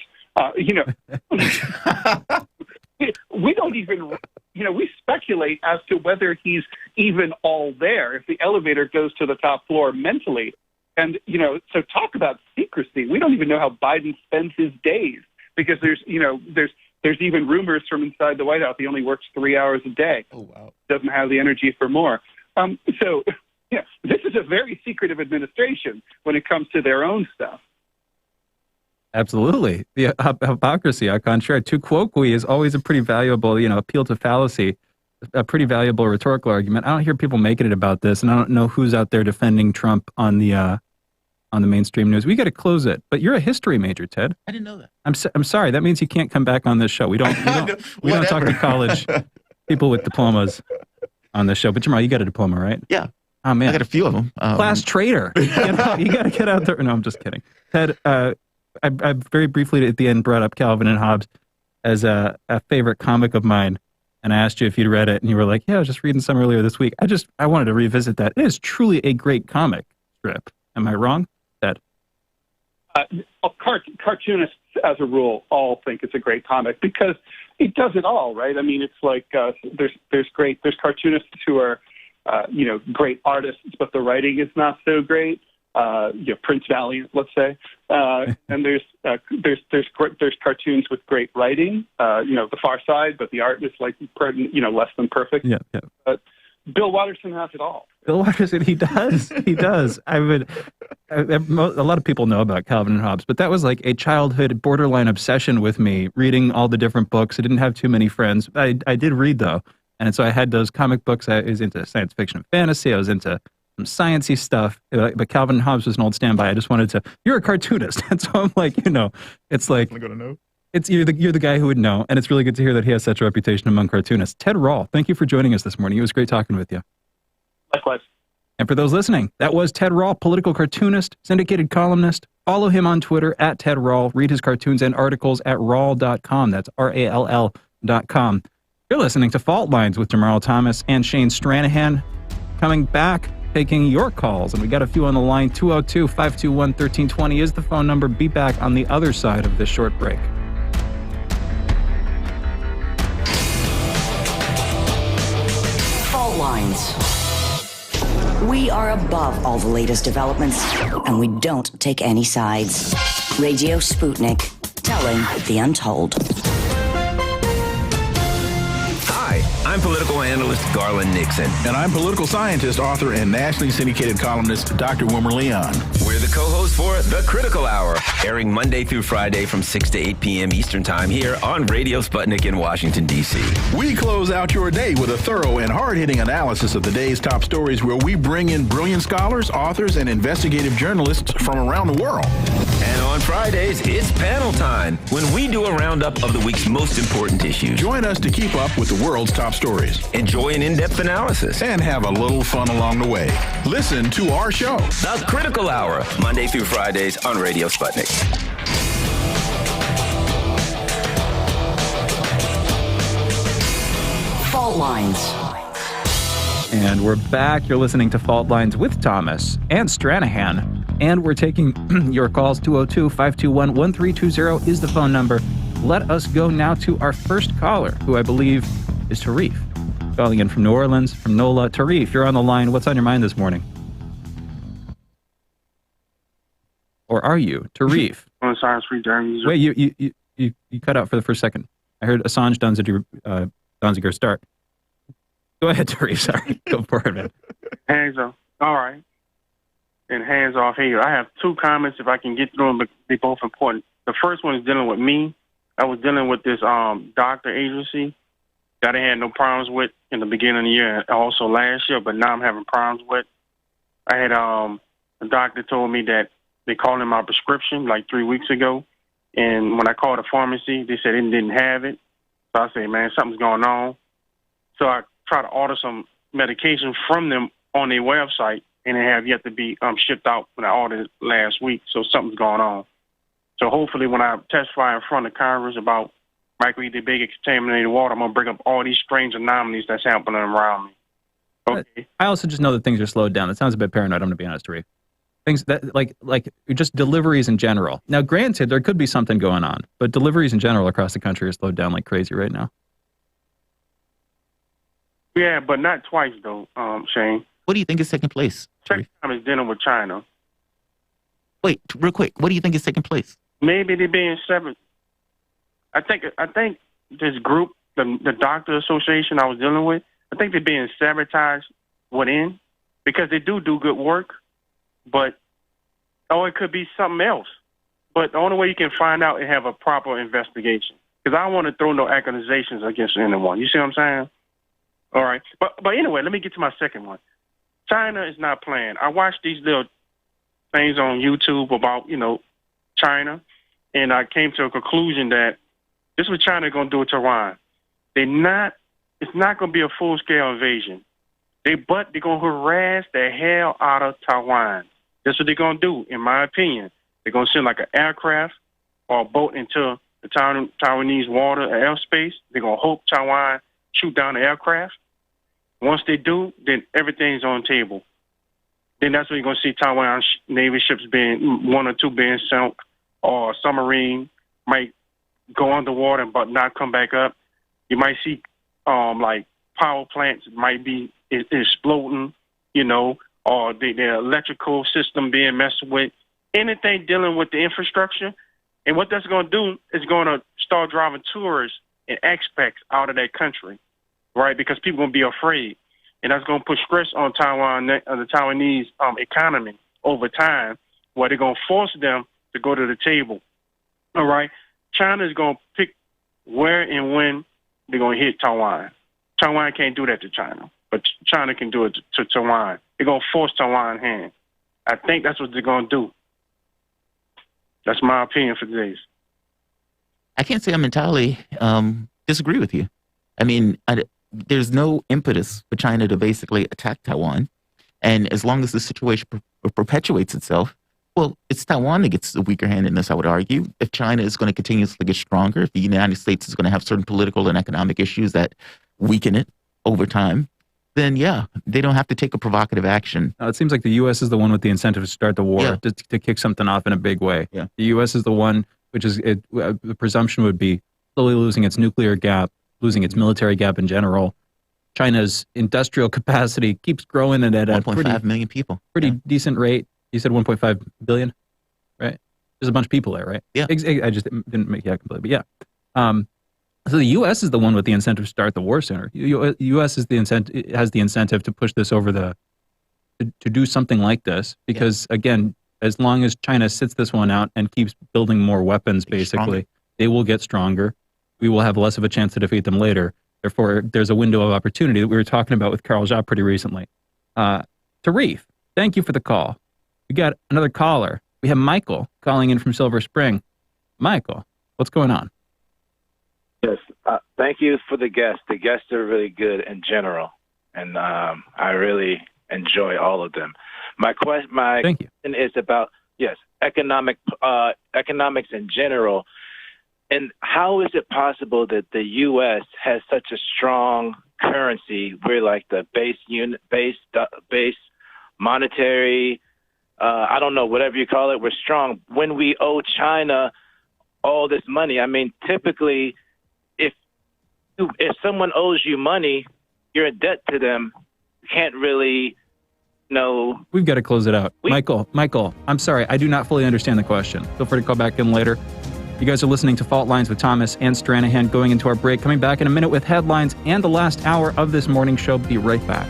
We don't even, we speculate as to whether he's even all there, if the elevator goes to the top floor mentally. And, so talk about secrecy. We don't even know how Biden spends his days because there's even rumors from inside the White House he only works 3 hours a day. Oh, wow. Doesn't have the energy for more. This is a very secretive administration when it comes to their own stuff. Absolutely. The hypocrisy, au contraire. Tu quoque is always a pretty valuable, appeal to fallacy, a pretty valuable rhetorical argument. I don't hear people making it about this, and I don't know who's out there defending Trump on the mainstream news. We got to close it. But you're a history major, Ted. I didn't know that. I'm sorry. That means you can't come back on this show. We don't talk to college people with diplomas on this show. But Jamarl, you got a diploma, right? Yeah. Oh man, I got a few of them. Class traitor. You got to get out there. No, I'm just kidding. Ted, I very briefly at the end brought up Calvin and Hobbes as a favorite comic of mine, and I asked you if you'd read it, and you were like, "Yeah, I was just reading some earlier this week." I wanted to revisit that. It is truly a great comic strip. Am I wrong, Ted? Cartoonists, as a rule, all think it's a great comic because it does it all, right? I mean, it's like there's cartoonists who are great artists, but the writing is not so great. Prince Valiant, let's say, and there's cartoons with great writing, The Far Side, but the art is less than perfect. Yeah. But Bill Watterson has it all. Bill Watterson, he does. A lot of people know about Calvin and Hobbes, but that was like a childhood borderline obsession with me, reading all the different books. I didn't have too many friends. I did read though, and so I had those comic books. I was into science fiction and fantasy. I was into some sciencey stuff, but Calvin and Hobbes was an old standby. I just wanted to. You're a cartoonist, and so I'm like, it's like I'm gonna know. It's you're the guy who would know, and it's really good to hear that he has such a reputation among cartoonists. Ted Rall, thank you for joining us this morning. It was great talking with you. Likewise. And for those listening, that was Ted Rall, political cartoonist, syndicated columnist. Follow him on Twitter at Ted Rall. Read his cartoons and articles at rall.com. That's RALL.com. You're listening to Fault Lines with Jamarl Thomas and Shane Stranahan. Coming back, taking your calls, and we got a few on the line. 202-521-1320 is the phone number. Be back on the other side of this short break. Fault Lines. We are above all the latest developments, and we don't take any sides. Radio Sputnik, telling the untold. I'm political analyst Garland Nixon. And I'm political scientist, author, and nationally syndicated columnist Dr. Wilmer Leon. We're the co-hosts for The Critical Hour, airing Monday through Friday from 6 to 8 p.m. Eastern Time here on Radio Sputnik in Washington, D.C. We close out your day with a thorough and hard-hitting analysis of the day's top stories where we bring in brilliant scholars, authors, and investigative journalists from around the world. And on Fridays, it's panel time when we do a roundup of the week's most important issues. Join us to keep up with the world's top stories. Enjoy an in-depth analysis. And have a little fun along the way. Listen to our show. The Critical Hour, Monday through Fridays on Radio Sputnik. Fault Lines. And we're back. You're listening to Fault Lines with Thomas and Stranahan. And we're taking your calls. 202-521-1320 is the phone number. Let us go now to our first caller, who I believe is Tarif. Calling in from New Orleans, from NOLA. Tarif, you're on the line. What's on your mind this morning? Or are you? Tarif. On science free terms. Wait, you cut out for the first second. I heard Assange Donziger start. Go ahead, Tarif. Sorry. Go for it, man. Hands off. All right. And hands off here. I have two comments if I can get through them, but they're both important. The first one is dealing with me. I was dealing with this doctor agency, that I had no problems with in the beginning of the year and also last year, but now I'm having problems with. I had a doctor told me that they called in my prescription like 3 weeks ago, and when I called the pharmacy, they said they didn't have it. So I said, man, something's going on. So I tried to order some medication from them on their website, and they have yet to be shipped out when I ordered it last week. So something's going on. So hopefully when I testify in front of Congress about microEDB contaminated water, I'm going to bring up all these strange anomalies that's happening around me. Okay. I also just know that things are slowed down. It sounds a bit paranoid, I'm going to be honest, Reef. Things that, like just deliveries in general. Now, granted, there could be something going on, but deliveries in general across the country are slowed down like crazy right now. Yeah, but not twice, though, Shane. What do you think is taking place? Second time is dealing with China. Wait, real quick. What do you think is taking place? Maybe they're being severed. I think this group, the doctor association I was dealing with, I think they're being sabotaged within because they do good work, but it could be something else. But the only way you can find out is have a proper investigation. Because I don't want to throw no accusations against anyone. You see what I'm saying? All right. But anyway, let me get to my second one. China is not playing. I watched these little things on YouTube about, China, and I came to a conclusion that this is what China is going to do with Taiwan. It's not going to be a full-scale invasion. They're going to harass the hell out of Taiwan. That's what they're going to do, in my opinion. They're going to send like an aircraft or a boat into the Taiwanese water or airspace. They're going to hope Taiwan shoot down the aircraft. Once they do, then everything's on the table. Then that's when you're going to see Taiwan Navy ships being, 1 or 2 being sunk, or a submarine might go underwater but not come back up. You might see like power plants might be exploding, or the electrical system being messed with. Anything dealing with the infrastructure. And what that's going to do is going to start driving tourists and expats out of that country, right? Because people are going to be afraid. And that's going to put stress on the Taiwanese economy over time, where they're going to force them to go to the table. All right? China is going to pick where and when they're going to hit Taiwan. Taiwan can't do that to China, but China can do it to Taiwan. They're going to force Taiwan's hand. I think that's what they're going to do. That's my opinion for today. I can't say I'm entirely disagree with you. I mean, there's no impetus for China to basically attack Taiwan. And as long as the situation perpetuates itself, well, it's Taiwan that gets the weaker hand in this, I would argue. If China is going to continuously get stronger, if the United States is going to have certain political and economic issues that weaken it over time, then yeah, they don't have to take a provocative action. It seems like the U.S. is the one with the incentive to start the war, to kick something off in a big way. Yeah. The U.S. is the one, which is, the presumption would be slowly losing its nuclear gap, losing its military gap in general. China's industrial capacity keeps growing at a 1.5 million people. Pretty decent rate. You said 1.5 billion, right? There's a bunch of people there, right? Yeah. I just didn't make that completely, but yeah. So the U.S. is the one with the incentive to start the war sooner. U.S. has the incentive to push this over to do something like this because, again, as long as China sits this one out and keeps building more weapons, basically, they will get stronger. We will have less of a chance to defeat them later. Therefore, there's a window of opportunity that we were talking about with Carl Jacques pretty recently. Tarif, thank you for the call. We got another caller. We have Michael calling in from Silver Spring. Michael, what's going on? Yes, thank you for the guests. The guests are really good in general, and I really enjoy all of them. My question is about economics in general, and how is it possible that the U.S. has such a strong currency? We're like the base monetary. I don't know, whatever you call it. We're strong when we owe China all this money. I mean, typically, if someone owes you money, you're in debt to them. You can't really know. We've got to close it out. Michael, I'm sorry. I do not fully understand the question. Feel free to call back in later. You guys are listening to Fault Lines with Thomas and Stranahan, going into our break. Coming back in a minute with headlines and the last hour of this morning show. Be right back.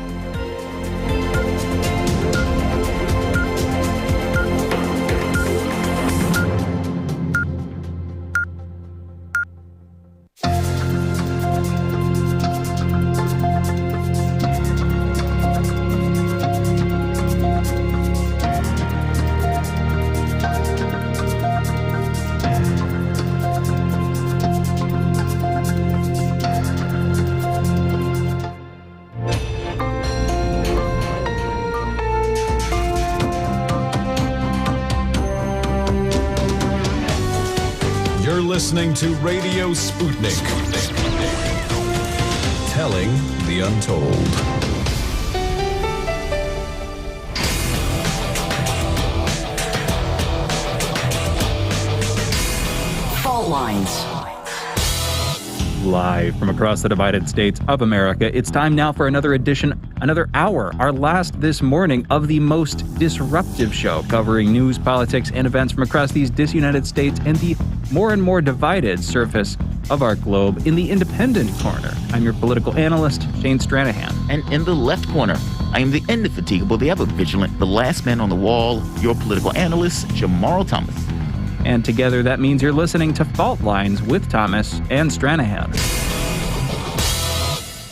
listening to Radio Sputnik. Telling the untold. Fault lines. Live from across the divided states of America, it's time now for another hour, our last this morning of the most disruptive show, covering news, politics, and events from across these disunited states and the more and more divided surface of our globe. In the independent corner, I'm your political analyst, Shane Stranahan. And in the left corner, I am the indefatigable, the ever-vigilant, the last man on the wall, your political analyst, Jamarl Thomas. And together, that means you're listening to Fault Lines with Thomas and Stranahan.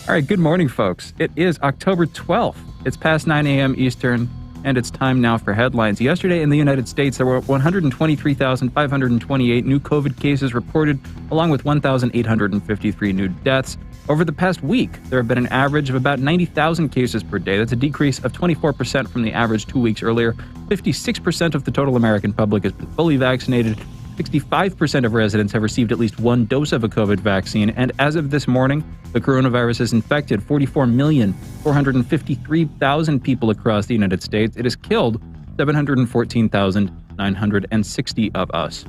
All right, good morning, folks. It is October 12th. It's past 9 a.m. Eastern, and it's time now for headlines. Yesterday in the United States, there were 123,528 new COVID cases reported, along with 1,853 new deaths. Over the past week, there have been an average of about 90,000 cases per day. That's a decrease of 24% from the average 2 weeks earlier. 56% of the total American public has been fully vaccinated. 65% of residents have received at least one dose of a COVID vaccine. And as of this morning, the coronavirus has infected 44,453,000 people across the United States. It has killed 714,960 of us.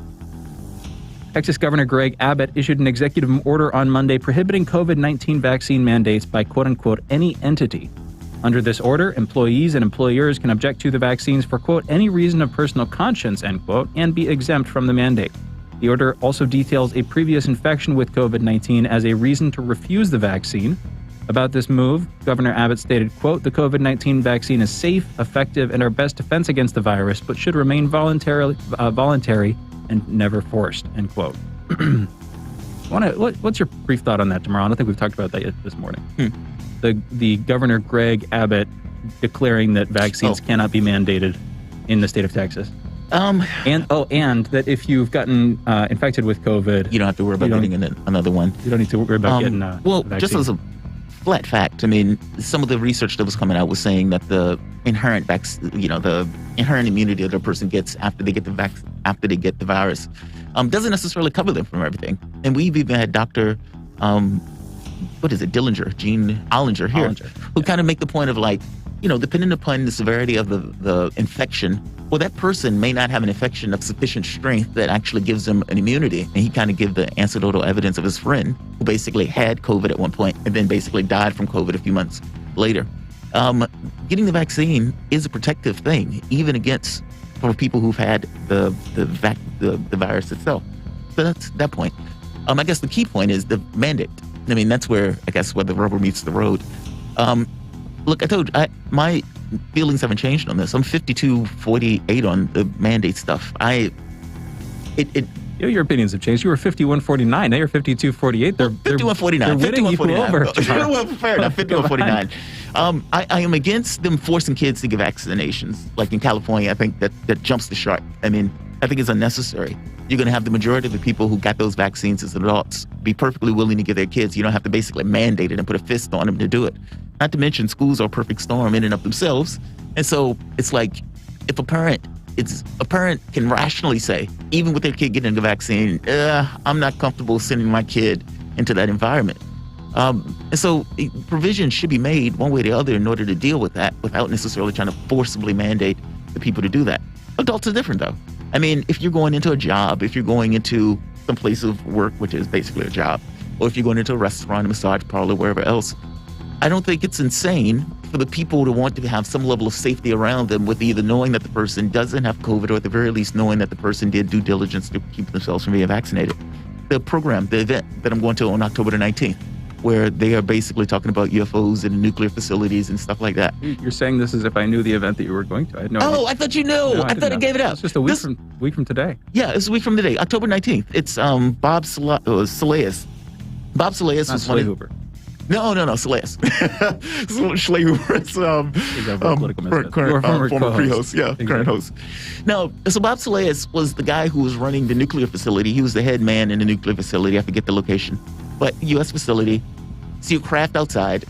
Texas Governor Greg Abbott issued an executive order on Monday prohibiting COVID-19 vaccine mandates by quote-unquote any entity. Under this order, employees and employers can object to the vaccines for quote any reason of personal conscience end quote and be exempt from the mandate. The order also details a previous infection with COVID-19 as a reason to refuse the vaccine. About this move, Governor Abbott stated, quote, the COVID-19 vaccine is safe, effective, and our best defense against the virus, but should remain voluntary and never forced, end quote. What's your brief thought on that, Jamarl? I don't think we've talked about that yet this morning. The Governor Greg Abbott declaring that vaccines cannot be mandated in the state of Texas. And that if you've gotten infected with COVID, you don't have to worry about getting another one. You don't need to worry about getting a vaccine. Just as a flat fact, I mean, some of the research that was coming out was saying that the inherent immunity that a person gets after they get the virus doesn't necessarily cover them from everything. And we've even had Dr. Gene Ollinger here, who kind of make the point of like, depending upon the severity of the infection, well, that person may not have an infection of sufficient strength that actually gives them an immunity. And he kind of gave the anecdotal evidence of his friend who basically had COVID at one point and then basically died from COVID a few months later. Getting the vaccine is a protective thing, even for people who've had the virus itself. So that's that point. I guess the key point is the mandate. I mean, that's where the rubber meets the road. Look, my feelings haven't changed on this. I'm 52-48 on the mandate stuff. Your opinions have changed. You were 51-49. Now you're 52-48. They're 51-49. They're winning you over. Fair enough. 51-49. I am against them forcing kids to get vaccinations. Like in California, I think that jumps the shark. I mean, I think it's unnecessary. You're going to have the majority of the people who got those vaccines as adults be perfectly willing to give their kids. You don't have to basically mandate it and put a fist on them to do it. Not to mention schools are a perfect storm in and of themselves. And so it's like if a parent can rationally say, even with their kid getting the vaccine, I'm not comfortable sending my kid into that environment. And so provision should be made one way or the other in order to deal with that without necessarily trying to forcibly mandate the people to do that. Adults are different, though. I mean, if you're going into a job, if you're going into some place of work, which is basically a job, or if you're going into a restaurant, a massage parlor, wherever else, I don't think it's insane for the people to want to have some level of safety around them with either knowing that the person doesn't have COVID or at the very least knowing that the person did due diligence to keep themselves from being vaccinated. The event that I'm going to on October the 19th, where they are basically talking about UFOs and nuclear facilities and stuff like that. You're saying this as if I knew the event that you were going to. I had no idea. I thought you knew. No, I thought I gave it out. It's just a week from today. Yeah, it's a week from today, October 19th. It's Bob Salayas. Bob Salayas was one of Hooper. No, Salayas. Schley Hooper is former pre-host. Yeah, exactly. Current host. No, so Bob Salayas was the guy who was running the nuclear facility. He was the head man in the nuclear facility. I forget the location. But U.S. facility, see a craft outside,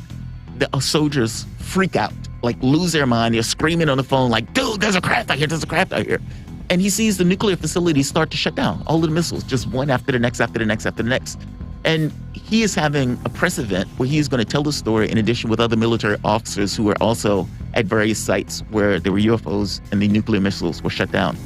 the soldiers freak out, like lose their mind. They're screaming on the phone like, dude, there's a craft out here. And he sees the nuclear facilities start to shut down, all of the missiles, just one after the next, after the next, after the next. And he is having a press event where he's going to tell the story in addition with other military officers who were also at various sites where there were UFOs and the nuclear missiles were shut down.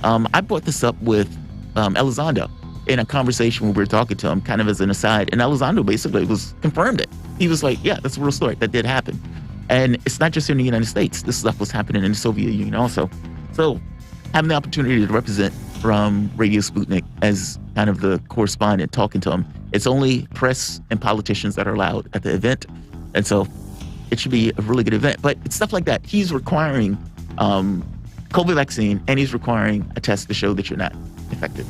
I brought this up with Elizondo in a conversation when we were talking to him, kind of as an aside. And Elizondo basically confirmed it. He was like, yeah, that's a real story. That did happen. And it's not just in the United States. This stuff was happening in the Soviet Union also. So having the opportunity to represent from Radio Sputnik as kind of the correspondent talking to him, it's only press and politicians that are allowed at the event. And so it should be a really good event. But it's stuff like that. He's requiring COVID vaccine, and he's requiring a test to show that you're not infected.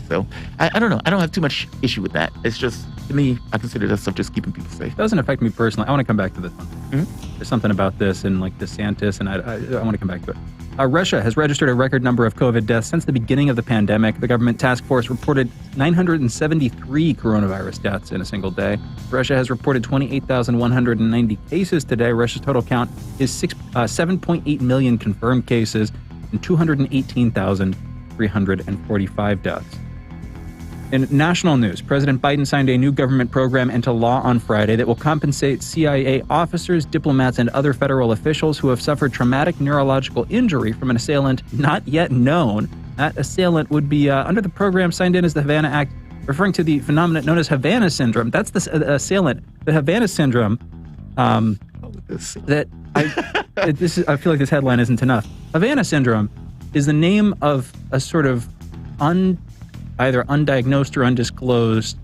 So I don't know. I don't have too much issue with that. It's just, to me, I consider that stuff just keeping people safe. It doesn't affect me personally. I want to come back to this one. Mm-hmm. There's something about this and like DeSantis, and I want to come back to it. Russia has registered a record number of COVID deaths since the beginning of the pandemic. The government task force reported 973 coronavirus deaths in a single day. Russia has reported 28,190 cases today. Russia's total count is 7.8 million confirmed cases and 218,345 deaths. In national news, President Biden signed a new government program into law on Friday that will compensate CIA officers, diplomats, and other federal officials who have suffered traumatic neurological injury from an assailant not yet known. That assailant would be under the program signed in as the Havana Act, referring to the phenomenon known as Havana syndrome. That's the assailant. The Havana syndrome. I feel like this headline isn't enough. Havana syndrome is the name of a sort of either undiagnosed or undisclosed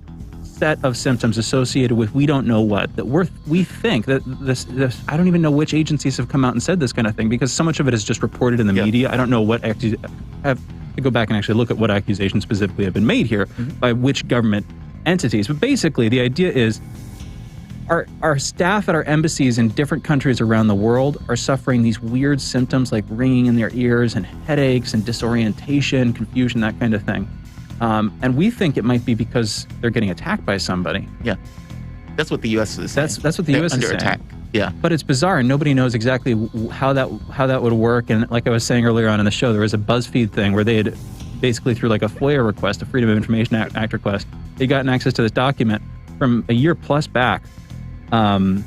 set of symptoms associated with we don't know what, that we think that this I don't even know which agencies have come out and said this kind of thing, because so much of it is just reported in the media. I don't know what I have to go back and actually look at what accusations specifically have been made here by which government entities. But basically the idea is our staff at our embassies in different countries around the world are suffering these weird symptoms like ringing in their ears and headaches and disorientation, confusion, that kind of thing. And we think it might be because they're getting attacked by somebody. Yeah, that's what the U.S. is saying. That's what the U.S. is saying. Under attack. Yeah, but it's bizarre, and nobody knows exactly how that would work. And like I was saying earlier on in the show, there was a BuzzFeed thing where they had basically through like a FOIA request, a Freedom of Information Act request, they gotten access to this document from a year plus back. No,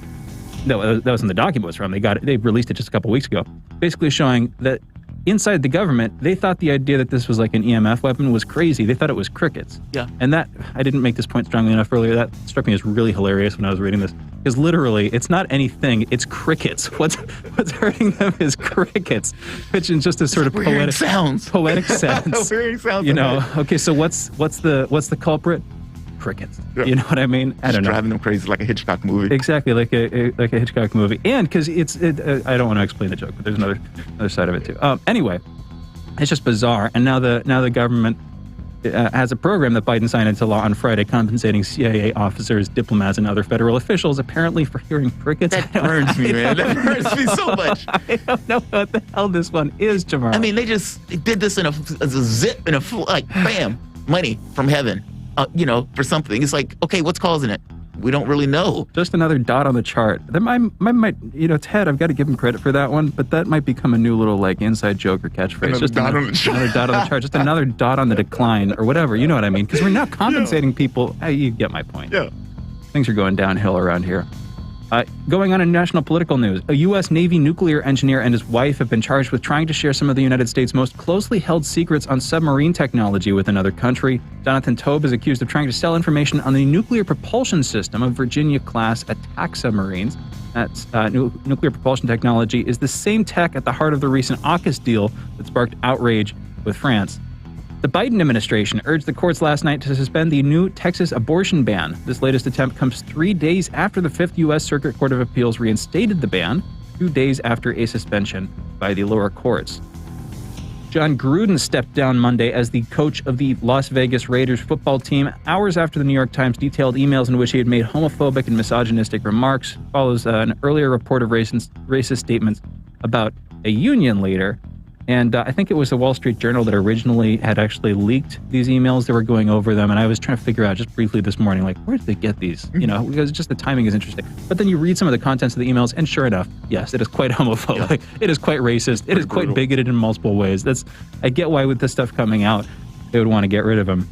that wasn't the document it was from. They released it just a couple weeks ago, basically showing that inside the government, they thought the idea that this was like an EMF weapon was crazy. They thought it was crickets. Yeah. And that, I didn't make this point strongly enough earlier. That struck me as really hilarious when I was reading this. Because literally, it's not anything, it's crickets. What's hurting them is crickets. Which in just a sort of poetic sense. Weird sounds. You know, okay, so what's the culprit? Crickets. Yeah. You know what I mean? I don't know. Driving them crazy like a Hitchcock movie. Exactly, like a Hitchcock movie. And because I don't want to explain the joke, but there's another side of it too. Anyway, it's just bizarre. And now the government has a program that Biden signed into law on Friday, compensating CIA officers, diplomats, and other federal officials apparently for hearing crickets. That burns me, man. That burns me so much. I don't know what the hell this one is, Jamarl. I mean, they just did this as a zip in like bam, money from heaven. For something. It's like, okay, what's causing it? We don't really know. Just another dot on the chart. That might, Ted, I've got to give him credit for that one, but that might become a new little like inside joke or catchphrase. Just another dot on the chart. Just another dot on the decline or whatever. You know what I mean? Because we're not compensating people. You get my point. Yeah. Things are going downhill around here. Going on in national political news, a U.S. Navy nuclear engineer and his wife have been charged with trying to share some of the United States' most closely held secrets on submarine technology with another country. Jonathan Tobe is accused of trying to sell information on the nuclear propulsion system of Virginia-class attack submarines. That's nuclear propulsion technology is the same tech at the heart of the recent AUKUS deal that sparked outrage with France. The Biden administration urged the courts last night to suspend the new Texas abortion ban. This latest attempt comes 3 days after the 5th U.S. Circuit Court of Appeals reinstated the ban, 2 days after a suspension by the lower courts. John Gruden stepped down Monday as the coach of the Las Vegas Raiders football team, hours after the New York Times detailed emails in which he had made homophobic and misogynistic remarks. Follows an earlier report of racist statements about a union leader. And I think it was the Wall Street Journal that originally had actually leaked these emails. They were going over them, and I was trying to figure out just briefly this morning, like, where did they get these? You know, because just the timing is interesting. But then you read some of the contents of the emails, and sure enough, yes, it is quite homophobic. Yeah. It is quite racist. It is quite brutal. Bigoted in multiple ways. I get why with this stuff coming out, they would want to get rid of him.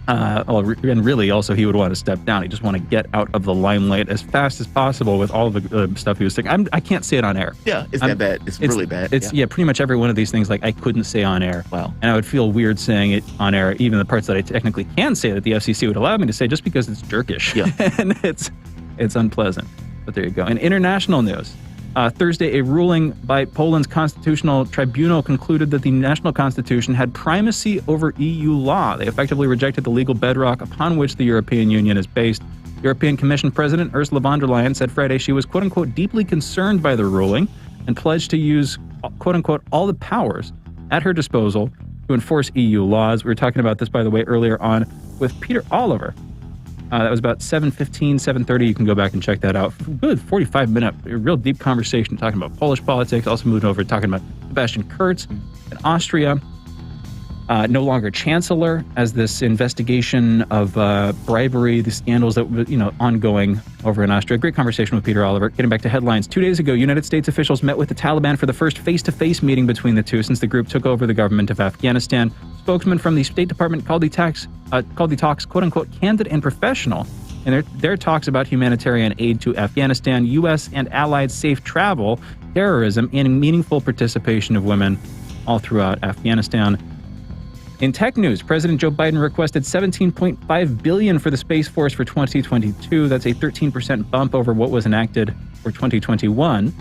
And really, also, he would want to step down. He just want to get out of the limelight as fast as possible with all the stuff he was saying. I can't say it on air. Yeah, it's that bad. It's really bad. It's pretty much every one of these things, like, I couldn't say on air. Wow. And I would feel weird saying it on air, even the parts that I technically can say that the FCC would allow me to say, just because it's jerkish. Yeah. And it's unpleasant. But there you go. In international news, Thursday, a ruling by Poland's constitutional tribunal concluded that the national constitution had primacy over EU law. They effectively rejected the legal bedrock upon which the European Union is based. European Commission President Ursula von der Leyen said Friday she was, quote-unquote, deeply concerned by the ruling and pledged to use, quote-unquote, all the powers at her disposal to enforce EU laws. We were talking about this, by the way, earlier on with Peter Oliver. That was about 7:15, 7:30. You can go back and check that out. Good 45-minute, real deep conversation talking about Polish politics. Also moved over talking about Sebastian Kurtz in Austria. No longer chancellor, as this investigation of bribery, the scandals that were, ongoing over in Austria. Great conversation with Peter Oliver. Getting back to headlines. 2 days ago, United States officials met with the Taliban for the first face-to-face meeting between the two since the group took over the government of Afghanistan. Spokesman from the State Department called the talks, quote-unquote, candid and professional. And their talks about humanitarian aid to Afghanistan, U.S. and allied safe travel, terrorism, and meaningful participation of women all throughout Afghanistan. In tech news, President Joe Biden requested $17.5 billion for the Space Force for 2022. That's a 13% bump over what was enacted for 2021.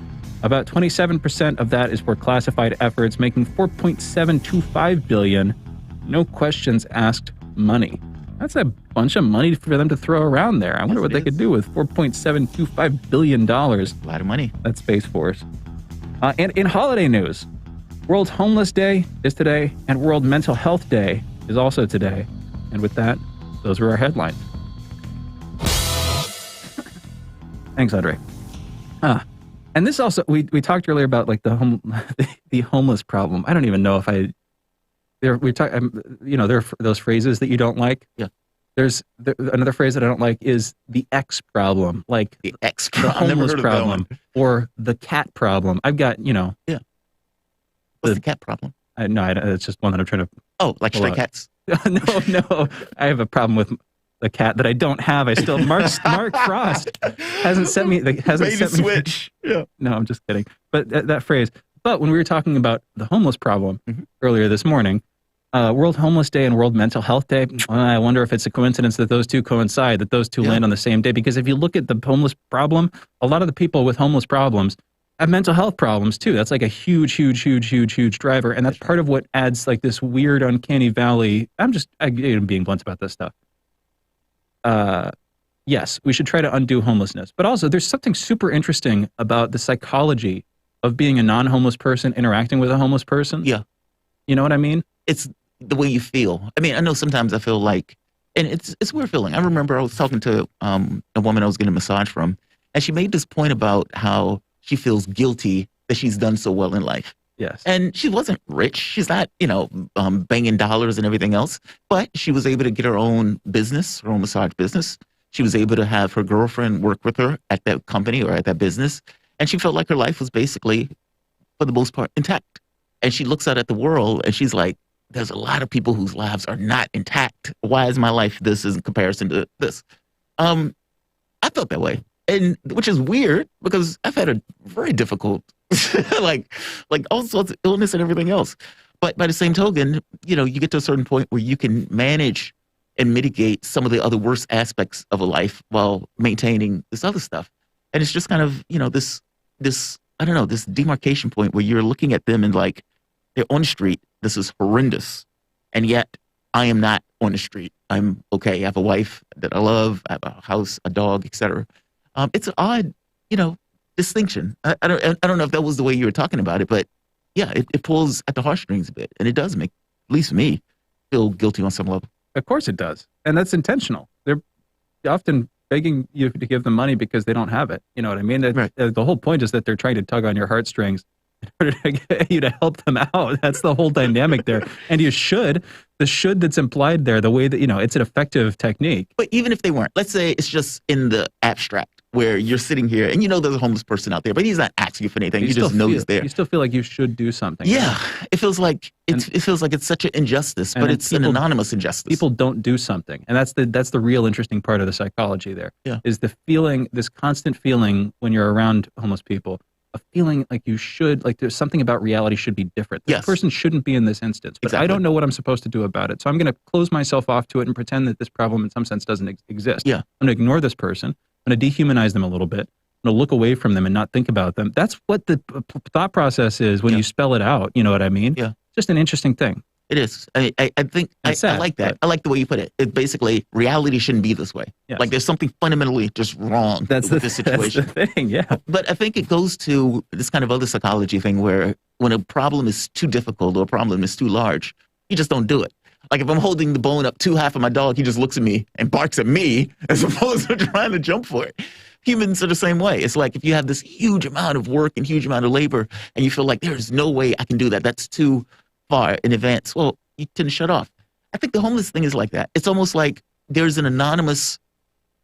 About 27% of that is for classified efforts, making $4.725 billion. No questions asked money. That's a bunch of money for them to throw around there. I wonder what they could do with $4.725 billion. A lot of money. That's Space Force. And in holiday news, World Homeless Day is today, and World Mental Health Day is also today. And with that, those were our headlines. Thanks, Andre. And this also, we talked earlier about like the homeless problem. I don't even know if there are those phrases that you don't like. Yeah. There's another phrase that I don't like is the X problem, like the X problem, the homeless problem, or the cat problem. I've got, Yeah. What's the cat problem? It's just one that I'm trying to. Oh, like stray cats? No. I have a problem with the cat that I don't have. I still Mark Frost hasn't sent me. Switch. Yeah. No, I'm just kidding. But that phrase. But when we were talking about the homeless problem earlier this morning, World Homeless Day and World Mental Health Day, I wonder if it's a coincidence that those two coincide, that those two land on the same day. Because if you look at the homeless problem, a lot of the people with homeless problems have mental health problems too. That's like a huge driver. And that's part of what adds like this weird uncanny valley. I'm being blunt about this stuff. Yes, we should try to undo homelessness. But also there's something super interesting about the psychology of being a non-homeless person interacting with a homeless person. Yeah. You know what I mean? It's the way you feel. I mean, I know sometimes I feel like, and it's a weird feeling. I remember I was talking to a woman I was getting a massage from, and she made this point about how she feels guilty that she's done so well in life. Yes. And she wasn't rich. She's not, banging dollars and everything else, but she was able to get her own business, her own massage business. She was able to have her girlfriend work with her at that company or at that business. And she felt like her life was basically, for the most part, intact. And she looks out at the world and she's like, there's a lot of people whose lives are not intact. Why is my life this in comparison to this? I felt that way. And which is weird because I've had a very difficult, like all sorts of illness and everything else. But by the same token, you get to a certain point where you can manage and mitigate some of the other worst aspects of a life while maintaining this other stuff. And it's just kind of, this demarcation point where you're looking at them and like, they're on the street. This is horrendous. And yet I am not on the street. I'm okay. I have a wife that I love. I have a house, a dog, etc. It's an odd, distinction. I don't know if that was the way you were talking about it, but yeah, it pulls at the heartstrings a bit, and it does make, at least me, feel guilty on some level. Of course it does, and that's intentional. They're often begging you to give them money because they don't have it. You know what I mean? Right. The whole point is that they're trying to tug on your heartstrings in order to get you to help them out. That's the whole dynamic there. And you should, the should that's implied there, the way that, it's an effective technique. But even if they weren't, let's say it's just in the abstract where you're sitting here and there's a homeless person out there, but he's not asking you for anything. You just know he's there. You still feel like you should do something. Yeah. Right? It feels like it's such an injustice, but it's an anonymous injustice. People don't do something. And that's the real interesting part of the psychology there. Yeah. Is the feeling, this constant feeling when you're around homeless people, a feeling like you should, like there's something about reality should be different. This person shouldn't be in this instance, but I don't know what I'm supposed to do about it. So I'm going to close myself off to it and pretend that this problem in some sense doesn't exist. Yeah. I'm going to ignore this person. I'm going to dehumanize them a little bit. I'm going to look away from them and not think about them. That's what the thought process is when you spell it out. You know what I mean? Yeah. Just an interesting thing. It is. I think I like that. I like the way you put it. It basically, reality shouldn't be this way. Yes. Like there's something fundamentally just wrong with this situation. That's the thing, yeah. But I think it goes to this kind of other psychology thing where when a problem is too difficult or a problem is too large, you just don't do it. Like if I'm holding the bone up too high for my dog, he just looks at me and barks at me as opposed to trying to jump for it. Humans are the same way. It's like if you have this huge amount of work and huge amount of labor and you feel like there's no way I can do that, that's too far in advance, well, you tend to shut off. I think the homeless thing is like that. It's almost like there's an anonymous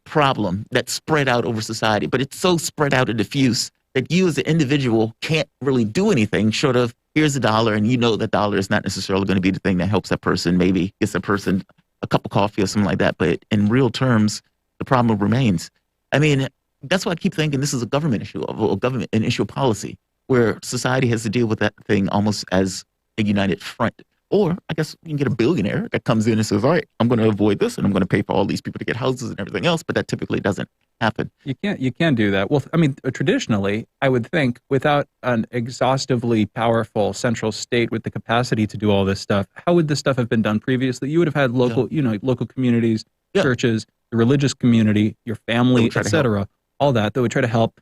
problem that's spread out over society, but it's so spread out and diffuse that you as an individual can't really do anything short of here's $1 and that dollar is not necessarily going to be the thing that helps that person, maybe gets that person a cup of coffee or something like that. But in real terms, the problem remains. I mean, that's why I keep thinking this is a government issue, an issue of policy, where society has to deal with that thing almost as a united front. Or I guess you can get a billionaire that comes in and says, all right, I'm going to avoid this and I'm going to pay for all these people to get houses and everything else. But that typically doesn't happen. You can't do that. Well, I mean, traditionally, I would think without an exhaustively powerful central state with the capacity to do all this stuff, how would this stuff have been done previously? You would have had local, local communities, churches, the religious community, your family, etc. All that would try to help.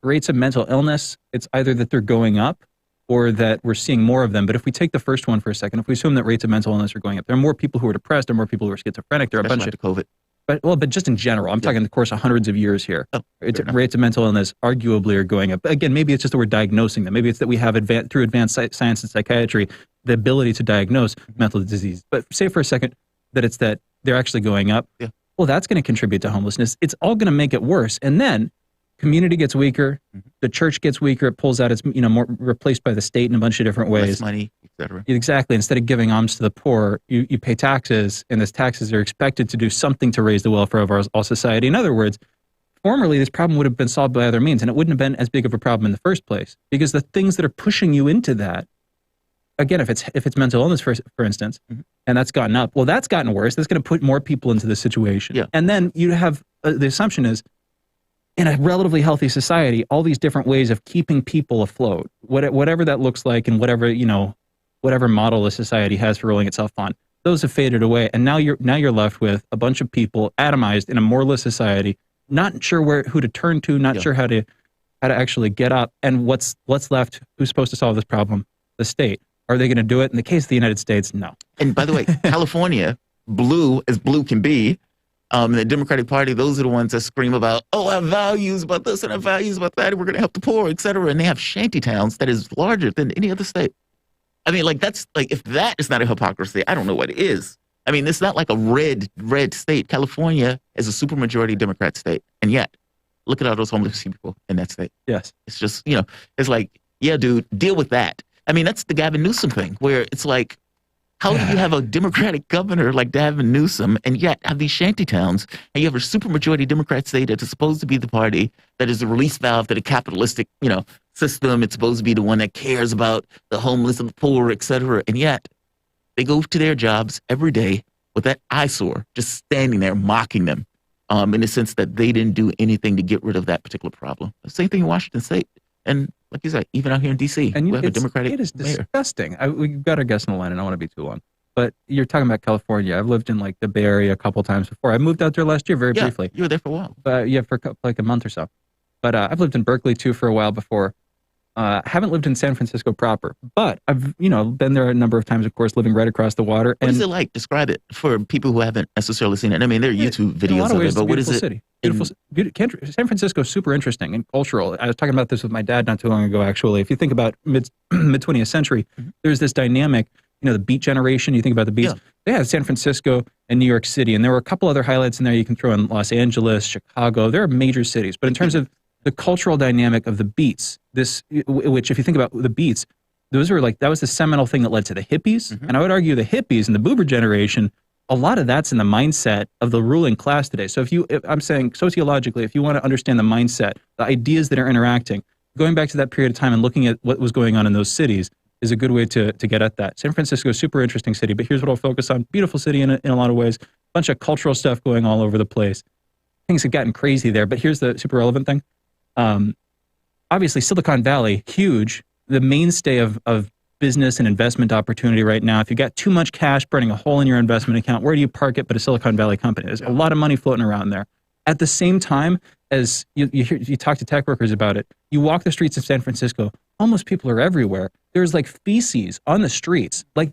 Rates of mental illness, it's either that they're going up or that we're seeing more of them. But if we take the first one for a second, if we assume that rates of mental illness are going up, there are more people who are depressed, there are more people who are schizophrenic, there are a bunch of COVID. But just in general, I'm talking the course of hundreds of years here. Rates of mental illness arguably are going up. But again, maybe it's just that we're diagnosing them. Maybe it's that we have through advanced science and psychiatry, the ability to diagnose mental disease. But say for a second that it's that they're actually going up. Yeah. Well, that's going to contribute to homelessness. It's all going to make it worse. And then community gets weaker, the church gets weaker, it pulls out its, more replaced by the state in a bunch of different ways. Less money, etc. Exactly. Instead of giving alms to the poor, you pay taxes, and those taxes are expected to do something to raise the welfare of all society. In other words, formerly this problem would have been solved by other means, and it wouldn't have been as big of a problem in the first place, because the things that are pushing you into that, again, if it's mental illness, for instance, and that's gotten up, well, that's gotten worse. That's going to put more people into the situation. Yeah. And then you have, the assumption is, in a relatively healthy society, all these different ways of keeping people afloat, whatever that looks like, and whatever model a society has for rolling itself on, those have faded away, and now you're left with a bunch of people atomized in a moreless society, not sure who to turn to, not sure how to actually get up, and what's left? Who's supposed to solve this problem? The state. Are they going to do it? In the case of the United States, no. And by the way, California, blue as blue can be. The Democratic Party, those are the ones that scream about, I have values about this and I have values about that, and we're going to help the poor, et cetera. And they have shanty towns that is larger than any other state. I mean, that's if that is not a hypocrisy, I don't know what is. I mean, it's not like a red state. California is a supermajority Democrat state. And yet, look at all those homeless people in that state. Yes. It's just, it's like, yeah, dude, deal with that. I mean, that's the Gavin Newsom thing, where it's like, how do you have a Democratic governor like Gavin Newsom and yet have these shanty towns, and you have a supermajority Democrat state that is supposed to be the party that is the release valve to the capitalistic, system. It's supposed to be the one that cares about the homeless and the poor, et cetera. And yet they go to their jobs every day with that eyesore just standing there mocking them in the sense that they didn't do anything to get rid of that particular problem. The same thing in Washington State. And like you said, even out here in D.C., we have a Democratic It is mayor. disgusting. We've got our guest in the line, and I don't want to be too long. But you're talking about California. I've lived in the Bay Area a couple times before. I moved out there last year very briefly. You were there for a while. For a month or so. But I've lived in Berkeley, too, for a while before. Haven't lived in San Francisco proper, but I've, been there a number of times, of course, living right across the water. What is it like? Describe it for people who haven't necessarily seen it. I mean, there are YouTube videos of it, but what is it? City. San Francisco is super interesting and cultural. I was talking about this with my dad not too long ago, actually. If you think about mid 20th century, there's this dynamic, the Beat generation. You think about the Beats. Yeah. They had San Francisco and New York City, and there were a couple other highlights in there. You can throw in Los Angeles, Chicago. There are major cities, but in terms of the cultural dynamic of the Beats, which if you think about the Beats, those were that was the seminal thing that led to the hippies. And I would argue the hippies and the boomer generation, a lot of that's in the mindset of the ruling class today. So I'm saying sociologically, if you want to understand the mindset, the ideas that are interacting, going back to that period of time and looking at what was going on in those cities is a good way to get at that. San Francisco is a super interesting city, but here's what I'll focus on. Beautiful city in a lot of ways, bunch of cultural stuff going all over the place. Things have gotten crazy there, but here's the super relevant thing. Obviously Silicon Valley, huge, the mainstay of business and investment opportunity right now. If you got too much cash burning a hole in your investment account, where do you park it but a Silicon Valley company? There's a lot of money floating around there. At the same time, as you talk to tech workers about it, you walk the streets of San Francisco, almost people are everywhere. There's feces on the streets, a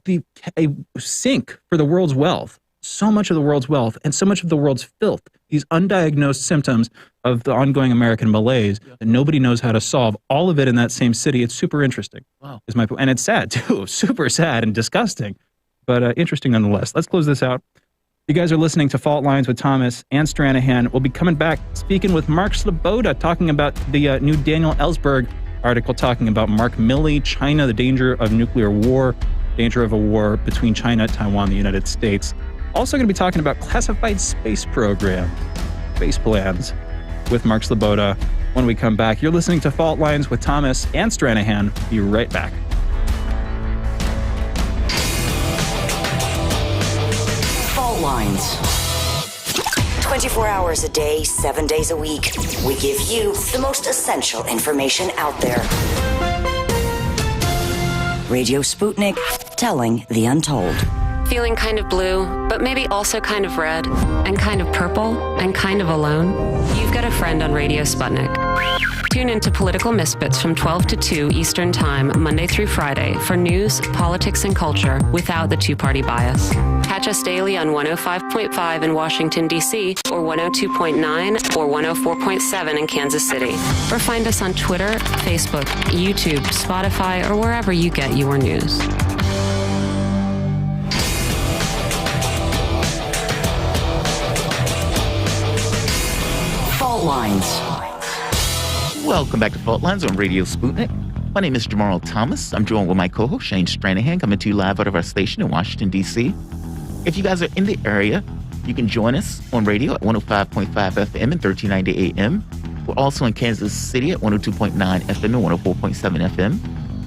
sink for the world's wealth. So much of the world's wealth and so much of the world's filth, these undiagnosed symptoms of the ongoing American malaise that nobody knows how to solve, all of it in that same city. It's super interesting. Wow. Is my point. And it's sad too, super sad and disgusting, but interesting nonetheless. Let's close this out. You guys are listening to Fault Lines with Thomas and Stranahan. We'll be coming back speaking with Mark Sloboda, talking about the new Daniel Ellsberg article, talking about Mark Milley, China, the danger of nuclear war, danger of a war between China, Taiwan, the United States. Also going to be talking about classified space program, space plans, with Mark Sloboda when we come back. You're listening to Fault Lines with Thomas and Stranahan. Be right back. Fault Lines. 24 hours a day, 7 days a week. We give you the most essential information out there. Radio Sputnik, telling the untold. Feeling kind of blue, but maybe also kind of red, and kind of purple, and kind of alone? You've got a friend on Radio Sputnik. Tune into Political Misfits from 12 to 2 Eastern Time, Monday through Friday, for news, politics, and culture without the two-party bias. Catch us daily on 105.5 in Washington, D.C., or 102.9 or 104.7 in Kansas City. Or find us on Twitter, Facebook, YouTube, Spotify, or wherever you get your news. Fault Lines. Welcome back to Fault Lines on Radio Sputnik. My name is Jamarl Thomas. I'm joined with my co-host, Shane Stranahan, coming to you live out of our station in Washington, D.C. If you guys are in the area, you can join us on radio at 105.5 FM and 1390 AM. We're also in Kansas City at 102.9 FM and 104.7 FM.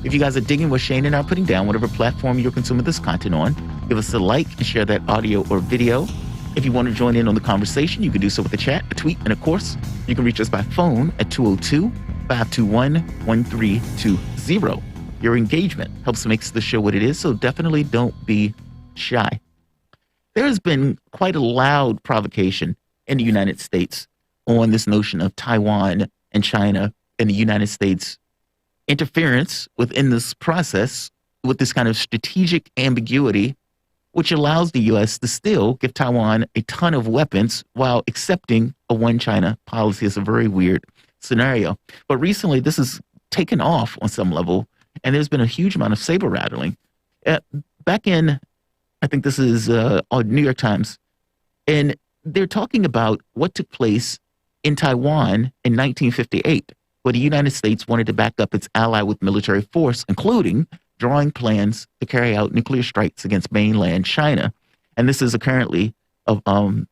If you guys are digging what Shane and I are putting down, whatever platform you're consuming this content on, give us a like and share that audio or video. If you want to join in on the conversation, you can do so with a chat, a tweet, and of course, you can reach us by phone at 202-521-1320. Your engagement helps make the show what it is, so definitely don't be shy. There has been quite a loud provocation in the United States on this notion of Taiwan and China and the United States interference within this process with this kind of strategic ambiguity, which allows the U.S. to still give Taiwan a ton of weapons while accepting a one China policy. Is a very weird scenario. But recently, this has taken off on some level, and there's been a huge amount of saber rattling. Back in, I think this is on New York Times, and they're talking about what took place in Taiwan in 1958, where the United States wanted to back up its ally with military force, including drawing plans to carry out nuclear strikes against mainland China. And this is apparently from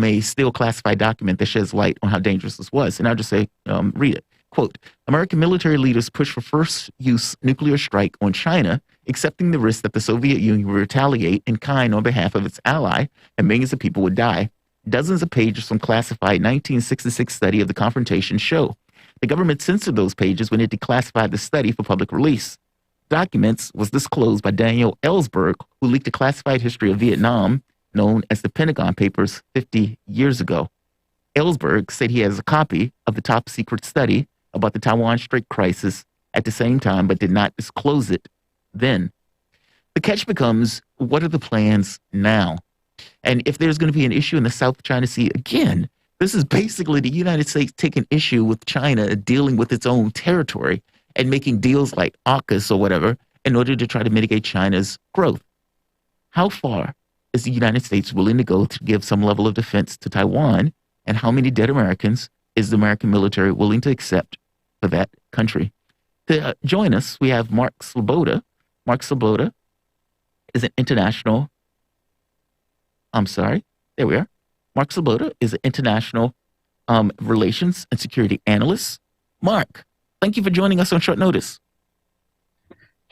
a still classified document that sheds light on how dangerous this was. And I'll just say, read it. Quote, American military leaders pushed for first-use nuclear strike on China, accepting the risk that the Soviet Union would retaliate in kind on behalf of its ally, and millions of people would die. Dozens of pages from classified 1966 study of the confrontation show. The government censored those pages when it declassified the study for public release. Documents was disclosed by Daniel Ellsberg, who leaked a classified history of Vietnam known as the Pentagon Papers 50 years ago. Ellsberg said he has a copy of the top secret study about the Taiwan Strait crisis at the same time, but did not disclose it then. The catch becomes, what are the plans now? And if there's going to be an issue in the South China Sea again, this is basically the United States taking issue with China dealing with its own territory and making deals like AUKUS or whatever in order to try to mitigate China's growth. How far is the United States willing to go to give some level of defense to Taiwan? And how many dead Americans is the American military willing to accept for that country? To join us, we have Mark Sloboda. Mark Sloboda is an international... there we are. Mark Sloboda is an international relations and security analyst. Mark, thank you for joining us on short notice.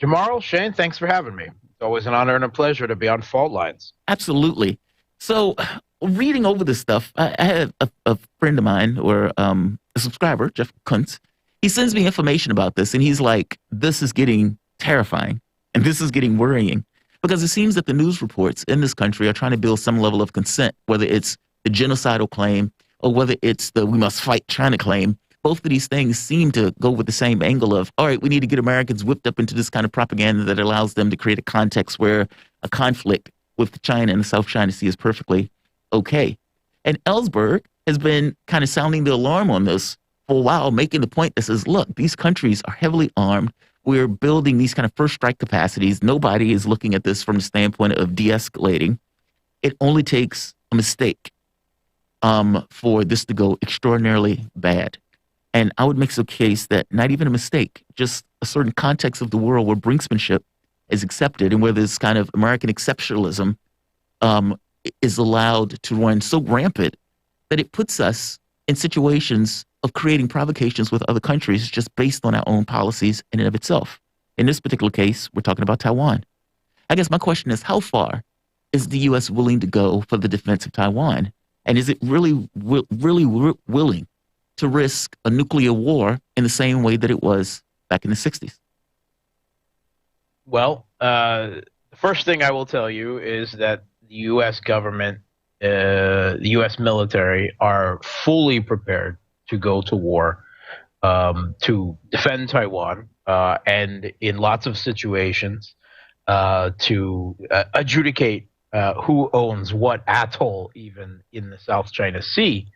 Jamarl, Shane, thanks for having me. It's always an honor and a pleasure to be on Fault Lines. Absolutely. So, reading over this stuff, I have a friend of mine, or a subscriber, Jeff Kuntz. He sends me information about this, and he's like, this is getting terrifying, and this is getting worrying, because it seems that the news reports in this country are trying to build some level of consent, whether it's the genocidal claim or whether it's the we must fight China claim. Both of these things seem to go with the same angle of, all right, we need to get Americans whipped up into this kind of propaganda that allows them to create a context where a conflict with China and the South China Sea is perfectly okay. And Ellsberg has been kind of sounding the alarm on this for a while, making the point that says, look, these countries are heavily armed. We're building these kind of first strike capacities. Nobody is looking at this from the standpoint of de-escalating. It only takes a mistake for this to go extraordinarily bad. And I would make the case that not even a mistake, just a certain context of the world where brinksmanship is accepted and where this kind of American exceptionalism is allowed to run so rampant that it puts us in situations of creating provocations with other countries just based on our own policies in and of itself. In this particular case, we're talking about Taiwan. I guess my question is, how far is the U.S. willing to go for the defense of Taiwan? And is it really willing to risk a nuclear war in the same way that it was back in the 60s? Well, the first thing I will tell you is that the U.S. government, the U.S. military are fully prepared to go to war to defend Taiwan and in lots of situations to adjudicate who owns what atoll even in the South China Sea.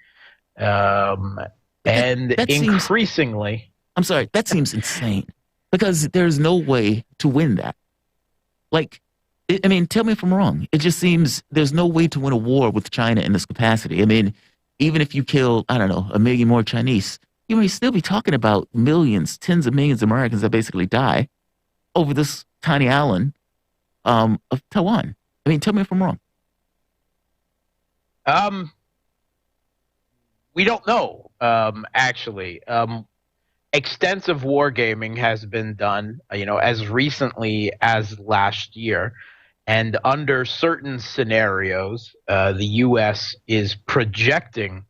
And that increasingly... I'm sorry, that seems insane because there's no way to win that. Like, I mean, tell me if I'm wrong. It just seems there's no way to win a war with China in this capacity. I mean, even if you kill, I don't know, 1 million more Chinese, you may still be talking about millions, tens of millions of Americans that basically die over this tiny island of Taiwan. I mean, tell me if I'm wrong. We don't know, actually. Extensive wargaming has been done, as recently as last year. And under certain scenarios, the U.S. is projecting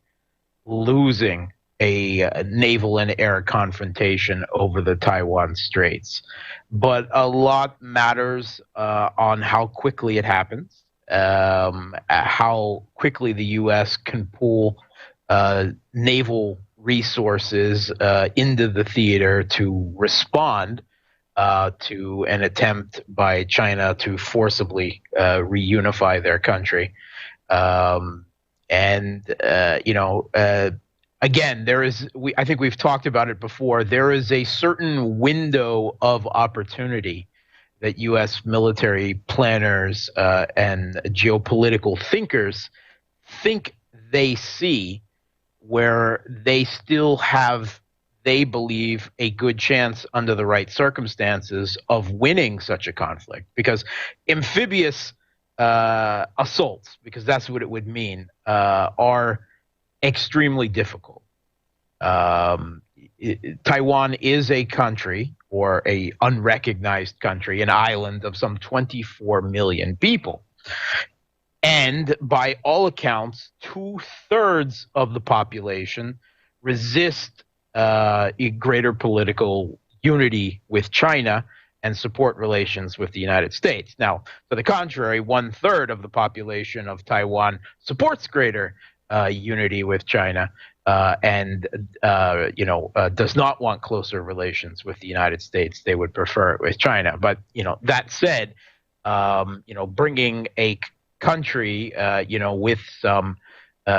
losing a naval and air confrontation over the Taiwan Straits. But a lot matters on how quickly it happens, how quickly the U.S. can pull naval resources into the theater to respond to an attempt by China to forcibly reunify their country. Again, I think we've talked about it before, there is a certain window of opportunity that U.S. military planners and geopolitical thinkers think they see where they still have, they believe, a good chance under the right circumstances of winning such a conflict. Because amphibious assaults, because that's what it would mean, are extremely difficult. Taiwan is a country, or a unrecognized country, an island of some 24 million people. And by all accounts, 2/3 of the population resist a greater political unity with China and support relations with the United States. Now, to the contrary, 1/3 of the population of Taiwan supports greater unity with China and does not want closer relations with the United States. They would prefer it with China. But that said, bringing a country with some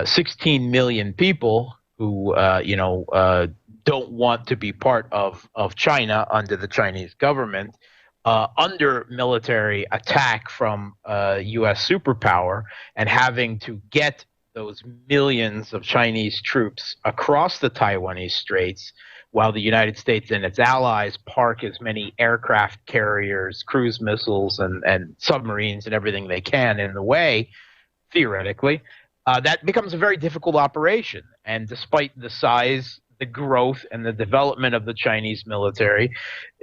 16 million people who don't want to be part of China under the Chinese government, under military attack from U.S. superpower, and having to get those millions of Chinese troops across the Taiwanese Straits, while the United States and its allies park as many aircraft carriers, cruise missiles, and submarines and everything they can in the way, theoretically, that becomes a very difficult operation. And despite the size, the growth, and the development of the Chinese military,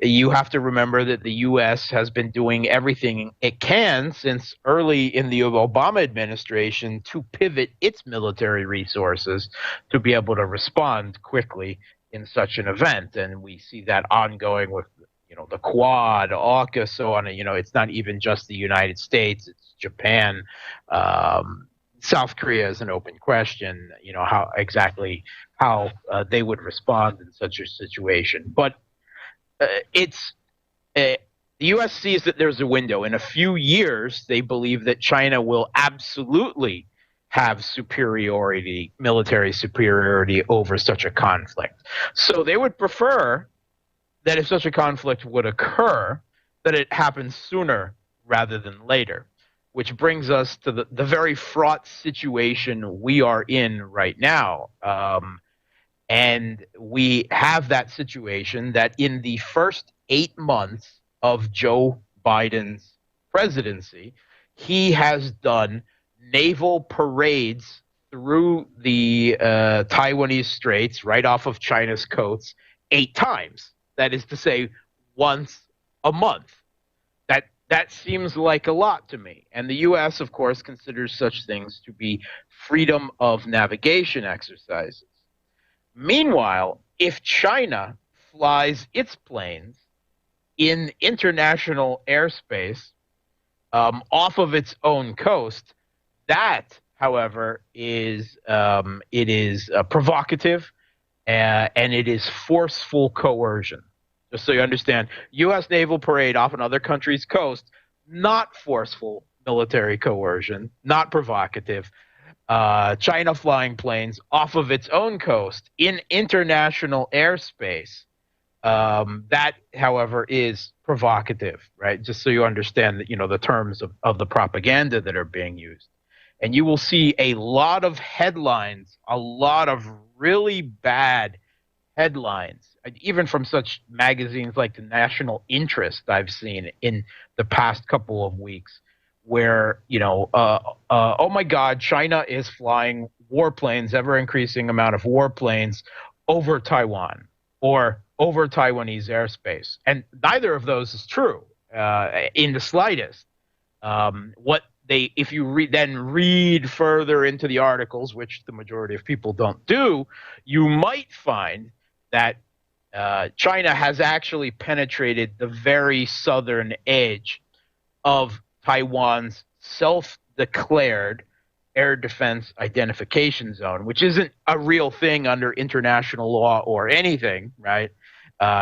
you have to remember that the U.S. has been doing everything it can since early in the Obama administration to pivot its military resources to be able to respond quickly in such an event. And we see that ongoing with the Quad, AUKUS, so on. It's not even just the United States, it's Japan. South Korea is an open question, how they would respond in such a situation. But the U.S. sees that there's a window. In a few years, they believe that China will absolutely have military superiority over such a conflict. So they would prefer that if such a conflict would occur, that it happens sooner rather than later. Which brings us to the very fraught situation we are in right now. And we have that situation that in the first 8 months of Joe Biden's presidency, he has done naval parades through the Taiwanese Straits, right off of China's coasts, 8 times. That is to say, once a month. That seems like a lot to me. And the U.S., of course, considers such things to be freedom of navigation exercises. Meanwhile, if China flies its planes in international airspace off of its own coast, that, however, is provocative and it is forceful coercion. Just so you understand, U.S. naval parade off another country's coast, not forceful military coercion, not provocative. China flying planes off of its own coast in international airspace, that, however, is provocative, right? Just so you understand that, the terms of the propaganda that are being used. And you will see a lot of headlines, a lot of really bad headlines, even from such magazines like the National Interest I've seen in the past couple of weeks, where, oh my God, China is flying warplanes, ever-increasing amount of warplanes over Taiwan or over Taiwanese airspace. And neither of those is true in the slightest. If you read further into the articles, which the majority of people don't do, you might find that China has actually penetrated the very southern edge of Taiwan's self-declared air defense identification zone, which isn't a real thing under international law or anything, right?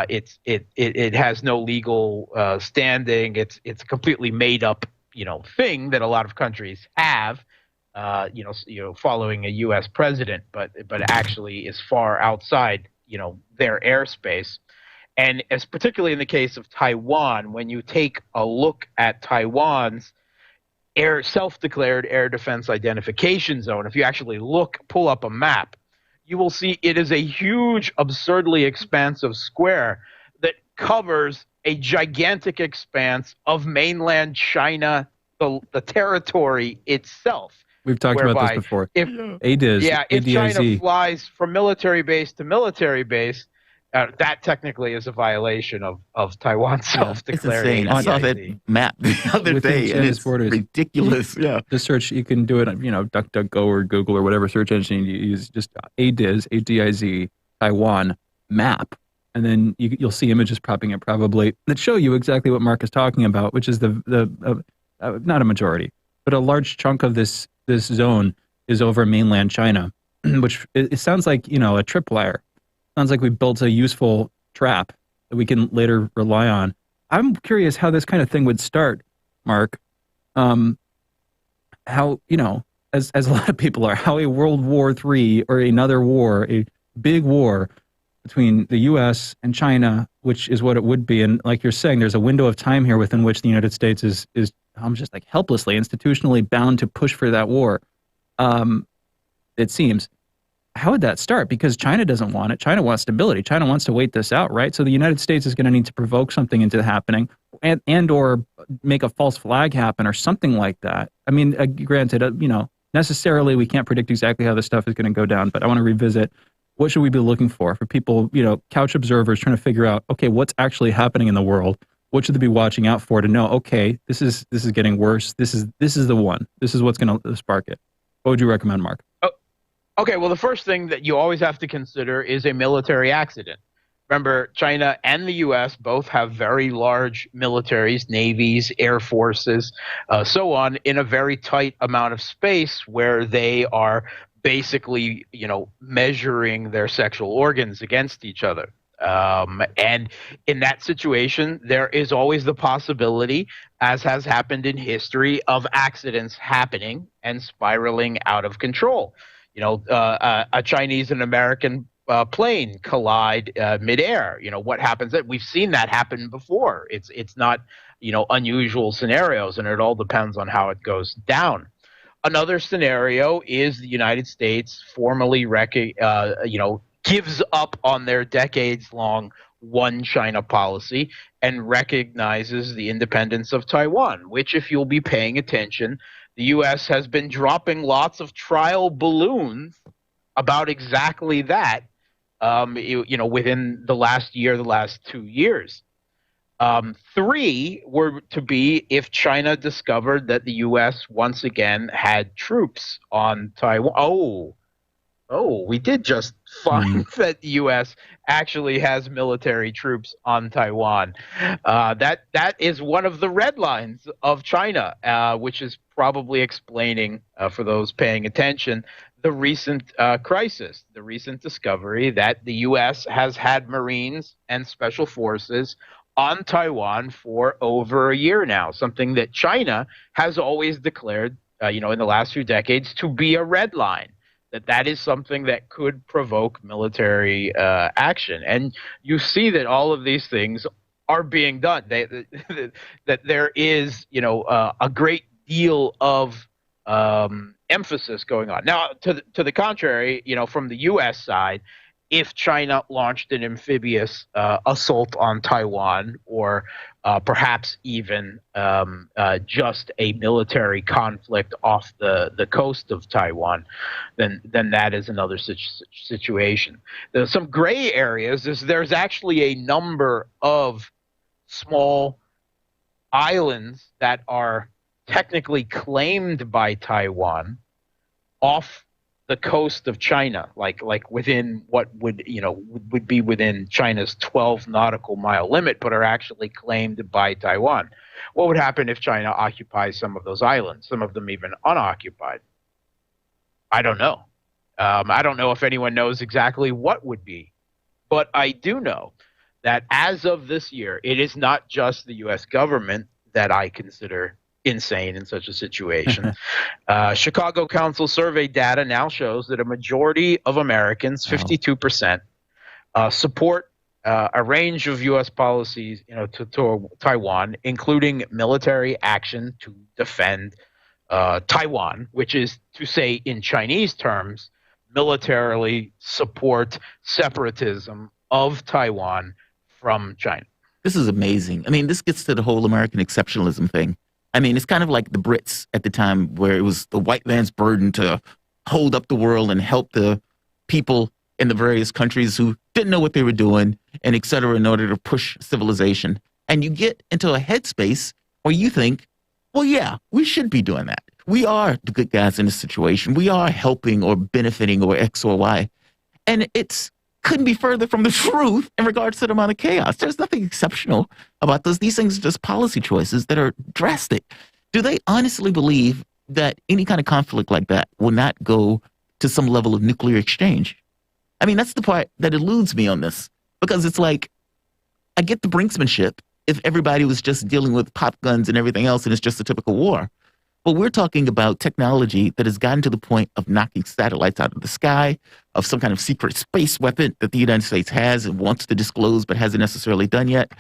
It has no legal standing. It's a completely made up thing that a lot of countries have, following a U.S. president, but actually is far outside their airspace. And as particularly in the case of Taiwan, when you take a look at Taiwan's self-declared air defense identification zone, if you actually pull up a map, you will see it is a huge, absurdly expansive square that covers a gigantic expanse of mainland China, the territory itself. We've talked about this before. If China flies from military base to military base, that technically is a violation of Taiwan's self-declared. It's insane. I saw that map the other day, and it's ridiculous. Yeah. The search, you can do it on, DuckDuckGo or Google or whatever search engine you use. Just ADIZ, Taiwan map. And then you'll see images popping up probably that show you exactly what Mark is talking about, which is not a majority, but a large chunk of this zone is over mainland China. which it sounds like, a tripwire. Sounds like we built a useful trap that we can later rely on. I'm curious how this kind of thing would start, Mark. How, as a lot of people are, how a World War III or another war, a big war between the U.S. and China, which is what it would be. And like you're saying, there's a window of time here within which the United States is just like helplessly, institutionally bound to push for that war. It seems. How would that start? Because China doesn't want it. China wants stability. China wants to wait this out, right? So the United States is going to need to provoke something into happening and or make a false flag happen or something like that. I mean, granted, necessarily we can't predict exactly how this stuff is going to go down, but I want to revisit what should we be looking for people, couch observers trying to figure out, okay, what's actually happening in the world? What should they be watching out for to know, okay, this is getting worse. This is the one. This is what's going to spark it. What would you recommend, Mark? Okay, well, the first thing that you always have to consider is a military accident. Remember, China and the U.S. both have very large militaries, navies, air forces, so on, in a very tight amount of space where they are basically, measuring their sexual organs against each other. And in that situation, there is always the possibility, as has happened in history, of accidents happening and spiraling out of control. A Chinese and American plane collide midair. What happens? We've seen that happen before. It's not unusual scenarios, and it all depends on how it goes down. Another scenario is the United States formally gives up on their decades-long one China policy and recognizes the independence of Taiwan, which, if you'll be paying attention, the U.S. has been dropping lots of trial balloons about exactly that, within the last year, the last 2 years. 3 were to be if China discovered that the U.S. once again had troops on Taiwan. Oh, we did just find that the U.S. actually has military troops on Taiwan. That is one of the red lines of China, which is probably explaining, for those paying attention, the recent crisis, the recent discovery that the U.S. has had Marines and special forces on Taiwan for over a year now, something that China has always declared, in the last few decades, to be a red line. That is something that could provoke military action. And you see that all of these things are being done. That there is, a great deal of emphasis going on. Now, to the contrary, from the U.S. side, if China launched an amphibious assault on Taiwan, or perhaps even just a military conflict off the coast of Taiwan, then that is another situation. There's some gray areas. There's actually a number of small islands that are technically claimed by Taiwan off the coast of China, like within what would be within China's 12 nautical mile limit, but are actually claimed by Taiwan. What would happen if China occupies some of those islands, some of them even unoccupied? I don't know. I don't know if anyone knows exactly what would be, but I do know that as of this year, it is not just the U.S. government that I consider insane in such a situation. Chicago Council survey data now shows that a majority of Americans, 52%, support a range of U.S. policies, to Taiwan, including military action to defend Taiwan, which is to say, in Chinese terms, militarily support separatism of Taiwan from China. This is amazing. I mean, this gets to the whole American exceptionalism thing. I mean, it's kind of like the Brits at the time, where it was the white man's burden to hold up the world and help the people in the various countries who didn't know what they were doing, and et cetera, in order to push civilization. And you get into a headspace where you think, well, yeah, we should be doing that. We are the good guys in this situation. We are helping or benefiting or X or Y. And it's couldn't be further from the truth in regards to the amount of chaos. There's nothing exceptional about those. These things are just policy choices that are drastic. Do they honestly believe that any kind of conflict like that will not go to some level of nuclear exchange. I mean, that's the part that eludes me on this, because it's like, I get the brinksmanship if everybody was just dealing with pop guns and everything else and it's just a typical war. But we're talking about technology that has gotten to the point of knocking satellites out of the sky, of some kind of secret space weapon that the United States has and wants to disclose but hasn't necessarily done yet.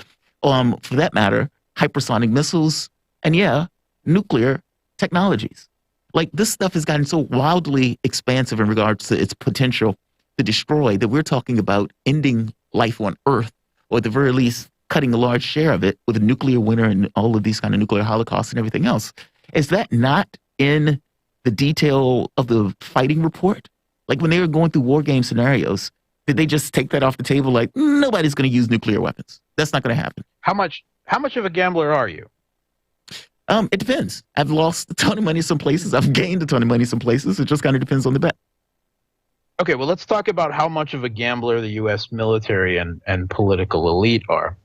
For that matter, hypersonic missiles, and nuclear technologies. Like, this stuff has gotten so wildly expansive in regards to its potential to destroy that we're talking about ending life on Earth, or at the very least, cutting a large share of it with a nuclear winter and all of these kind of nuclear holocausts and everything else. Is that not in the detail of the fighting report? Like, when they were going through war game scenarios, did they just take that off the table? Like, nobody's going to use nuclear weapons. That's not going to happen. How much of a gambler are you? It depends. I've lost a ton of money some places. I've gained a ton of money some places. It just kind of depends on the bet. Okay, well, let's talk about how much of a gambler the U.S. military and political elite are.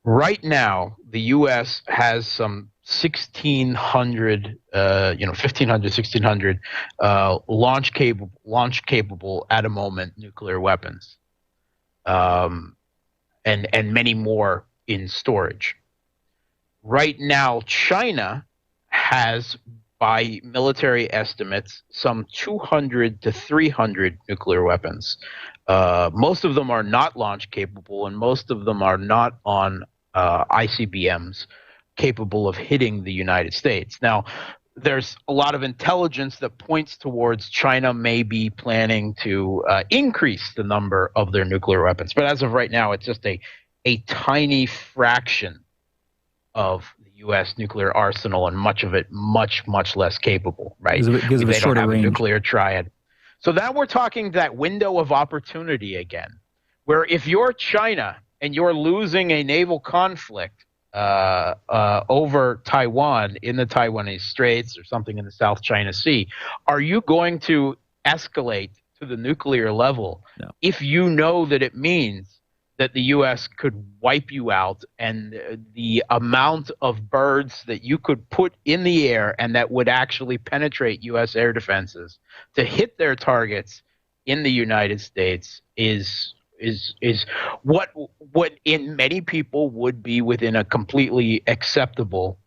Right now, the U.S. has some 1,600, 1,1600 launch capable at a moment nuclear weapons, and many more in storage. Right now, China has, by military estimates, some 200 to 300 nuclear weapons. Most of them are not launch capable, and most of them are not on ICBMs capable of hitting the United States. Now, there's a lot of intelligence that points towards China may be planning to increase the number of their nuclear weapons. But as of right now, it's just a tiny fraction of the U.S. nuclear arsenal, and much of it much, much less capable, right? Because of a shorter range. A nuclear triad. So now we're talking that window of opportunity again, where if you're China and you're losing a naval conflict over Taiwan in the Taiwanese Straits or something in the South China Sea, are you going to escalate to the nuclear level if you know that it means that the U.S. could wipe you out, and the amount of birds that you could put in the air and that would actually penetrate U.S. air defenses to hit their targets in the United States is what in many people would be within a completely acceptable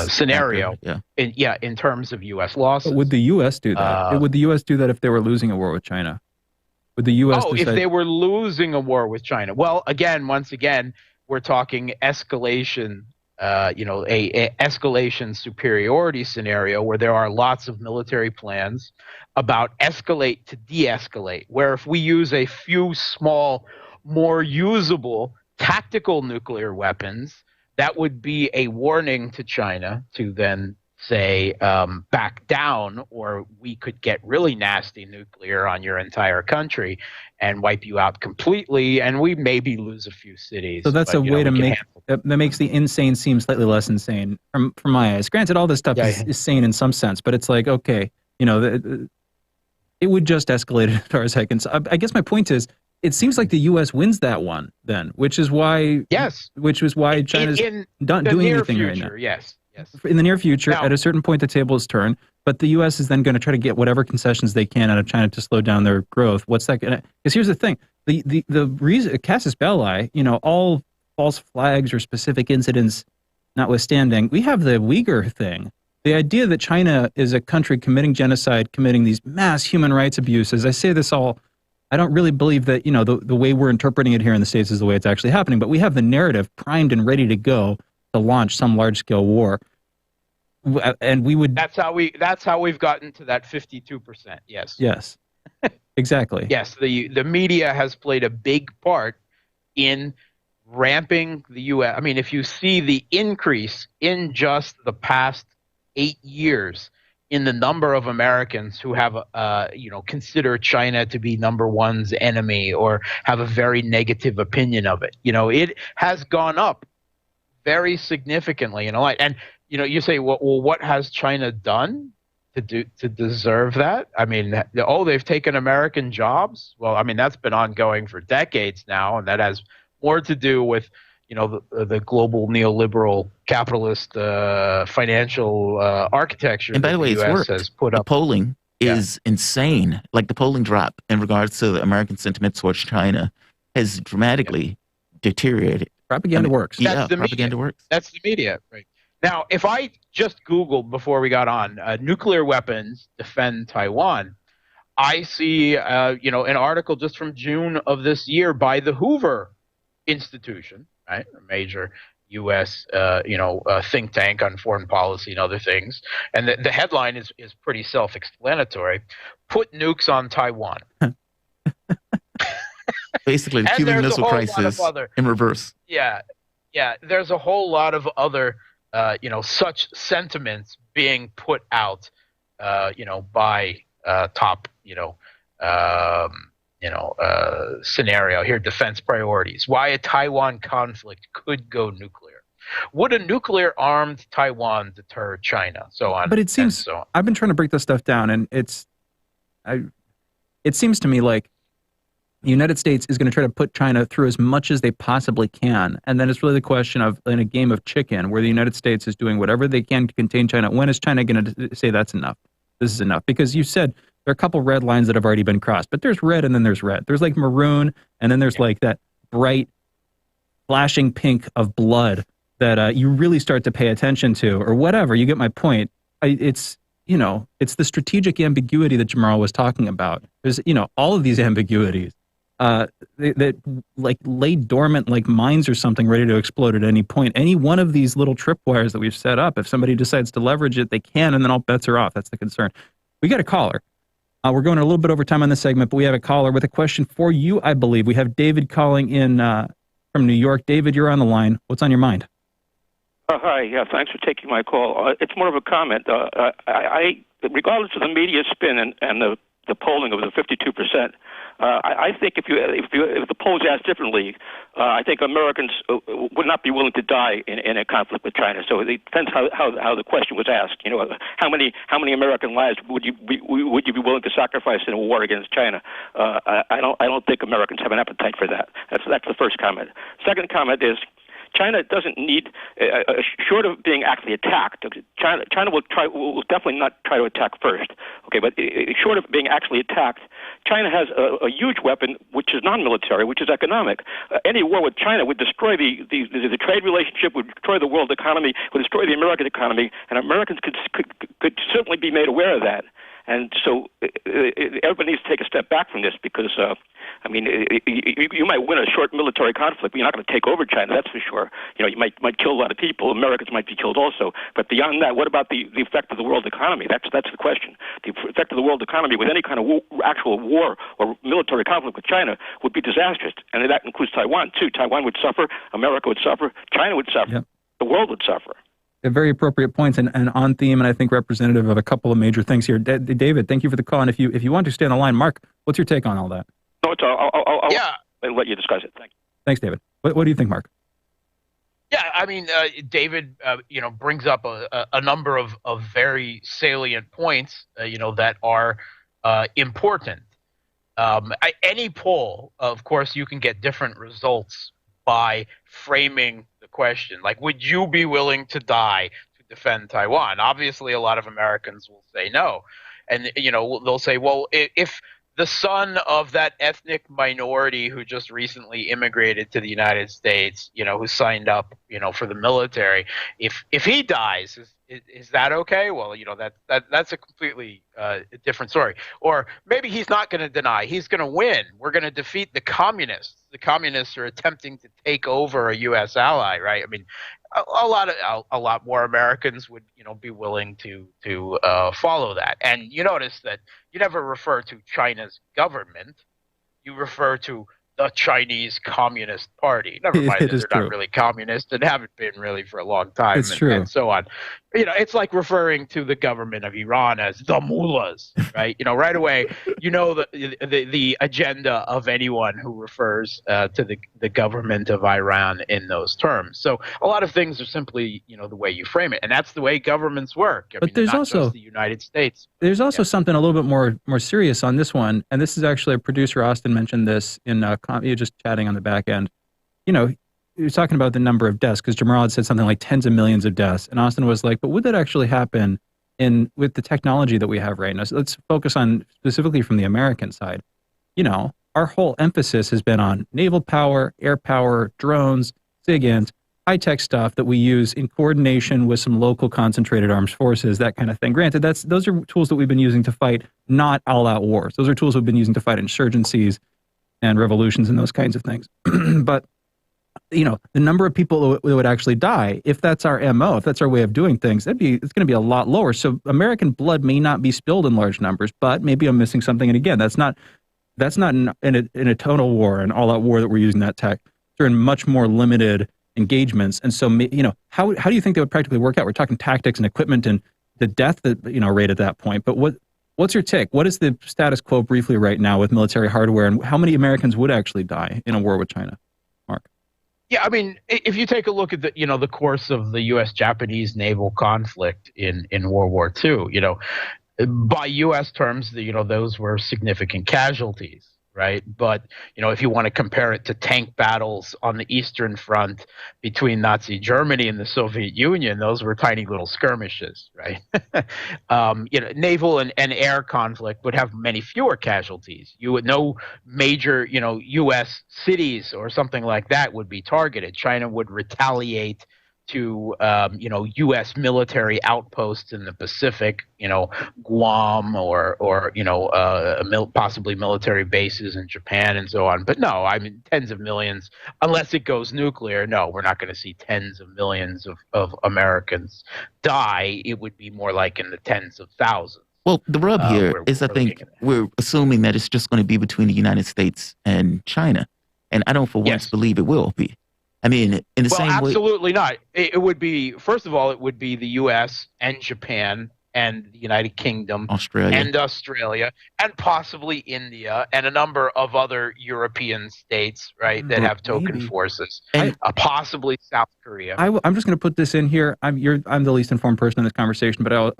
scenario. In terms of U.S. losses. But would the U.S. do that? Would the U.S. do that if they were losing a war with China? Would the U.S. if they were losing a war with China? Well, once again, we're talking escalation, a escalation superiority scenario where there are lots of military plans about escalate to de-escalate, where if we use a few small, more usable tactical nuclear weapons, that would be a warning to China to then say back down, or we could get really nasty nuclear on your entire country and wipe you out completely, and we maybe lose a few cities. So that's a way to make that makes the insane seem slightly less insane from my eyes. Granted, all this stuff is sane in some sense, but it's like, okay, it would just escalate as far as I can. I guess my point is, it seems like the U.S. wins that one then, which is why China's not doing anything right now. Yes. In the near future, at a certain point, the table is turned, but the U.S. is then going to try to get whatever concessions they can out of China to slow down their growth. What's that going to? Because here's the thing: the reason, casus belli, all false flags or specific incidents notwithstanding, we have the Uyghur thing. The idea that China is a country committing genocide, committing these mass human rights abuses. I say this all. I don't really believe that the way we're interpreting it here in the States is the way it's actually happening. But we have the narrative primed and ready to go to launch some large-scale war, and we would. That's how we've gotten to that 52%. Yes. Yes. Exactly. Yes. The media has played a big part in ramping the U.S. I mean, if you see the increase in just the past 8 years in the number of Americans who have, consider China to be number one's enemy or have a very negative opinion of it, it has gone up very significantly in a light. And you say, well, what has China done to deserve that? I mean, they've taken American jobs. Well, I mean, that's been ongoing for decades now, and that has more to do with the global neoliberal capitalist financial architecture. And by the way, the it's US worked. has put the up. polling is insane. Like the polling drop in regards to the American sentiment towards China has dramatically deteriorated. Propaganda works. Yeah, the propaganda media. works. That's the media, right? Now, if I just Googled before we got on, nuclear weapons defend Taiwan, I see, an article just from June of this year by the Hoover Institution, right, a major U.S. Think tank on foreign policy and other things, and the headline is pretty self-explanatory: "Put nukes on Taiwan." Basically, the And Cuban there's a Missile whole lot Crisis of other- in reverse. Yeah. There's a whole lot of other, such sentiments being put out, by top, scenario here. Defense priorities. Why a Taiwan conflict could go nuclear. Would a nuclear-armed Taiwan deter China? So on. But it seems so on. I've been trying to break this stuff down, and it seems to me like the United States is going to try to put China through as much as they possibly can. And then it's really the question of, in a game of chicken, where the United States is doing whatever they can to contain China. When is China going to say that's enough? This is enough? Because you said there are a couple red lines that have already been crossed, but there's red and then there's red. There's like maroon, and then there's like that bright flashing pink of blood that you really start to pay attention to, or whatever. You get my point. It's the strategic ambiguity that Jamarl was talking about. There's, all of these ambiguities. That like lay dormant like mines or something ready to explode at any point. Any one of these little tripwires that we've set up, if somebody decides to leverage it, they can, and then all bets are off. That's the concern. We got a caller. We're going a little bit over time on this segment, but we have a caller with a question for you, I believe. We have David calling in from New York. David, you're on the line. What's on your mind? Hi. Yeah, thanks for taking my call. It's more of a comment. I regardless of the media spin and the polling of the 52%, I think if the polls asked differently, I think Americans would not be willing to die in a conflict with China. So it depends how the question was asked. How many American lives would you be willing to sacrifice in a war against China? I don't think Americans have an appetite for that. That's the first comment. Second comment is, China doesn't need, short of being actually attacked. China will definitely not try to attack first. Okay, but short of being actually attacked, China has a huge weapon, which is non-military, which is economic. Any war with China would destroy the trade relationship, would destroy the world economy, would destroy the American economy, and Americans could certainly be made aware of that. And so everybody needs to take a step back from this because, you might win a short military conflict, but you're not going to take over China, that's for sure. You might kill a lot of people. Americans might be killed also. But beyond that, what about the effect of the world economy? That's the question. The effect of the world economy with any kind of actual war or military conflict with China would be disastrous. And that includes Taiwan, too. Taiwan would suffer. America would suffer. China would suffer. Yep. The world would suffer. Very appropriate points and on theme, and I think representative of a couple of major things here. David, thank you for the call. And if you want to stay on the line, Mark, what's your take on all that? No, I'll let you discuss it. Thank you. Thanks, David. What do you think, Mark? Yeah, David, brings up a number of very salient points, that are important. Any poll, of course, you can get different results by framing the question. Like, would you be willing to die to defend Taiwan? Obviously, a lot of Americans will say no. And, they'll say, well, if the son of that ethnic minority who just recently immigrated to the United States, who signed up, for the military, if he dies, is that okay? Well, that's a completely different story. Or maybe he's not going to deny. He's going to win. We're going to defeat the communists. The communists are attempting to take over a U.S. ally, right? I mean, a lot more Americans would, be willing to follow that. And you notice that you never refer to China's government. You refer to the Chinese Communist Party. Never mind that they're not really communist and haven't been really for a long time, and so on. It's like referring to the government of Iran as the mullahs, right? Right away, the agenda of anyone who refers to the government of Iran in those terms. So a lot of things are simply, the way you frame it, and that's the way governments work. But there's also just the United States. There's also something a little bit more serious on this one, and this is actually a producer, Austin, mentioned this in just chatting on the back end. you're talking about the number of deaths, because Jamarl had said something like tens of millions of deaths, and Austin was like, but would that actually happen with the technology that we have right now? So let's focus on specifically from the American side. You know, our whole emphasis has been on naval power, air power, drones, SIGINT, high-tech stuff that we use in coordination with some local concentrated armed forces, that kind of thing. Granted, those are tools that we've been using to fight not all-out wars. Those are tools we've been using to fight insurgencies and revolutions and those kinds of things. But, you know, the number of people that would actually die, if that's our MO, if that's our way of doing things, it's going to be a lot lower. So American blood may not be spilled in large numbers, but maybe I'm missing something. And again, that's not in a total war, an all-out war that we're using that tech. They're in much more limited engagements. And so, you know, how do you think that would practically work out? We're talking tactics and equipment and the death rate at that point. But what's your take? What is the status quo briefly right now with military hardware, and how many Americans would actually die in a war with China? Mark? Yeah, I mean, if you take a look at the course of the U.S.-Japanese naval conflict in World War II, you know, by U.S. terms, those were significant casualties. Right. But, you know, if you want to compare it to tank battles on the Eastern Front between Nazi Germany and the Soviet Union, those were tiny little skirmishes. Right. You know, naval and air conflict would have many fewer casualties. You would no major, you know, U.S. cities or something like that would be targeted. China would retaliate to, you know, U.S. military outposts in the Pacific, you know, Guam or you know, possibly military bases in Japan and so on. But no, I mean, tens of millions, unless it goes nuclear, no, we're not going to see tens of millions of Americans die. It would be more like in the tens of thousands. Well, the rub here is I think we're assuming that it's just going to be between the United States and China. And I don't for once believe it will be. I mean, in the same way. Absolutely not. It would be, first of all, it would be the U.S. and Japan and the United Kingdom, Australia, and possibly India and a number of other European states, right, that have token forces, and possibly South Korea. I'm just going to put this in here. I'm the least informed person in this conversation, but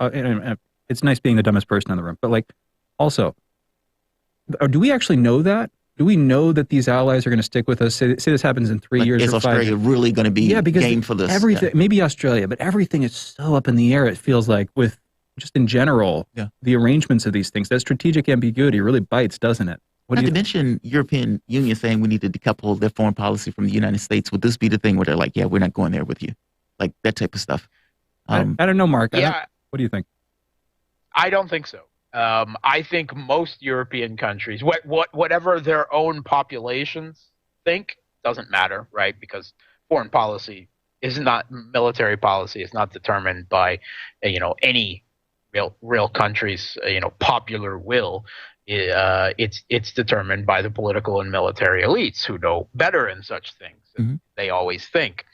it's nice being the dumbest person in the room. But like, also, do we actually know that? Do we know that these allies are going to stick with us? Say this happens in 3 years or 5 years. Is Australia really going to be game for this? Everything, maybe Australia, but everything is so up in the air, it feels like, with just in general, the arrangements of these things. That strategic ambiguity really bites, doesn't it? Not to mention European Union saying we need to decouple their foreign policy from the United States. Would this be the thing where they're like, yeah, we're not going there with you? Like that type of stuff. I don't know, Mark. Yeah. What do you think? I don't think so. I think most European countries, whatever their own populations think, doesn't matter, right? Because foreign policy is not, military policy is not determined by, you know, any real country's, you know, popular will. It's determined by the political and military elites who know better in such things. They always think.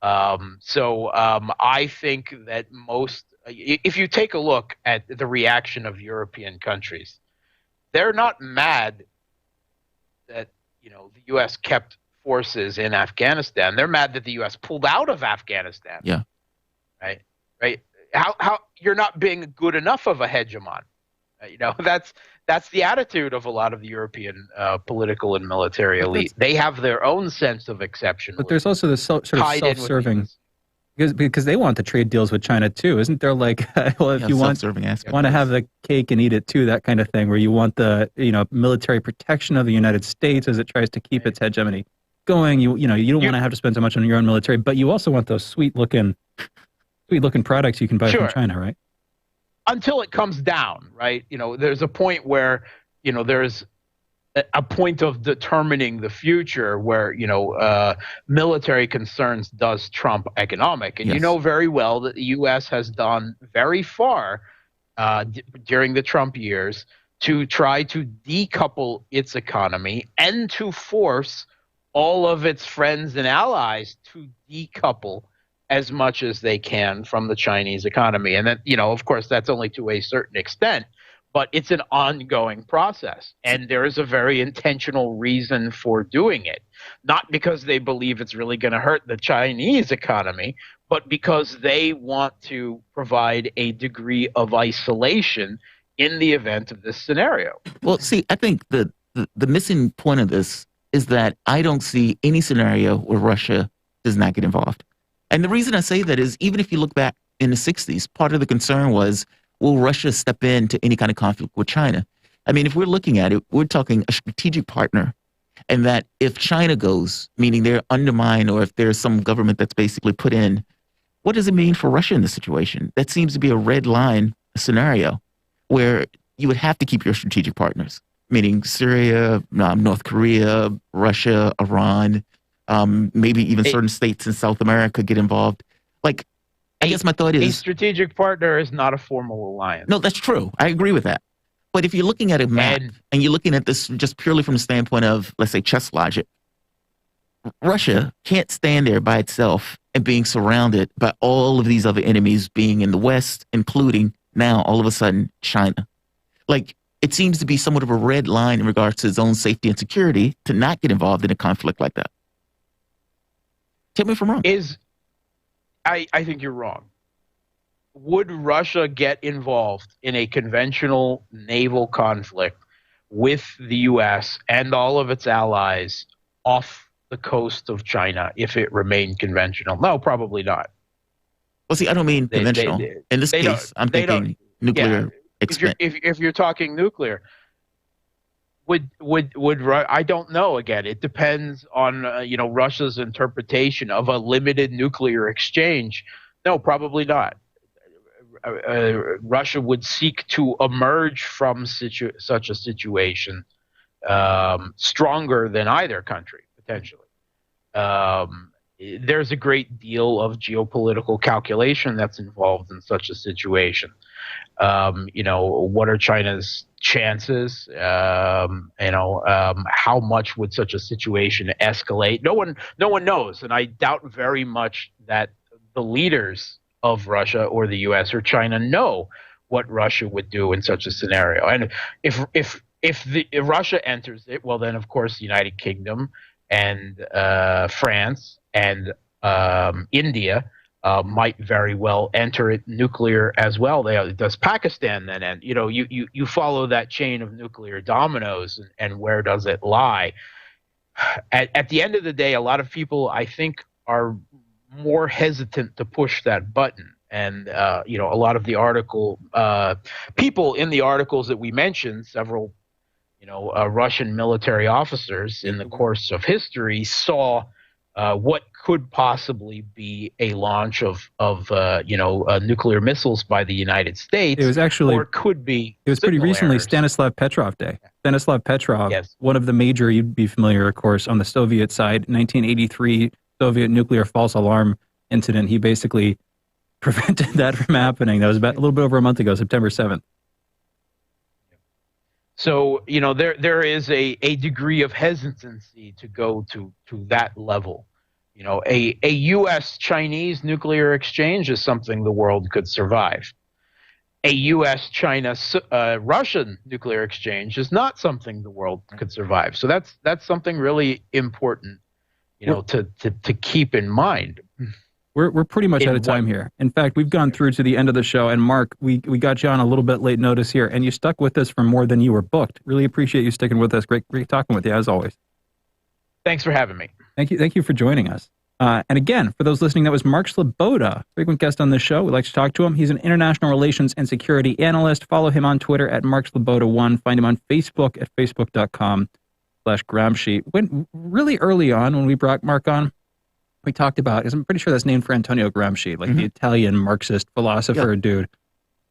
So I think that most. If you take a look at the reaction of European countries, they're not mad that, you know, the U.S. kept forces in Afghanistan. They're mad that the U.S. pulled out of Afghanistan. Yeah. Right. How you're not being good enough of a hegemon. You know, that's the attitude of a lot of the European political and military elite. They have their own sense of exception. But there's also this sort of self-serving. Because they want the trade deals with China too, isn't there? Like, well, if you want to have the cake and eat it too, that kind of thing, where you want the military protection of the United States as it tries to keep its hegemony going. You don't want to have to spend so much on your own military, but you also want those sweet looking products you can buy from China, right? Until it comes down, right? You know, there's a point where there's a point of determining the future where, military concerns does trump economic. And you know very well that the U.S. has done very far during the Trump years to try to decouple its economy and to force all of its friends and allies to decouple as much as they can from the Chinese economy. And that, of course, that's only to a certain extent. But it's an ongoing process, and there is a very intentional reason for doing it. Not because they believe it's really going to hurt the Chinese economy, but because they want to provide a degree of isolation in the event of this scenario. Well, see, I think the missing point of this is that I don't see any scenario where Russia does not get involved. And the reason I say that is even if you look back in the 60s, part of the concern was, will Russia step into any kind of conflict with China? I mean, if we're looking at it, we're talking a strategic partner. And that if China goes, meaning they're undermined, or if there's some government that's basically put in, what does it mean for Russia in this situation? That seems to be a red line scenario where you would have to keep your strategic partners, meaning Syria, North Korea, Russia, Iran, maybe even certain states in South America get involved. Like, I guess my thought is... A strategic partner is not a formal alliance. No, that's true. I agree with that. But if you're looking at a map and you're looking at this just purely from the standpoint of, let's say, chess logic, Russia can't stand there by itself and being surrounded by all of these other enemies being in the West, including now, all of a sudden, China. Like, it seems to be somewhat of a red line in regards to its own safety and security to not get involved in a conflict like that. Tell me if I'm wrong. I think you're wrong. Would Russia get involved in a conventional naval conflict with the U.S. and all of its allies off the coast of China if it remained conventional? No, probably not. Well, see, I don't mean conventional. In this case, I'm thinking nuclear. Yeah, if you're talking nuclear, would I don't know. Again, it depends on Russia's interpretation of a limited nuclear exchange. No, probably not. Russia would seek to emerge from such a situation stronger than either country, potentially. There's a great deal of geopolitical calculation that's involved in such a situation. What are China's chances? How much would such a situation escalate? No one knows, and I doubt very much that the leaders of Russia or the U.S. or China know what Russia would do in such a scenario. And if Russia enters it, well, then of course the United Kingdom and France and India might very well enter it nuclear as well. Does Pakistan then end? You follow that chain of nuclear dominoes, and where does it lie? At the end of the day, a lot of people, I think, are more hesitant to push that button. And, a lot of the people in the articles that we mentioned, several, Russian military officers in the course of history saw what could possibly be a launch of nuclear missiles by the United States. It was actually, or could be. It was pretty recently Stanislav Petrov Day. Stanislav Petrov, yes. One of the major, you'd be familiar, of course, on the Soviet side, 1983 Soviet nuclear false alarm incident. He basically prevented that from happening. That was about a little bit over a month ago, September 7th. So, there is a degree of hesitancy to go to that level. A U.S.-Chinese nuclear exchange is something the world could survive. A U.S.-China-Russian nuclear exchange is not something the world could survive. So that's something really important, to keep in mind. We're pretty much out of time here. In fact, we've gone through to the end of the show. And Mark, we got you on a little bit late notice here, and you stuck with us for more than you were booked. Really appreciate you sticking with us. Great talking with you, as always. Thanks for having me. Thank you for joining us. And again, for those listening, that was Mark Sloboda, frequent guest on this show. We'd like to talk to him. He's an international relations and security analyst. Follow him on Twitter at MarkSloboda1. Find him on Facebook at facebook.com/Gramsci. When really early on, when we brought Mark on, we talked about, because I'm pretty sure that's named for Antonio Gramsci, like the Italian Marxist philosopher dude.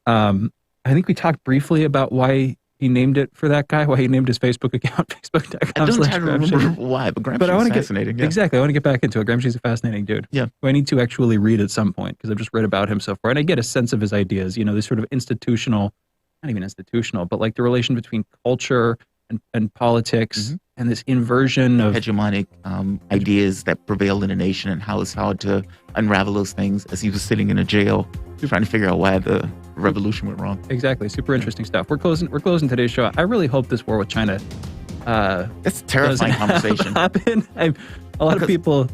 I think we talked briefly about why he named it for that guy, why he named his Facebook account, facebook.com/Gramsci. I don't remember why, but Gramsci's fascinating. Exactly. I want to get back into it. Gramsci's a fascinating dude. Yeah. Who I need to actually read at some point, because I've just read about him so far. And I get a sense of his ideas, this sort of institutional, not even institutional, but like the relation between culture and politics and this inversion of hegemonic ideas that prevail in a nation, and how it's hard to unravel those things as he was sitting in a jail trying to figure out why the revolution went wrong. Exactly. Super interesting stuff. We're closing today's show. I really hope this war with China that's a terrifying conversation. Happen. A lot of people,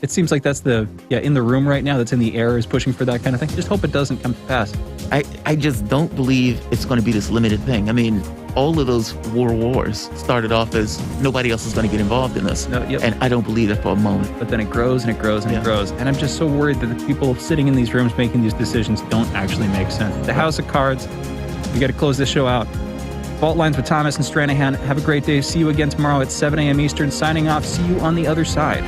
It seems like that's in the room right now, that's in the air, is pushing for that kind of thing. Just hope it doesn't come to pass. I just don't believe it's going to be this limited thing. I mean, all of those wars started off as nobody else is going to get involved in this. And I don't believe that for a moment. But then it grows and it grows and it grows. And I'm just so worried that the people sitting in these rooms making these decisions don't actually make sense. The House of Cards, we got to close this show out. Fault Lines with Thomas and Stranahan. Have a great day. See you again tomorrow at 7 a.m. Eastern. Signing off. See you on the other side.